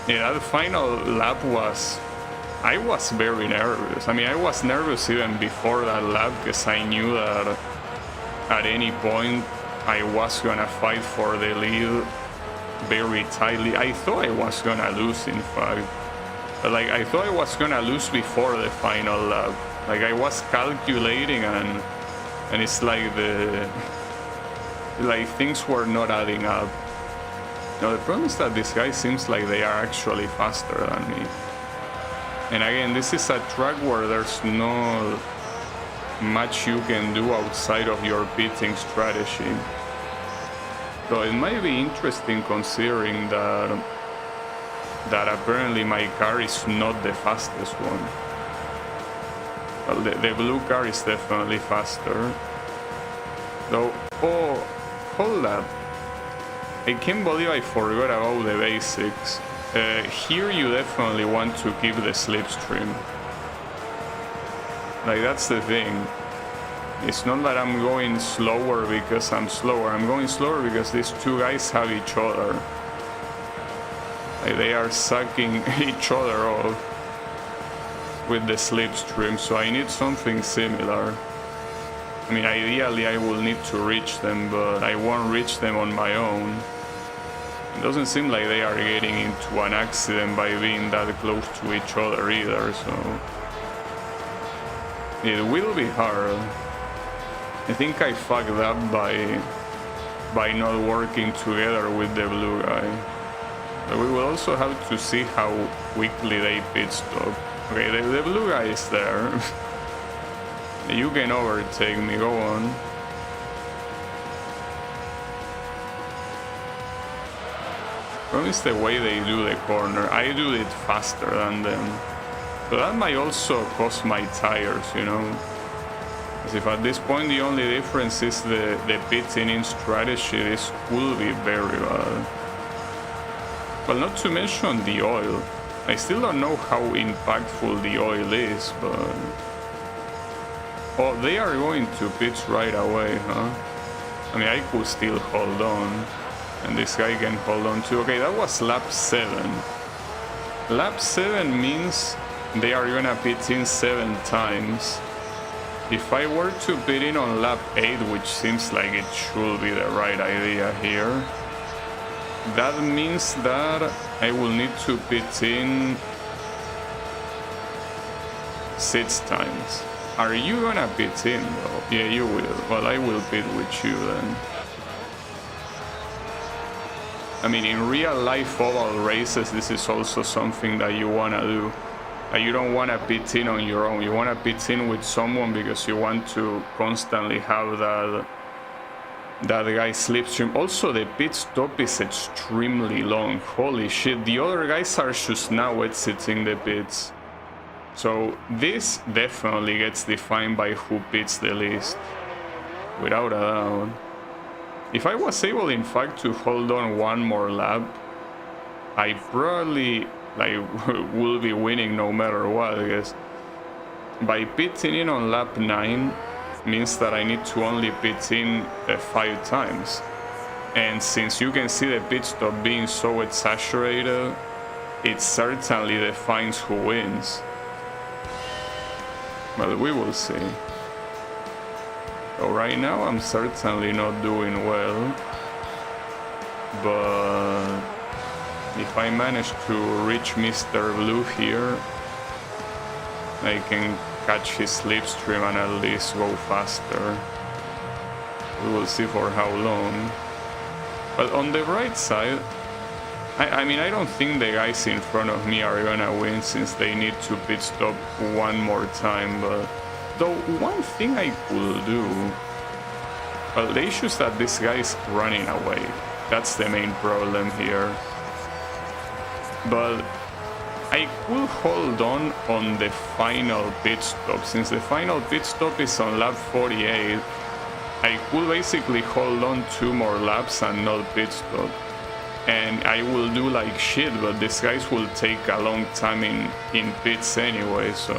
Speaker 1: Yeah, that final lap was... I was very nervous. I mean, I was nervous even before that lap, because I knew that at any point I was gonna fight for the lead very tightly. I thought I was gonna lose, in fact. But like, I thought I was gonna lose before the final lap. Like, I was calculating, and it's like like things were not adding up. Now the problem is that this guy seems like they are actually faster than me. And again, this is a track where there's no much you can do outside of your pitting strategy. So it might be interesting, considering that apparently my car is not the fastest one. Well, the blue car is definitely faster. Though, oh, hold up. I can't believe I forgot about the basics. Here you definitely want to keep the slipstream. Like, that's the thing. It's not that I'm going slower because I'm slower. I'm going slower because these two guys have each other. Like, they are sucking each other off with the slipstream, so I need something similar. I mean, ideally I will need to reach them, but I won't reach them on my own. It doesn't seem like they are getting into an accident by being that close to each other either, so... It will be hard. I think I fucked up by not working together with the blue guy. But we will also have to see how quickly they pit stop. Okay, the blue guy is there. You can overtake me, go on. Problem is the way they do the corner. I do it faster than them. So that might also cost my tires, you know. Because if at this point the only difference is the pitting in strategy, this will be very bad. Well, not to mention the oil. I still don't know how impactful the oil is, but... Oh, they are going to pitch right away, huh? I mean, I could still hold on. And this guy can hold on too. Okay, that was lap 7. Lap 7 means they are gonna pit in 7 times. If I were to pit in on lap 8, which seems like it should be the right idea here, that means that I will need to pit in 6 times. Are you gonna pit in though? Yeah, you will. Well, I will pit with you then. I mean, in real life oval races, this is also something that you wanna do. You don't wanna pit in on your own. You wanna pit in with someone because you want to constantly have that guy slipstream. Also, the pit stop is extremely long. Holy shit, the other guys are just now exiting the pits. So this definitely gets defined by who pits the least, without a doubt. If I was able, in fact, to hold on one more lap, I probably will be winning no matter what, because by pitting in on lap 9 means that I need to only pit in 5 times. And since you can see the pit stop being so exaggerated, it certainly defines who wins. Well, we will see. So right now I'm certainly not doing well, but if I manage to reach Mr. Blue here, I can catch his slipstream and at least go faster. We will see for how long. But on the right side, I mean, I don't think the guys in front of me are gonna win since they need to pit stop one more time. But though one thing I could do, well, the issue is that this guy is running away. That's the main problem here. But I could hold on the final pit stop. Since the final pit stop is on lap 48, I could basically hold on 2 more laps and not pit stop. And I will do like shit, but these guys will take a long time in pits anyway, so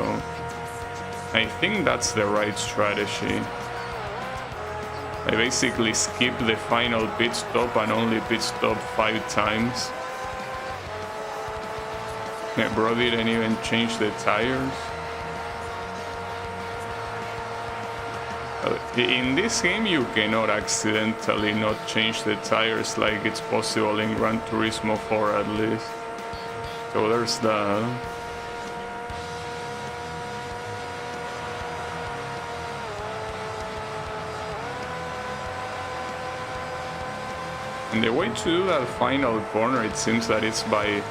Speaker 1: I think that's the right strategy. I basically skip the final pit stop and only pit stop 5 times. My bro didn't even change the tires. In this game you cannot accidentally not change the tires like it's possible in Gran Turismo 4 at least. So there's that. And the way to do that final corner, it seems that it's by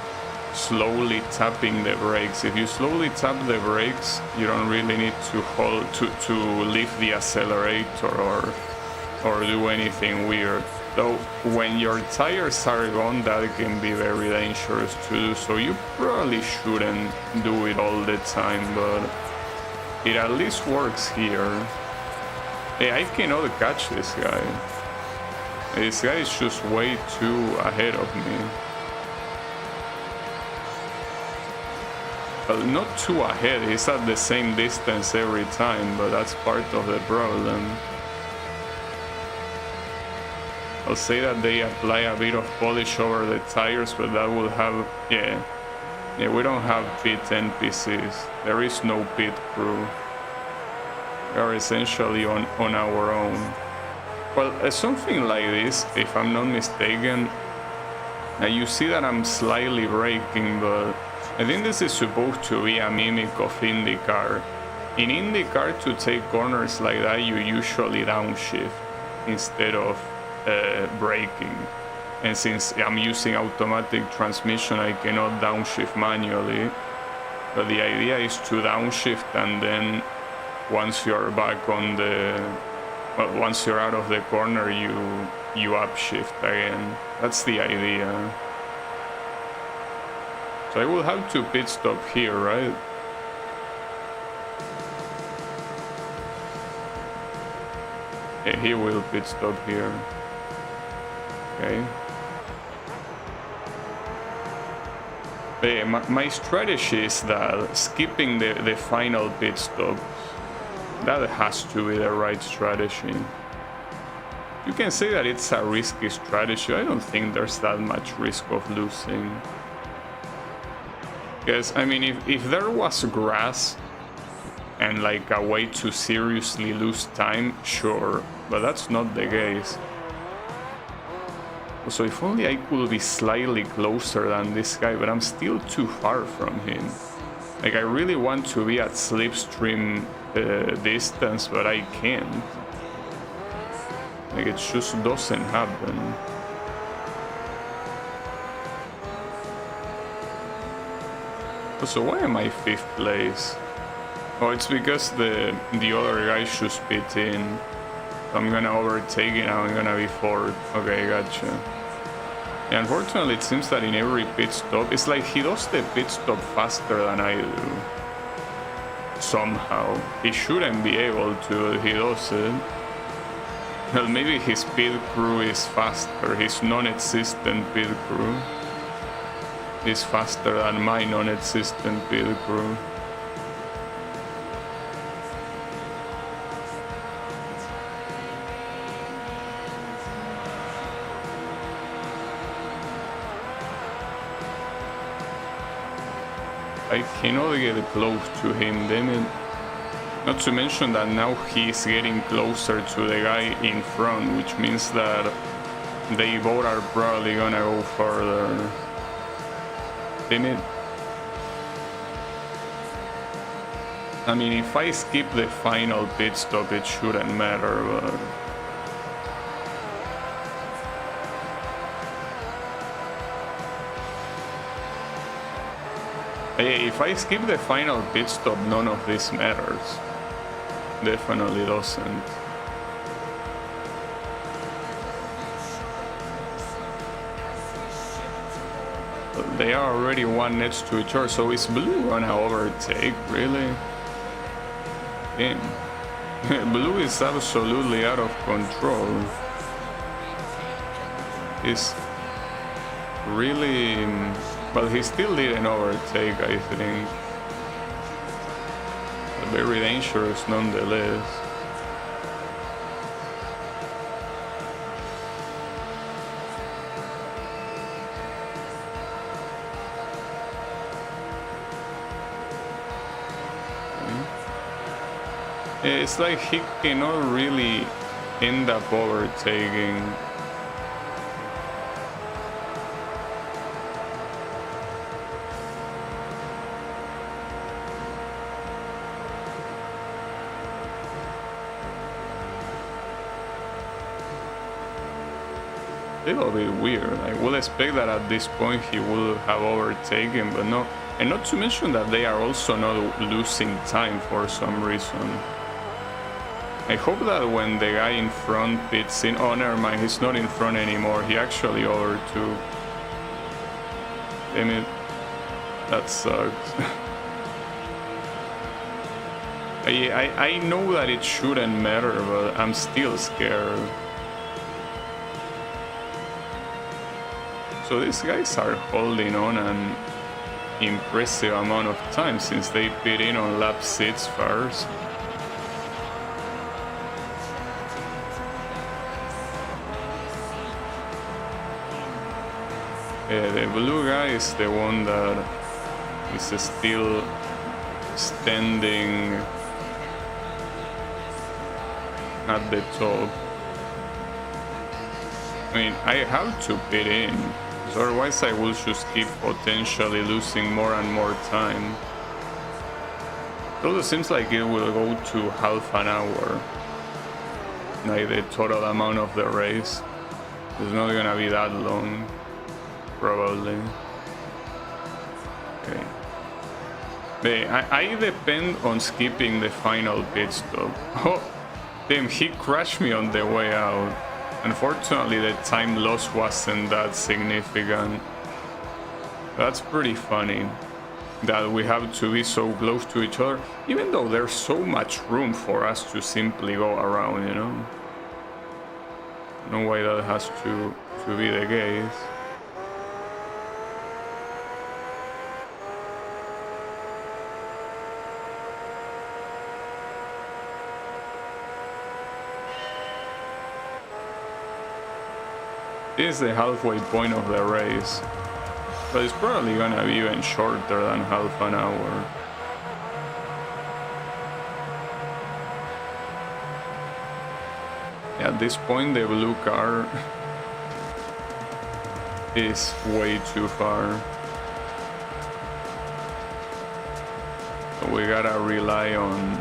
Speaker 1: slowly tapping the brakes. If you slowly tap the brakes, you don't really need to hold to lift the accelerator or do anything weird. Though when your tires are gone, that can be very dangerous to do, so you probably shouldn't do it all the time, but it at least works here. Hey, I cannot catch this guy. This guy is just way too ahead of me. Well, not too ahead, he's at the same distance every time, but that's part of the problem. I'll say that they apply a bit of polish over the tires, but that will have... yeah, we don't have pit NPCs. There is no pit crew. We are essentially on our own. Well, something like this, if I'm not mistaken, now you see that I'm slightly braking, but I think this is supposed to be a mimic of IndyCar. In IndyCar, to take corners like that, you usually downshift instead of braking. And since I'm using automatic transmission, I cannot downshift manually. But the idea is to downshift and then once you're back on the... well, once you're out of the corner, you upshift again. That's the idea. So I will have to pit stop here, right? Yeah, he will pit stop here. Okay. But yeah, my strategy is that skipping the final pit stop, that has to be the right strategy. You can say that it's a risky strategy. I don't think there's that much risk of losing. Because, I mean, if there was grass and like a way to seriously lose time, sure, but that's not the case. So if only I could be slightly closer than this guy, but I'm still too far from him. Like, I really want to be at slipstream distance, but I can't. Like, it just doesn't happen. So why am I 5th place? Oh, it's because the other guy should pit in. So I'm gonna overtake it, now I'm gonna be 4th. Okay, gotcha. Yeah, unfortunately, it seems that in every pit stop, it's like he does the pit stop faster than I do. Somehow. He shouldn't be able to, he does it. Well, maybe his pit crew is faster, his non-existent pit crew is faster than my non-existent pit crew. I cannot get close to him, damn it. Not to mention that now he's getting closer to the guy in front, which means that they both are probably gonna go further. Damn it. I mean, if I skip the final pit stop, it shouldn't matter, but... Hey, if I skip the final pit stop, none of this matters. Definitely doesn't. But they are already one next to each other, so is Blue gonna overtake, really? Damn. Blue is absolutely out of control. He's really... Well, he still didn't overtake, I think. But very dangerous nonetheless. Okay. It's like he cannot really end up overtaking. It'll be weird. I will expect that at this point he will have overtaken, but no. And not to mention that they are also not losing time for some reason. I hope that when the guy in front pits in... Oh, never mind, he's not in front anymore. He actually overtook. Damn it. That sucks. I know that it shouldn't matter, but I'm still scared. So these guys are holding on an impressive amount of time since they pit in on lap 6 first. The blue guy is the one that is still standing at the top. I mean, I have to pit in. So otherwise I will just keep potentially losing more and more time. It also seems like it will go to half an hour. Like the total amount of the race. It's not gonna be that long. Probably. Okay. But I depend on skipping the final pit stop. Oh, damn, he crashed me on the way out. Unfortunately, the time loss wasn't that significant. That's pretty funny that we have to be so close to each other, even though there's so much room for us to simply go around, you know? I don't know why that has to be the case. This is the halfway point of the race, but it's probably gonna be even shorter than half an hour. At this point the blue car is way too far. So we gotta rely on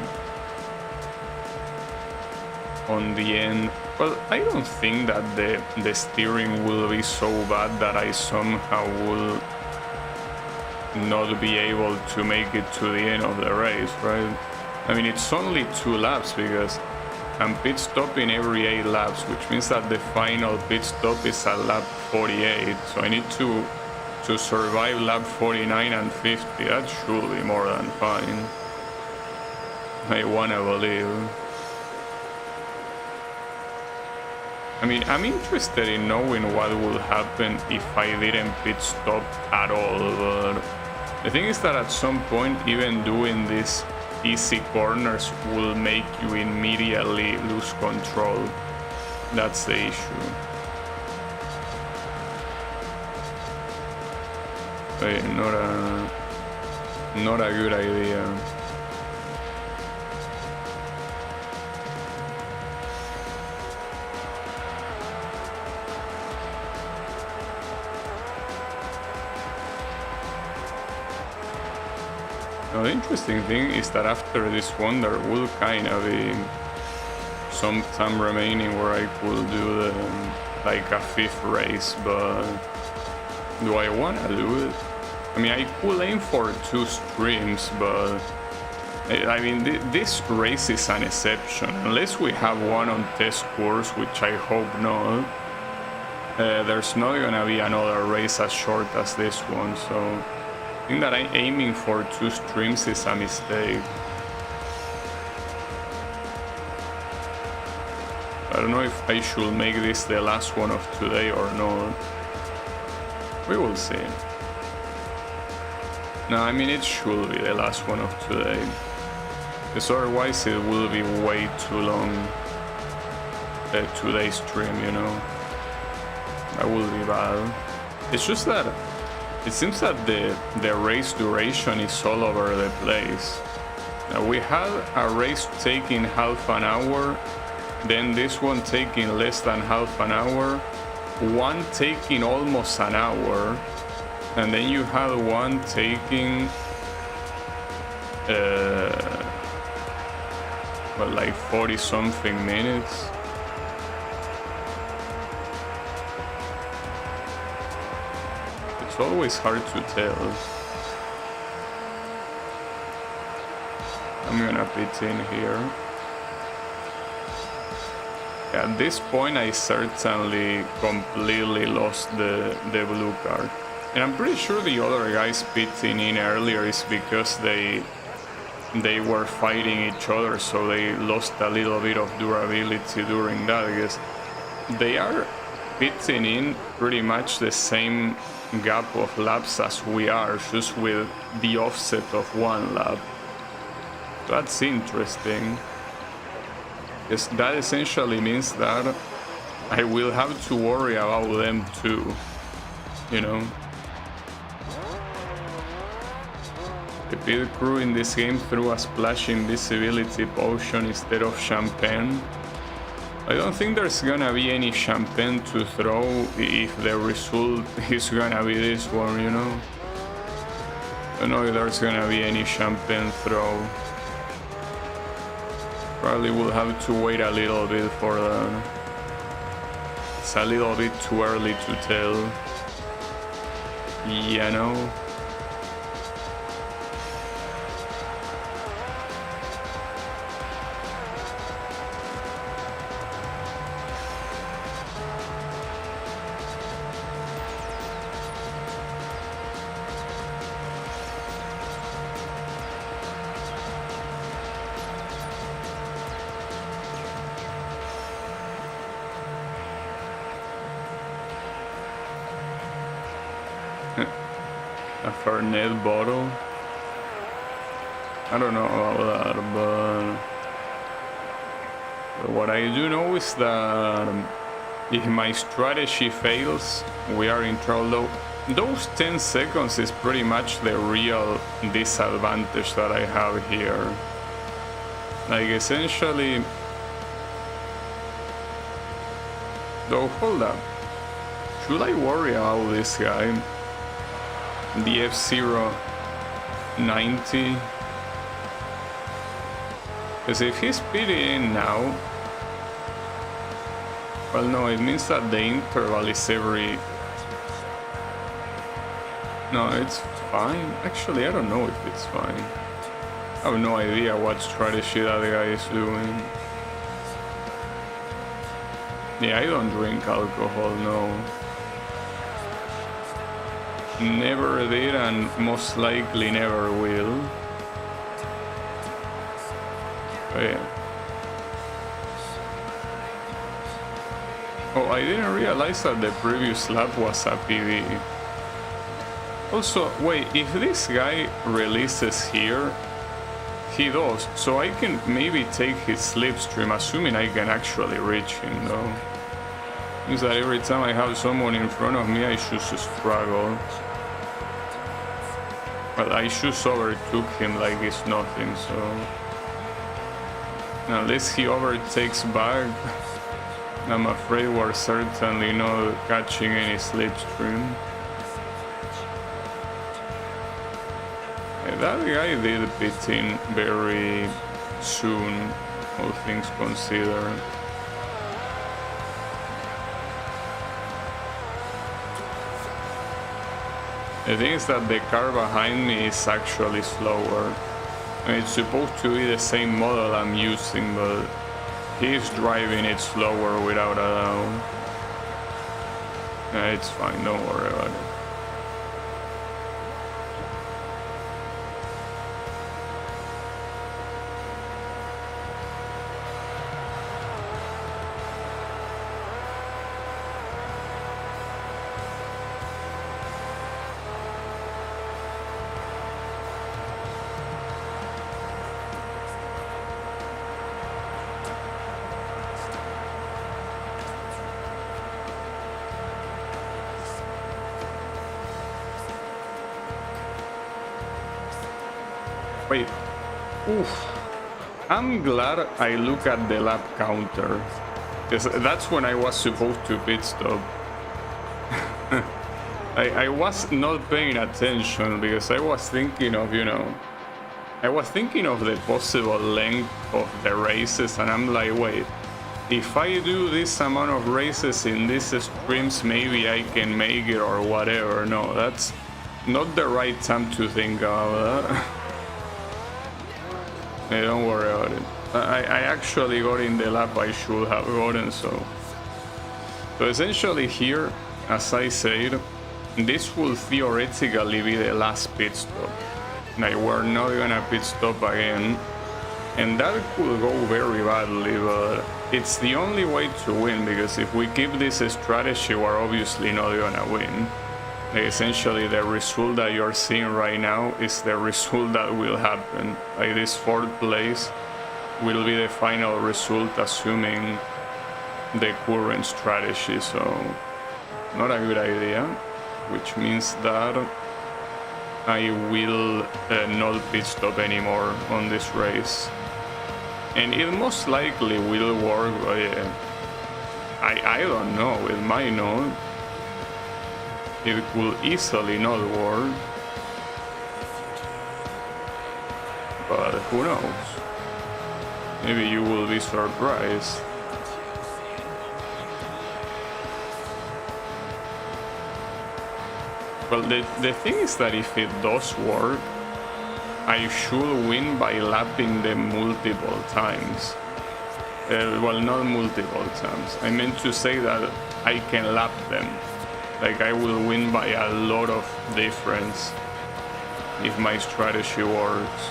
Speaker 1: the end. Well, I don't think that the steering will be so bad that I somehow will not be able to make it to the end of the race, right? I mean, it's only 2 laps because I'm pit stopping every 8 laps, which means that the final pit stop is at lap 48. So I need to survive lap 49 and 50. That should be more than fine. I wanna believe. I mean, I'm interested in knowing what would happen if I didn't pit stop at all, but the thing is that at some point, even doing these easy corners will make you immediately lose control. That's the issue. Wait, not a good idea. Now, the interesting thing is that after this one, there will kind of be some time remaining where I could do the, like a 5th race, but do I want to do it? I mean, I could aim for 2 streams, but I mean, this race is an exception. Unless we have one on test course, which I hope not, there's not gonna be another race as short as this one, so I think that I'm aiming for 2 streams is a mistake. I don't know if I should make this the last one of today or not. We will see. No, I mean, it should be the last one of today. Because otherwise it will be way too long. Today's stream, you know. That will be bad. It's just that it seems that the race duration is all over the place. Now, we had a race taking half an hour, then this one taking less than half an hour, one taking almost an hour, and then you had one taking well, like 40 something minutes. It's always hard to tell. I'm gonna pit in here. At this point I certainly completely lost the blue card. And I'm pretty sure the other guys pitting in earlier is because they were fighting each other, so they lost a little bit of durability during that. I guess they are pitting in pretty much the same gap of laps as we are, just with the offset of 1 lap. That's interesting. Yes, that essentially means that I will have to worry about them too, you know. The pit crew in this game threw a splash invisibility potion instead of champagne. I don't think there's gonna be any champagne to throw if the result is gonna be this one, you know. I don't know if there's gonna be any champagne throw. Probably will have to wait a little bit for that. It's a little bit too early to tell. You know. A Fernet bottle. I don't know about that, but what I do know is that if my strategy fails, we are in trouble. Those 10 seconds is pretty much the real disadvantage that I have here. Like, essentially... Though, hold up. Should I worry about this guy? The F-Zero 90? Because if he's pitting in now... Well, no, it means that the interval is every... No, it's fine. Actually, I don't know if it's fine. I have no idea what strategy that guy is doing. Yeah, I don't drink alcohol, no. Never did and most likely never will. But yeah. Oh, I didn't realize that the previous lap was a PB. Also, wait, if this guy releases here, he does, so I can maybe take his slipstream, assuming I can actually reach him though. Means that every time I have someone in front of me, I just struggle. Well, I just overtook him like it's nothing, so... Unless he overtakes back, I'm afraid we're certainly not catching any slipstream. That guy did pit in very soon, all things considered. The thing is that the car behind me is actually slower. I mean, it's supposed to be the same model I'm using, but he's driving it slower without a doubt. It's fine, don't worry about it. Wait. Oof. I'm glad I look at the lap counter, because that's when I was supposed to pit stop. I was not paying attention because I was thinking of, I was thinking of the possible length of the races, and I'm like, wait, if I do this amount of races in these streams, maybe I can make it or whatever. No, that's not the right time to think about that. Hey, don't worry about it. I actually got in the lap I should have gotten, so essentially here, as I said, this will theoretically be the last pit stop. Like, we're not gonna pit stop again, and that could go very badly, but it's the only way to win, because if we keep this strategy, we're obviously not gonna win. Like, essentially the result that you're seeing right now is the result that will happen. Like, this 4th place will be the final result, assuming the current strategy, so not a good idea, which means that I will not pit stop anymore on this race, and it most likely will work, but yeah, I don't know, it might not. It will easily not work, but who knows? Maybe you will be surprised. Well, the thing is that if it does work, I should win by lapping them multiple times. Well, not multiple times. I meant to say that I can lap them. Like, I will win by a lot of difference if my strategy works.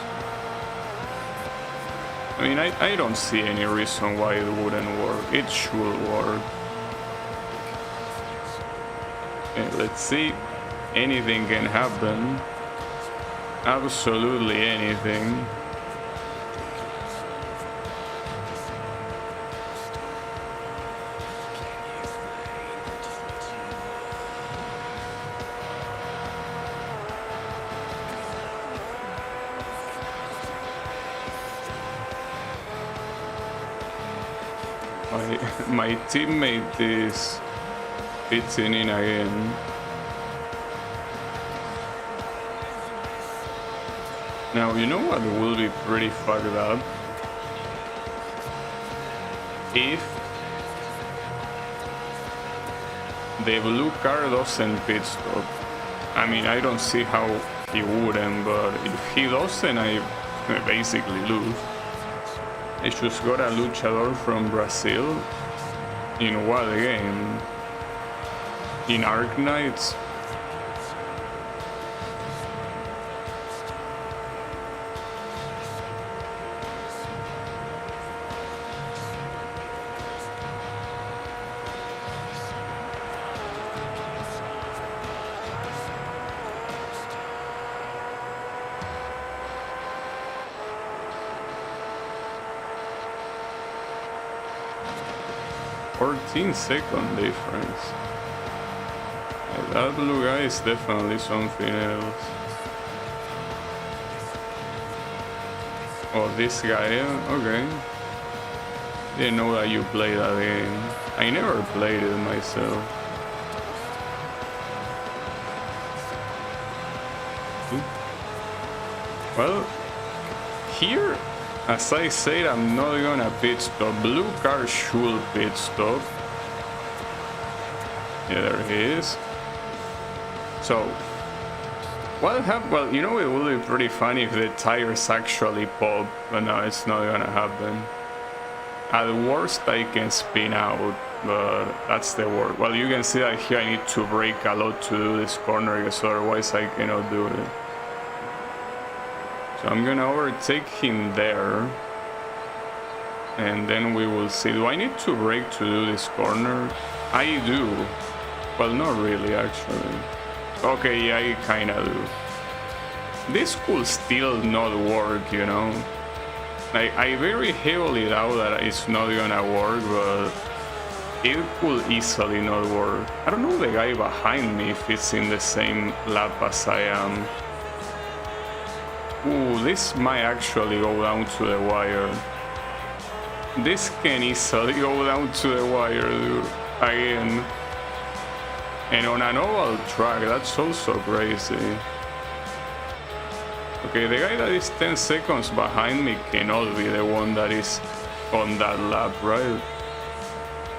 Speaker 1: I mean, I don't see any reason why it wouldn't work. It should work. Okay, let's see. Anything can happen. Absolutely anything. My teammate is pitching in again. Now, you know what will be pretty fucked up? If the blue car doesn't pit stop. I mean, I don't see how he wouldn't, but if he doesn't, I basically lose. I just got a luchador from Brazil. In what game? In Arc Knights? Second difference. That blue guy is definitely something else. Oh, this guy, yeah? Okay. Didn't know that you play that game. I never played it myself. Well, here, as I said, I'm not gonna pit stop. Blue car should pit stop. Yeah, there he is. So, what happened? Well, you know, it would be pretty funny if the tires actually pop, but no, it's not gonna happen. At worst, I can spin out, but that's the worst. Well, you can see that here I need to brake a lot to do this corner, because otherwise I cannot do it. So I'm gonna overtake him there, and then we will see. Do I need to brake to do this corner? I do. Well, not really, actually. Okay, yeah, I kinda do. This could still not work, you know? I very heavily doubt that it's not gonna work, but it could easily not work. I don't know the guy behind me if it's in the same lap as I am. Ooh, this might actually go down to the wire. This can easily go down to the wire, dude. Again. And on an oval track, that's also crazy. Okay, the guy that is 10 seconds behind me cannot be the one that is on that lap, right?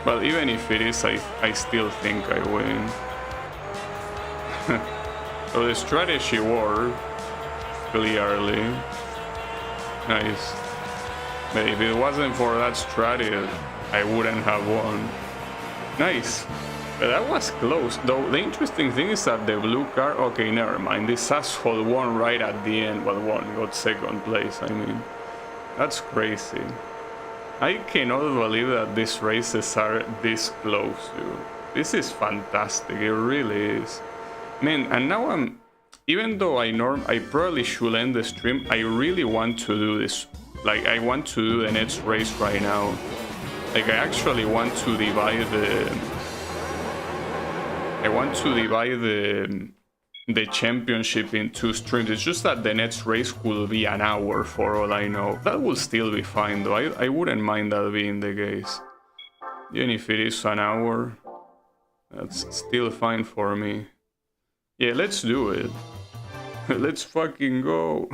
Speaker 1: But even if it is, I still think I win. So the strategy worked, clearly. Nice. But if it wasn't for that strategy, I wouldn't have won. Nice. But that was close, though. The interesting thing is that the blue car... Okay, never mind. This asshole won right at the end. Well, got second place, I mean. That's crazy. I cannot believe that these races are this close, dude. This is fantastic. It really is. Man, and now I'm... Even though I probably should end the stream, I really want to do this. Like, I want to do the next race right now. Like, I actually want to divide the... I want to divide the championship in 2 streams. It's just that the next race will be an hour for all I know. That will still be fine though. I wouldn't mind that being the case. Even if it is an hour, that's still fine for me. Yeah, let's do it. Let's fucking go.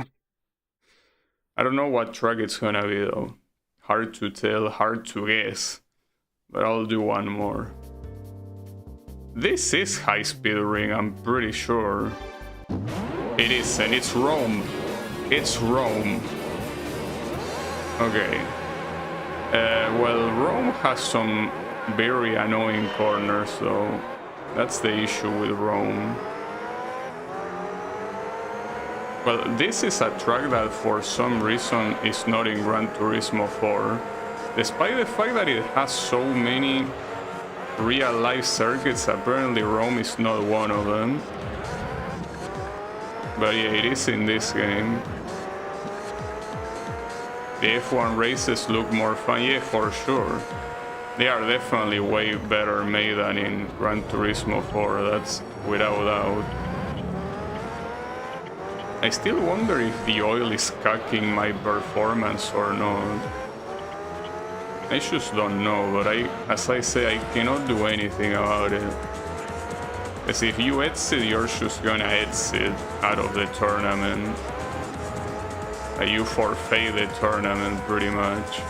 Speaker 1: I don't know what track it's gonna be though. Hard to tell, hard to guess. But I'll do one more. This is High Speed Ring, I'm pretty sure. It is, and it's Rome. It's Rome. Okay. Well, Rome has some very annoying corners, so that's the issue with Rome. Well, this is a track that for some reason is not in Gran Turismo 4. Despite the fact that it has so many real-life circuits, apparently Rome is not one of them. But yeah, it is in this game. The F1 races look more fun, yeah, for sure. They are definitely way better made than in Gran Turismo 4, that's without doubt. I still wonder if the oil is cacking my performance or not. I just don't know, but as I say, I cannot do anything about it. Because if you exit, you're just gonna exit out of the tournament. You forfeit the tournament, pretty much.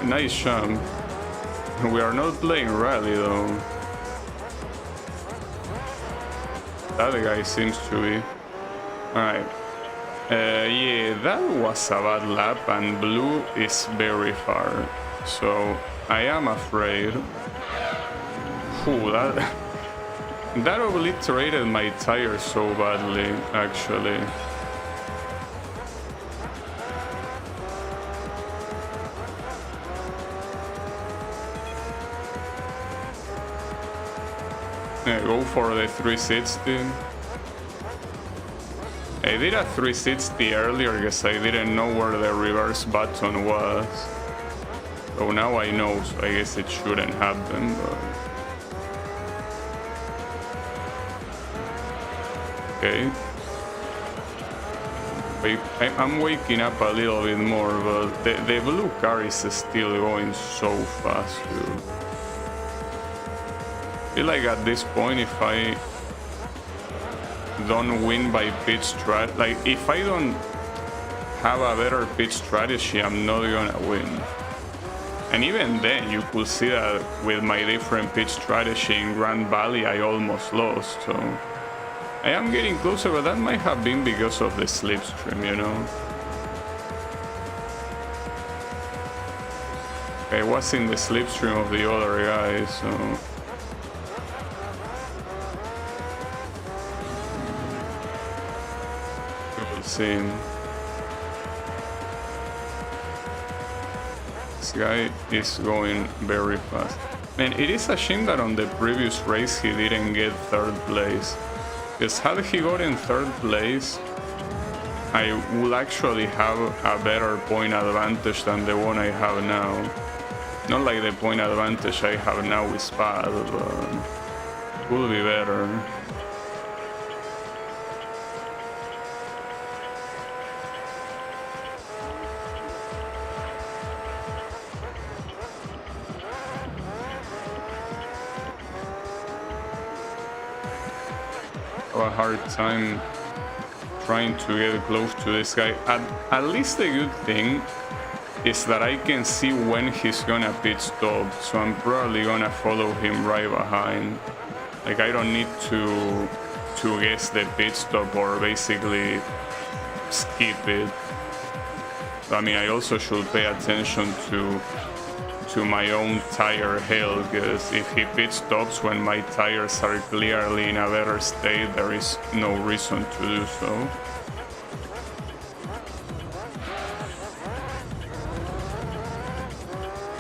Speaker 1: Nice jump. We are not playing rally, though. That guy seems to be. Alright. Yeah, that was a bad lap, and blue is very far. So, I am afraid. Ooh, that obliterated my tire so badly, actually. Yeah, go for the 360. I did a 360 earlier because I didn't know where the reverse button was. So now I know, so I guess it shouldn't happen, but... Okay. I'm waking up a little bit more, but the blue car is still going so fast, dude. feel like at this point, if I don't win by pit strat, like if I don't have a better pit strategy, I'm not gonna win. And even then, you could see that with my different pit strategy in Grand Valley, I almost lost. So I am getting closer, but that might have been because of the slipstream, you know. I was in the slipstream of the other guy, so we'll see. This guy is going very fast. Man, it is a shame that on the previous race he didn't get third place. Because had he gotten third place, I will actually have a better point advantage than the one I have now. Not like the point advantage I have now with Spad, but it will be better. I have a hard time trying to get close to this guy. At least the good thing is that I can see when he's gonna pit stop, so I'm probably gonna follow him right behind. Like I don't need to guess the pit stop or basically skip it. I mean, I also should pay attention to my own tire health, because if he pit stops when my tires are clearly in a better state, there is no reason to do so.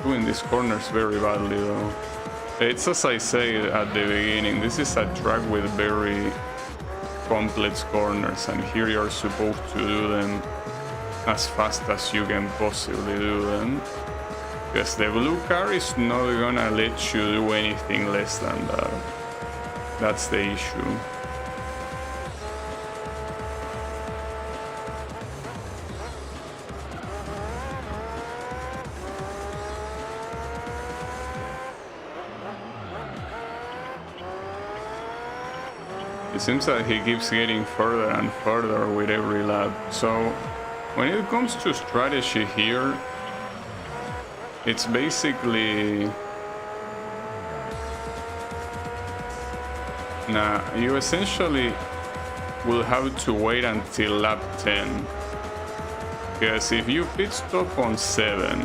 Speaker 1: Doing these corners very badly though. It's as I say at the beginning, this is a track with very complex corners, and here you're supposed to do them as fast as you can possibly do them. Because the blue car is not gonna let you do anything less than that. That's the issue. It seems that he keeps getting further and further with every lap. So when it comes to strategy here, it's basically... you essentially will have to wait until lap 10. Because if you pit stop on 7,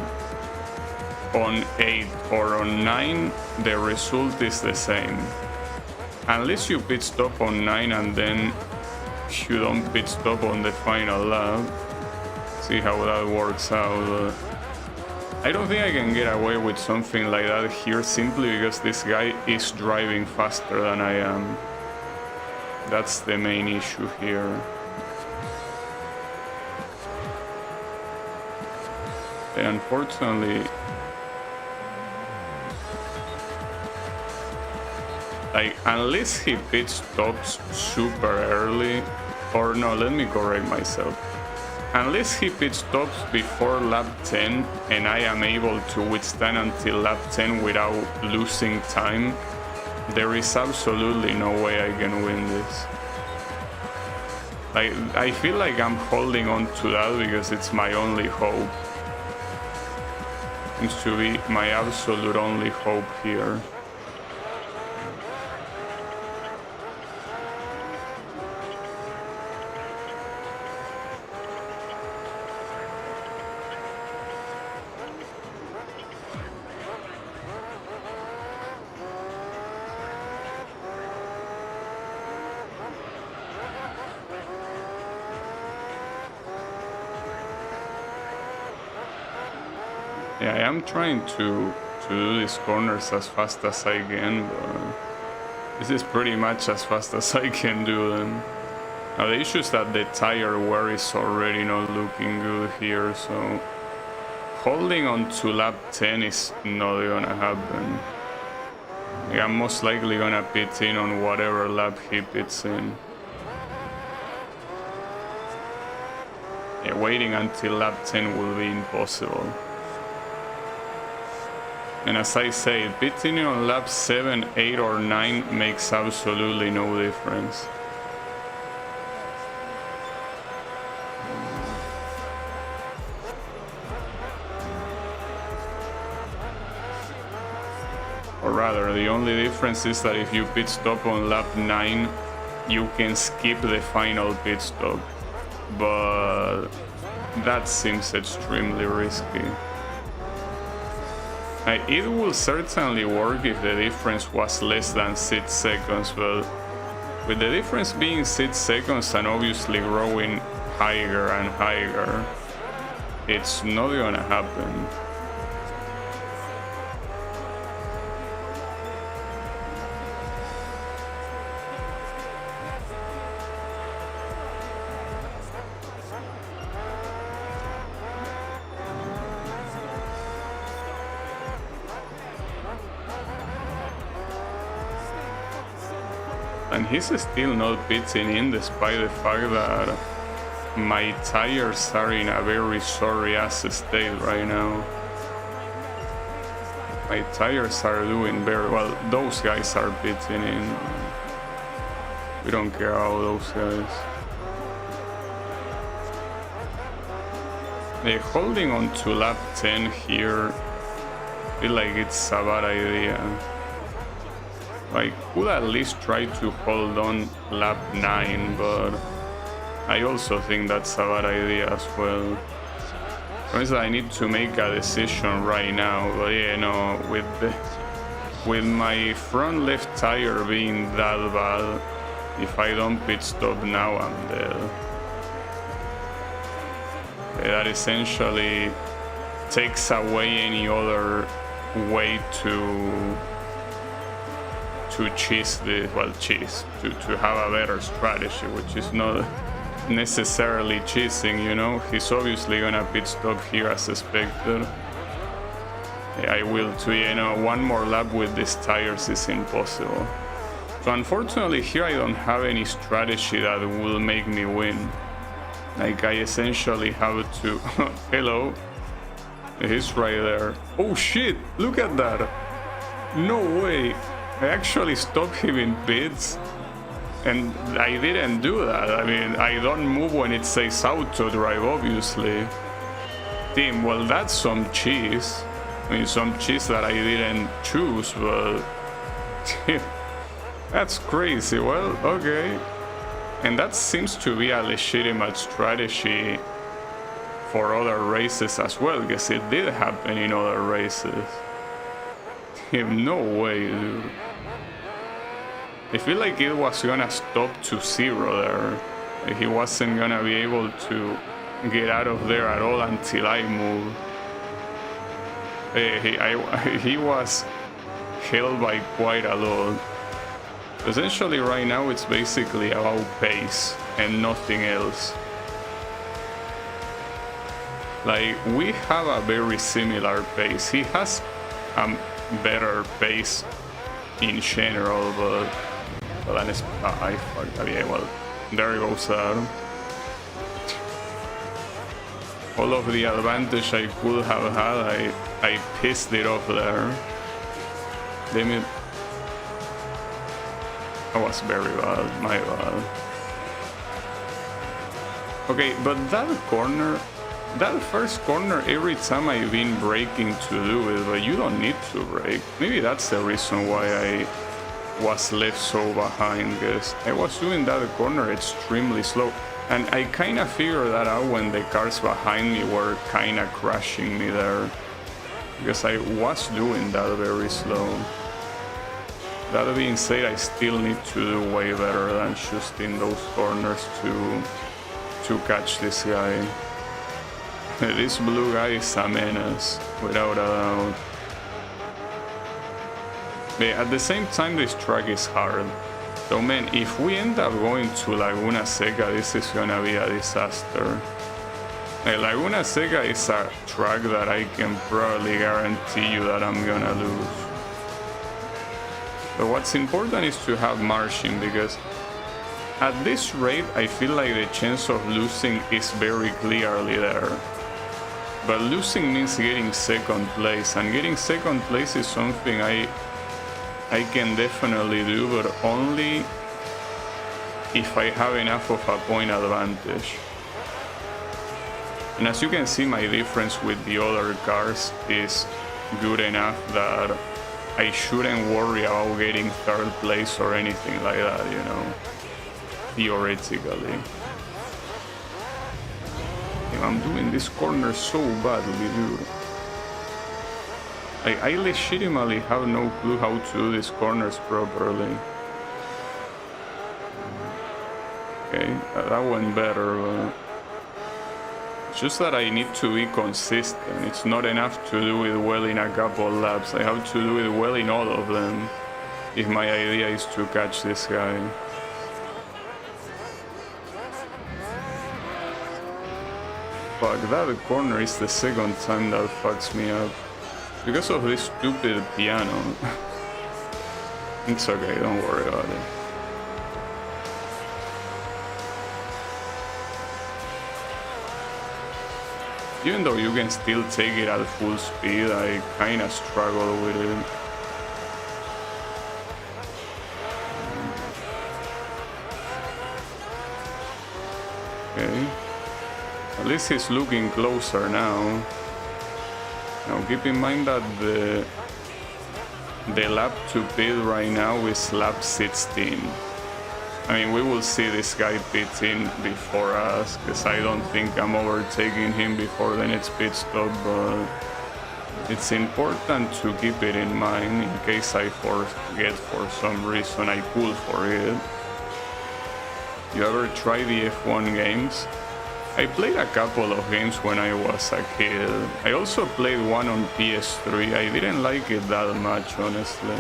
Speaker 1: on 8 or on 9, the result is the same. Unless you pit stop on 9 and then you don't pit stop on the final lap. See how that works out. I don't think I can get away with something like that here simply because this guy is driving faster than I am. That's the main issue here. And unfortunately, like, unless he pit stops super early, or no, let me correct myself. Unless he pit stops before lap 10 and I am able to withstand until lap 10 without losing time, there is absolutely no way I can win this. Like, I feel like I'm holding on to that because it's my only hope. Seems to be my absolute only hope here. Yeah, I am trying to do these corners as fast as I can, but this is pretty much as fast as I can do them. Now the issue is that the tire wear is already not looking good here, so holding on to lap 10 is not gonna happen. Yeah, I'm most likely gonna pit in on whatever lap he pits in. Yeah, waiting until lap 10 will be impossible. And as I say, pitting on lap 7, 8 or 9 makes absolutely no difference. Or rather, the only difference is that if you pit stop on lap 9, you can skip the final pit stop. But that seems extremely risky. It will certainly work if the difference was less than 6 seconds, but with the difference being 6 seconds and obviously growing higher and higher, it's not gonna happen. And he's still not pitting in despite the fact that my tires are in a very sorry ass state right now. My tires are doing very well. Those guys are pitting in. We don't care about those guys. Holding on to lap 10 here, I feel like it's a bad idea. I could at least try to hold on lap 9, but I also think that's a bad idea as well. Honestly, I need to make a decision right now, but yeah, no, with my front left tire being that bad, if I don't pit stop now, I'm dead. That essentially takes away any other way to cheese the, well, cheese, to have a better strategy, which is not necessarily cheesing, you know. He's obviously gonna pit stop here as expected. I will too, you know, one more lap with these tires is impossible. So unfortunately here I don't have any strategy that will make me win. Like I essentially have to, hello, he's right there. Oh shit, look at that. No way. I actually stopped him in pits, and I didn't do that. I mean, I don't move when it says auto drive, obviously. Team, well, that's some cheese. I mean, some cheese that I didn't choose, but that's crazy. Well, okay. And that seems to be a legitimate strategy for other races as well, because it did happen in other races. No way, dude. I feel like it was gonna stop to 0 there. He wasn't gonna be able to get out of there at all until I moved. He was held by quite a lot. Essentially right now it's basically about pace and nothing else. Like, we have a very similar pace. He has a better pace in general, but well, I fucked up. Yeah, well, there goes that. All of the advantage I could have had, I pissed it off there. Damn it. That was very bad, my bad. Okay, but that corner, that first corner, every time I've been braking to do it, but you don't need to brake. Maybe that's the reason why I was left so behind, because I was doing that corner extremely slow. And I kind of figured that out when the cars behind me were kind of crashing me there, because I was doing that very slow. That being said, I still need to do way better than just in those corners to catch this guy. This blue guy is a menace, without a doubt. But at the same time, this track is hard. So man, if we end up going to Laguna Seca, this is gonna be a disaster. Laguna Seca is a track that I can probably guarantee you that I'm gonna lose. But what's important is to have margin, because at this rate I feel like the chance of losing is very clearly there. But losing means getting second place, and getting second place is something I can definitely do, but only if I have enough of a point advantage. And as you can see, my difference with the other cars is good enough that I shouldn't worry about getting third place or anything like that, you know, theoretically. I'm doing this corner so badly, dude. I legitimately have no clue how to do these corners properly. Okay, that went better, but it's just that I need to be consistent. It's not enough to do it well in a couple laps. I have to do it well in all of them if my idea is to catch this guy. Fuck, that corner is the second time that fucks me up. Because of this stupid piano. It's okay, don't worry about it. Even though you can still take it at full speed, I kinda struggle with it. Okay. At least he's looking closer now. Now keep in mind that the lap to pit right now is lap 16. I mean, we will see this guy pit in before us, because I don't think I'm overtaking him before the next pit stop, but it's important to keep it in mind in case I forget for some reason I pull for it. You ever try the F1 games? I played a couple of games when I was a kid. I also played one on PS3. I didn't like it that much, honestly.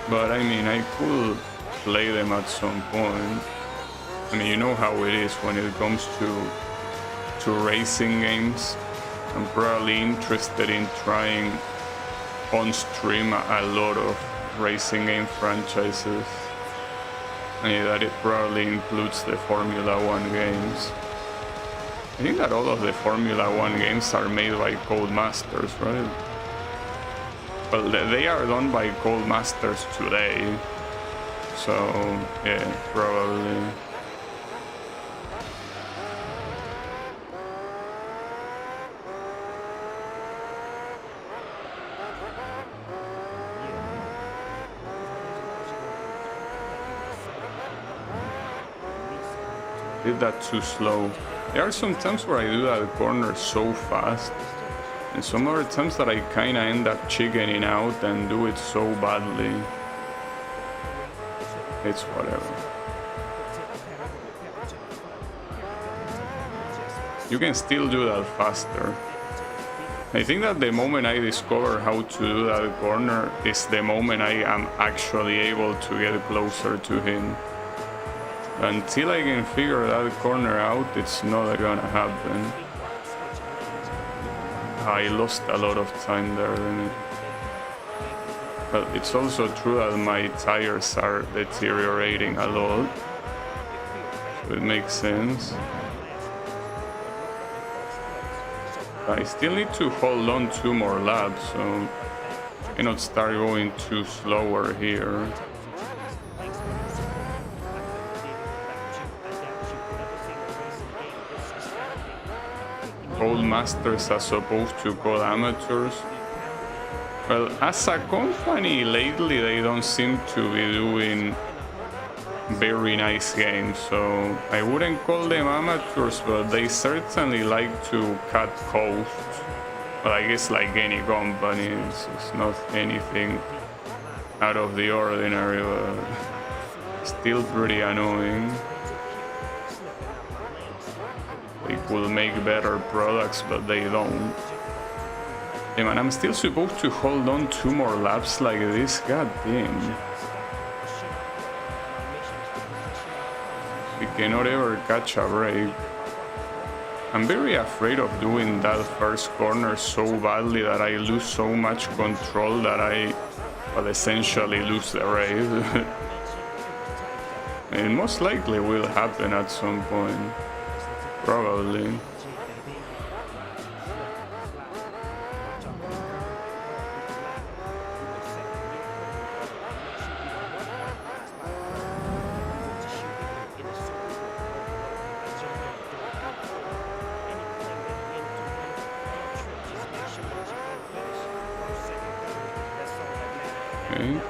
Speaker 1: But I mean, I could play them at some point. I mean, you know how it is when it comes to racing games. I'm probably interested in trying on stream a lot of racing game franchises. That it probably includes the Formula 1 games. I think that all of the Formula 1 games are made by Codemasters, right? Well, they are done by Codemasters today, so yeah, probably. Did that too slow. There are some times where I do that corner so fast, and some other times that I kinda end up chickening out and do it so badly. It's whatever. You can still do that faster. I think that the moment I discover how to do that corner is the moment I am actually able to get closer to him. Until I can figure that corner out, it's not gonna happen. I lost a lot of time there, didn't it? But it's also true that my tires are deteriorating a lot, so it makes sense. I still need to hold on 2 more laps, so I cannot start going too slower here. Codemasters as opposed to code amateurs. Well, as a company lately they don't seem to be doing very nice games, so I wouldn't call them amateurs, but they certainly like to cut costs. But I guess like any company, it's not anything out of the ordinary, but still pretty annoying. They could make better products, but they don't. Hey man, I'm still supposed to hold on 2 more laps like this? God damn. We cannot ever catch a break. I'm very afraid of doing that first corner so badly that I lose so much control that I, well, essentially lose the race. It most likely will happen at some point. Probably. Okay.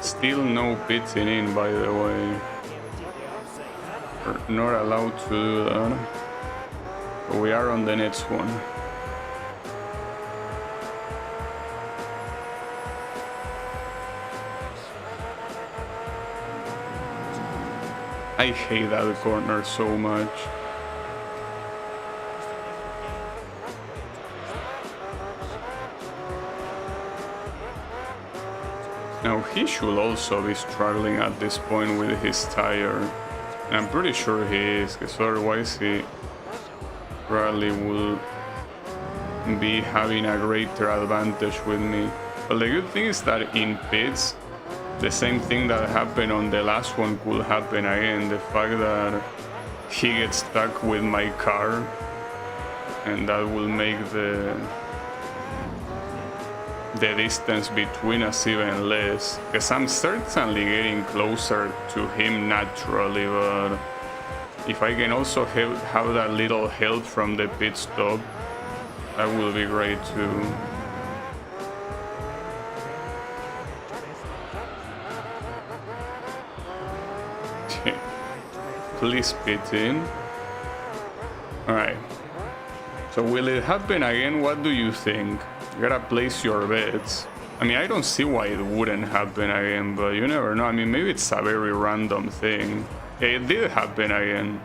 Speaker 1: Still no pitching in, by the way. We're not allowed to do that. But we are on the next one. I hate that corner so much. Now he should also be struggling at this point with his tire. And I'm pretty sure he is, because otherwise he probably will be having a greater advantage with me. But the good thing is that in pits, the same thing that happened on the last one could happen again. The fact that he gets stuck with my car, and that will make the distance between us even less. Because I'm certainly getting closer to him naturally, but if I can also have that little help from the pit stop, that will be great too. Please pit in. Alright. So will it happen again? What do you think? You gotta place your bets. I mean, I don't see why it wouldn't happen again, but you never know. I mean, maybe it's a very random thing. Yeah, it did happen again.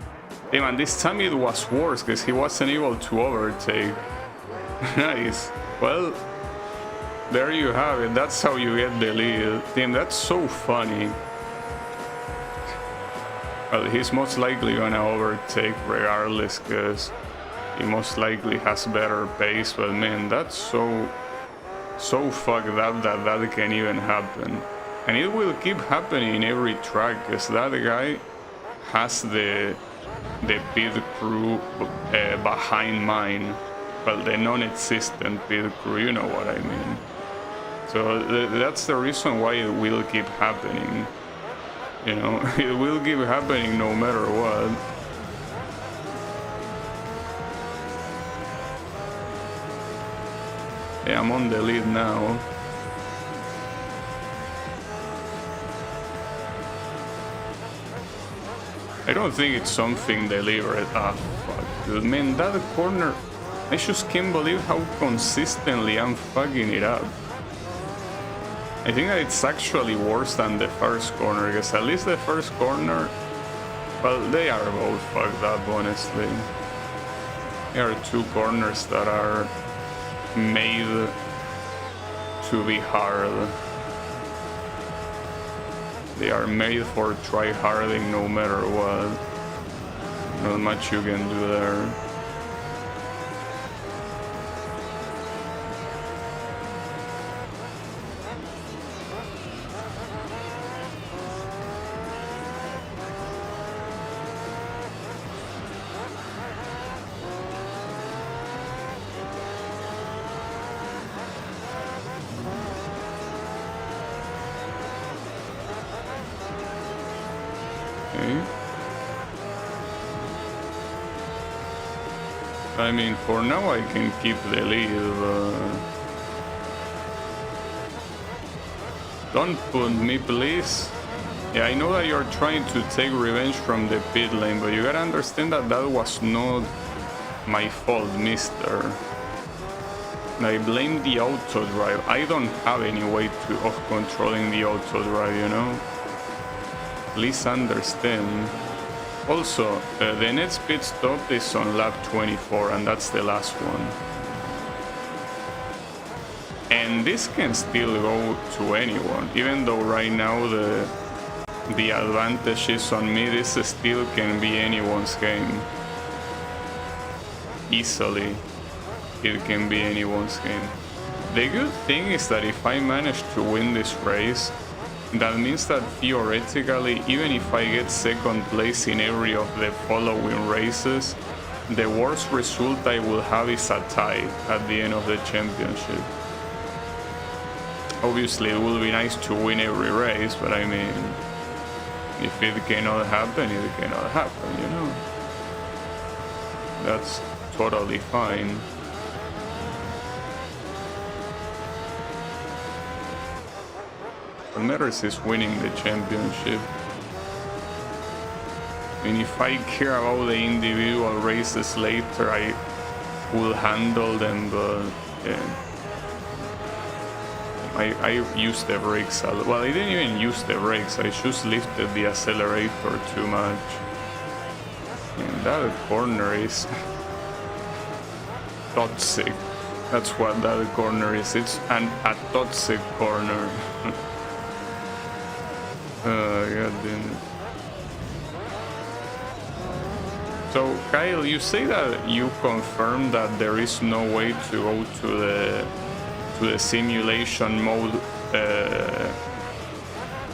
Speaker 1: Hey man, this time it was worse because he wasn't able to overtake. Nice. Well, there you have it. That's how you get the lead. Damn, that's so funny. Well, he's most likely gonna overtake regardless because he most likely has better pace, but man, that's so fucked up that that can even happen. And it will keep happening in every track because that guy has the pit crew behind mine. Well, the non-existent pit crew, you know what I mean. So that's the reason why it will keep happening. You know, it will keep happening no matter what. Yeah, I'm on the lead now. I don't think it's something deliberate. Ah, fuck. Dude, man, that corner... I just can't believe how consistently I'm fucking it up. I think that it's actually worse than the first corner, because at least the first corner... Well, they are both fucked up, honestly. There are two corners that are made to be hard. They are made for try-harding no matter what. Not much you can do there. I mean, for now I can keep the lead, but... Don't put me, please. Yeah, I know that you're trying to take revenge from the pit lane, but you gotta understand that that was not my fault, mister. I blame the auto drive. I don't have any way of controlling the auto drive, you know? Please understand. Also, the next pit stop is on lap 24, and that's the last one. And this can still go to anyone, even though right now the advantage is on me. This still can be anyone's game. Easily. it can be anyone's game. The good thing is that if I manage to win this race, that means that theoretically, even if I get second place in every of the following races, the worst result I will have is a tie at the end of the championship. Obviously, it will be nice to win every race, but I mean, if it cannot happen, it cannot happen, you know? That's totally fine. What matters is winning the championship. I mean, if I care about the individual races later, I will handle them, but yeah. I used the brakes a lot. Well, I didn't even use the brakes, I just lifted the accelerator too much. And that corner is toxic. That's what that corner is. It's a toxic corner. God damn it. So, Kyle, you say that you confirm that there is no way to go to the simulation mode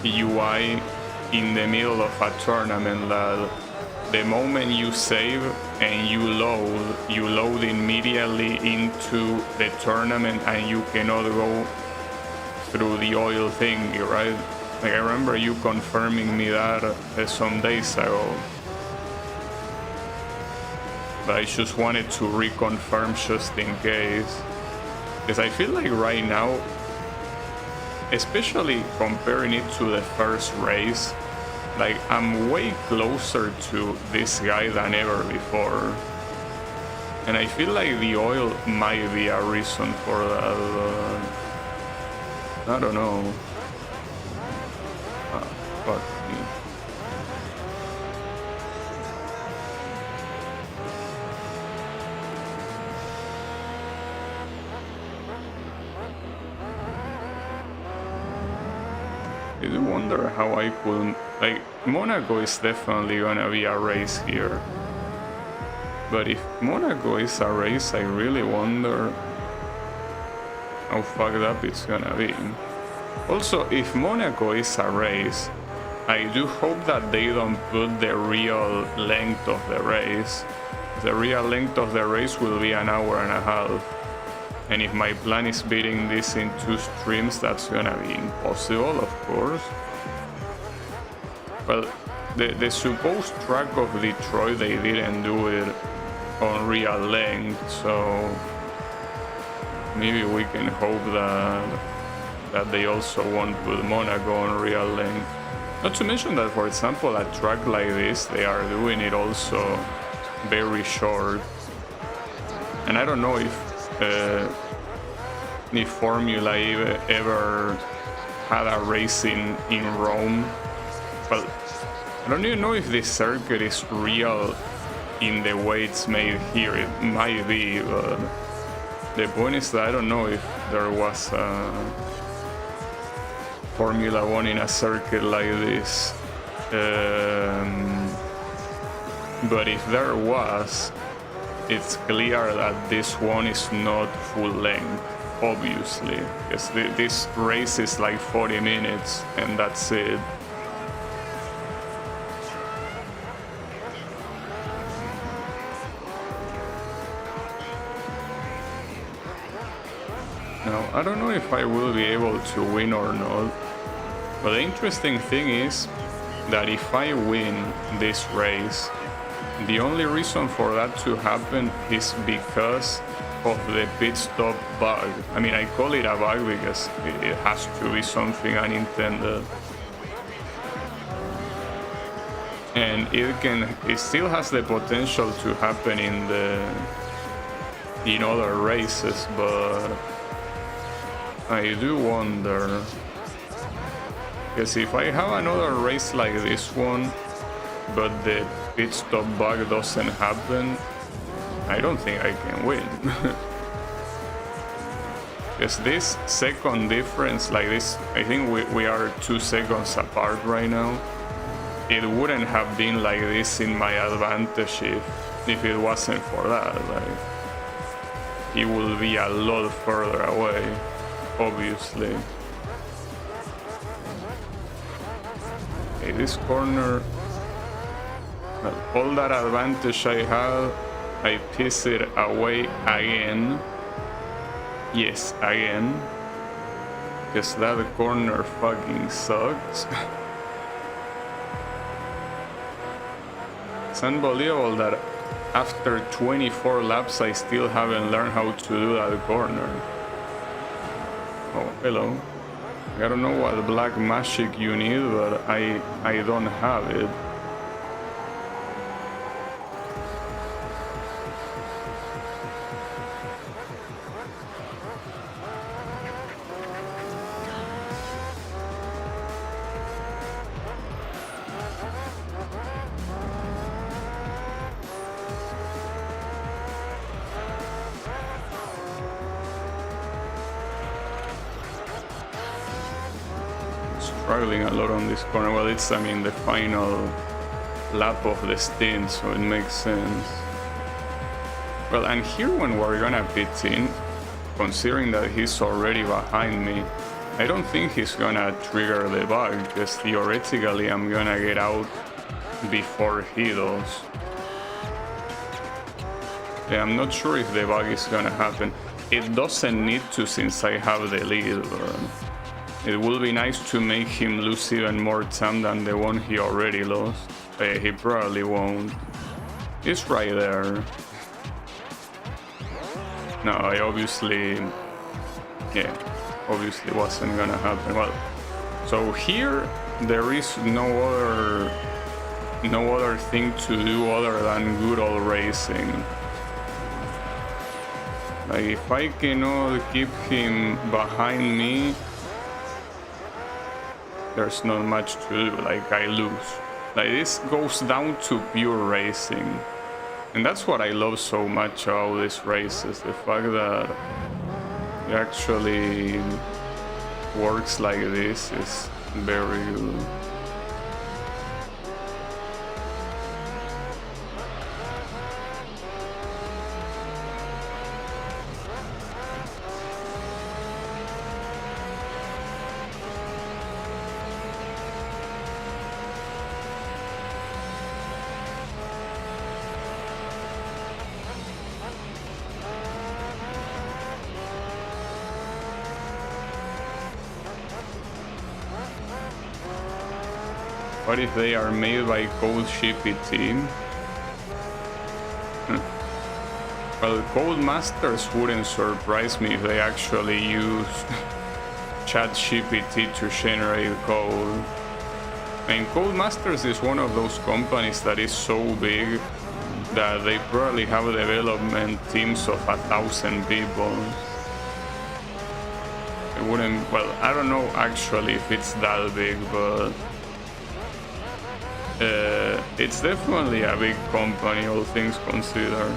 Speaker 1: UI in the middle of a tournament. That the moment you save and you load immediately into the tournament, and you cannot go through the oil thing, right? Like, I remember you confirming me that some days ago. But I just wanted to reconfirm just in case. Because I feel like right now, especially comparing it to the first race, like, I'm way closer to this guy than ever before. And I feel like the oil might be a reason for that. I don't know. Fuck me. I do wonder how I could... Like, Monaco is definitely gonna be a race here. But if Monaco is a race, I really wonder how fucked up it's gonna be. Also, if Monaco is a race, I do hope that they don't put the real length of the race. The real length of the race will be an hour and a half. And if my plan is beating this in 2 streams, that's gonna be impossible, of course. Well, the supposed track of Detroit, they didn't do it on real length, so maybe we can hope that they also won't put Monaco on real length. Not to mention that, for example, a track like this, they are doing it also very short. And I don't know if Formula ever had a race in Rome. Well, I don't even know if this circuit is real in the way it's made here. It might be, but the point is that I don't know if there was Formula 1 in a circuit like this. But if there was, it's clear that this one is not full length, obviously, because this race is like 40 minutes and that's it. Now, I don't know if I will be able to win or not, but the interesting thing is that if I win this race, the only reason for that to happen is because of the pit stop bug. I mean, I call it a bug because it has to be something unintended. And it still has the potential to happen in other races, but I do wonder, because if I have another race like this one, but the pit stop bug doesn't happen, I don't think I can win. Because this second difference, like this, I think we are 2 seconds apart right now. It wouldn't have been like this in my advantage if it wasn't for that. Like, he will be a lot further away, obviously. Okay, this corner, well, all that advantage I had, I piss it away again. Yes, again. Because that corner fucking sucks. It's unbelievable that after 24 laps I still haven't learned how to do that corner. Oh, hello. I don't know what black magic you need, but I don't have it. Struggling a lot on this corner. Well, it's, I mean, the final lap of the stint, so it makes sense. Well, and here when we're gonna pit in, considering that he's already behind me, I don't think he's gonna trigger the bug, because theoretically I'm gonna get out before he does. Yeah, I'm not sure if the bug is gonna happen. It doesn't need to, since I have the lead, but it will be nice to make him lose even more time than the one he already lost. He probably won't. He's right there. No, I obviously wasn't gonna happen. Well, so here there is no other thing to do other than good old racing. Like, if I cannot keep him behind me, there's not much to do. Like, I lose. Like, this goes down to pure racing. And that's what I love so much about these races, the fact that it actually works like this is very good. What if they are made by Code Shippy team? Well, Codemasters wouldn't surprise me if they actually use ChatGPT to generate code. I mean, Codemasters is one of those companies that is so big that they probably have development teams of 1,000 people. It wouldn't, well, I don't know actually if it's that big, but it's definitely a big company, all things considered.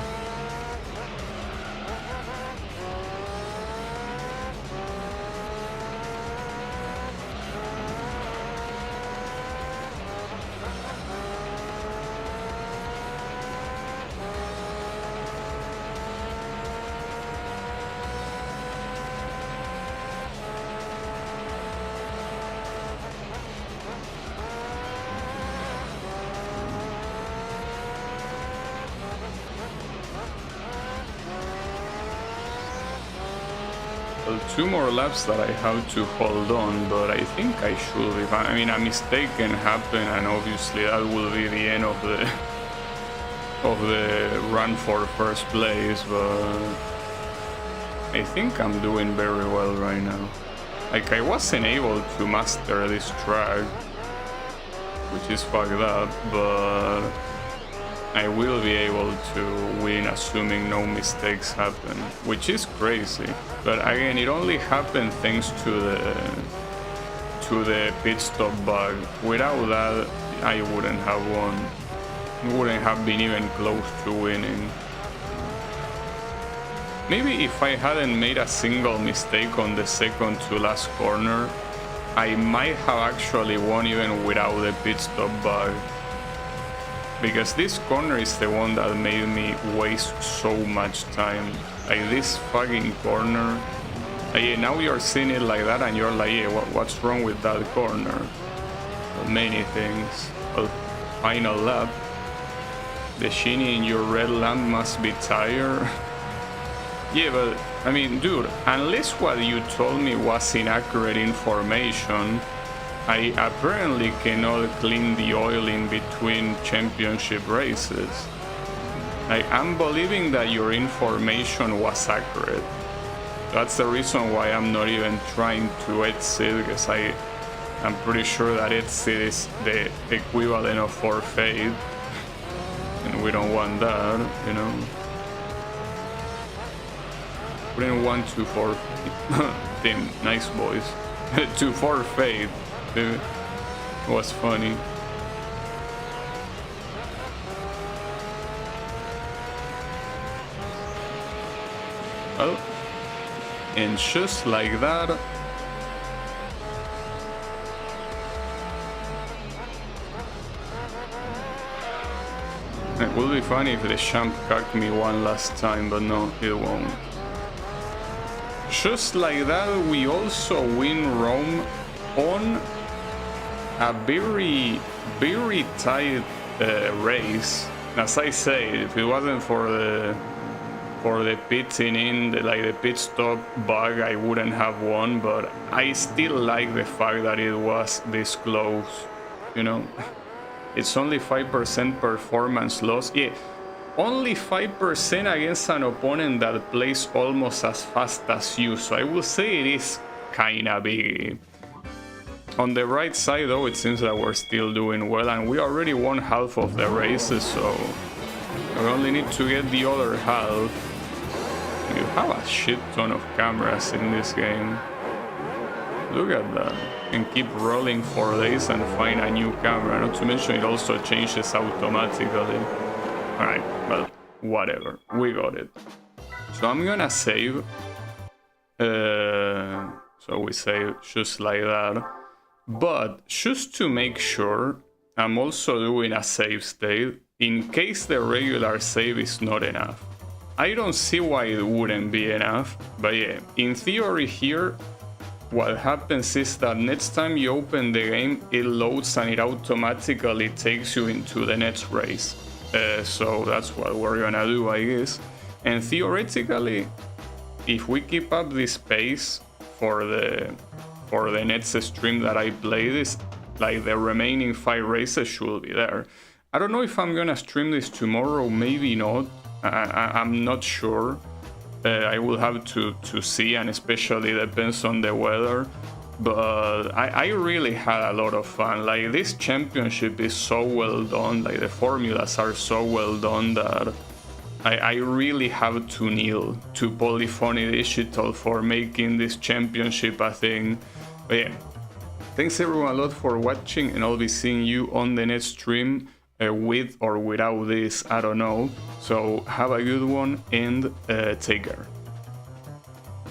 Speaker 1: Well, 2 more laps that I have to hold on, but I think I should be fine. I mean, a mistake can happen, and obviously that will be the end of the run for first place, but I think I'm doing very well right now. Like, I wasn't able to master this track, which is fucked up, but I will be able to win assuming no mistakes happen, which is crazy. But again, it only happened thanks to the pit stop bug. Without that, I wouldn't have won. Wouldn't have been even close to winning. Maybe if I hadn't made a single mistake on the second to last corner, I might have actually won even without the pit stop bug. Because this corner is the one that made me waste so much time. Like this fucking corner. Like, yeah, now you're seeing it like that and you're like, yeah, what's wrong with that corner? Well, many things. Well, final lap. The Shinny in your red lamp must be tired. Yeah, but I mean, dude, unless what you told me was inaccurate information, I apparently cannot clean the oil in between championship races. I'm believing that your information was accurate. That's the reason why I'm not even trying to exit, because I'm pretty sure that exit is the equivalent of forfeit. And we don't want that, you know. We didn't want to forfeit. Damn, nice boys. To forfeit. It was funny. Well, and just like that, it will be funny if the champ cucked me one last time, but no, it won't. Just like that, we also win Rome on a very, very tight race. As I say, if it wasn't for the pitting in, the pit stop bug, I wouldn't have won, but I still like the fact that it was this close, you know. It's only 5% performance loss. Yeah, only 5% against an opponent that plays almost as fast as you, so I will say it is kinda big. On the right side though, it seems that we're still doing well, and we already won half of the races, so we only need to get the other half. You have a shit ton of cameras in this game. Look at that. And keep rolling for days and find a new camera. Not to mention it also changes automatically. Alright, well, whatever. We got it. So I'm gonna save. So we save just like that. But just to make sure, I'm also doing a save state in case the regular save is not enough. I don't see why it wouldn't be enough, but yeah, in theory here, what happens is that next time you open the game, it loads and it automatically takes you into the next race. So that's what we're gonna do, I guess. And theoretically, if we keep up this pace for the next stream that I play this, like the remaining 5 races should be there. I don't know if I'm gonna stream this tomorrow, maybe not. I'm not sure. I will have to see, and especially depends on the weather. But I really had a lot of fun. Like, this championship is so well done, like the formulas are so well done that I really have to kneel to Polyphony Digital for making this championship a thing. But yeah, thanks everyone a lot for watching, and I'll be seeing you on the next stream. With or without this, I don't know. So have a good one and take care.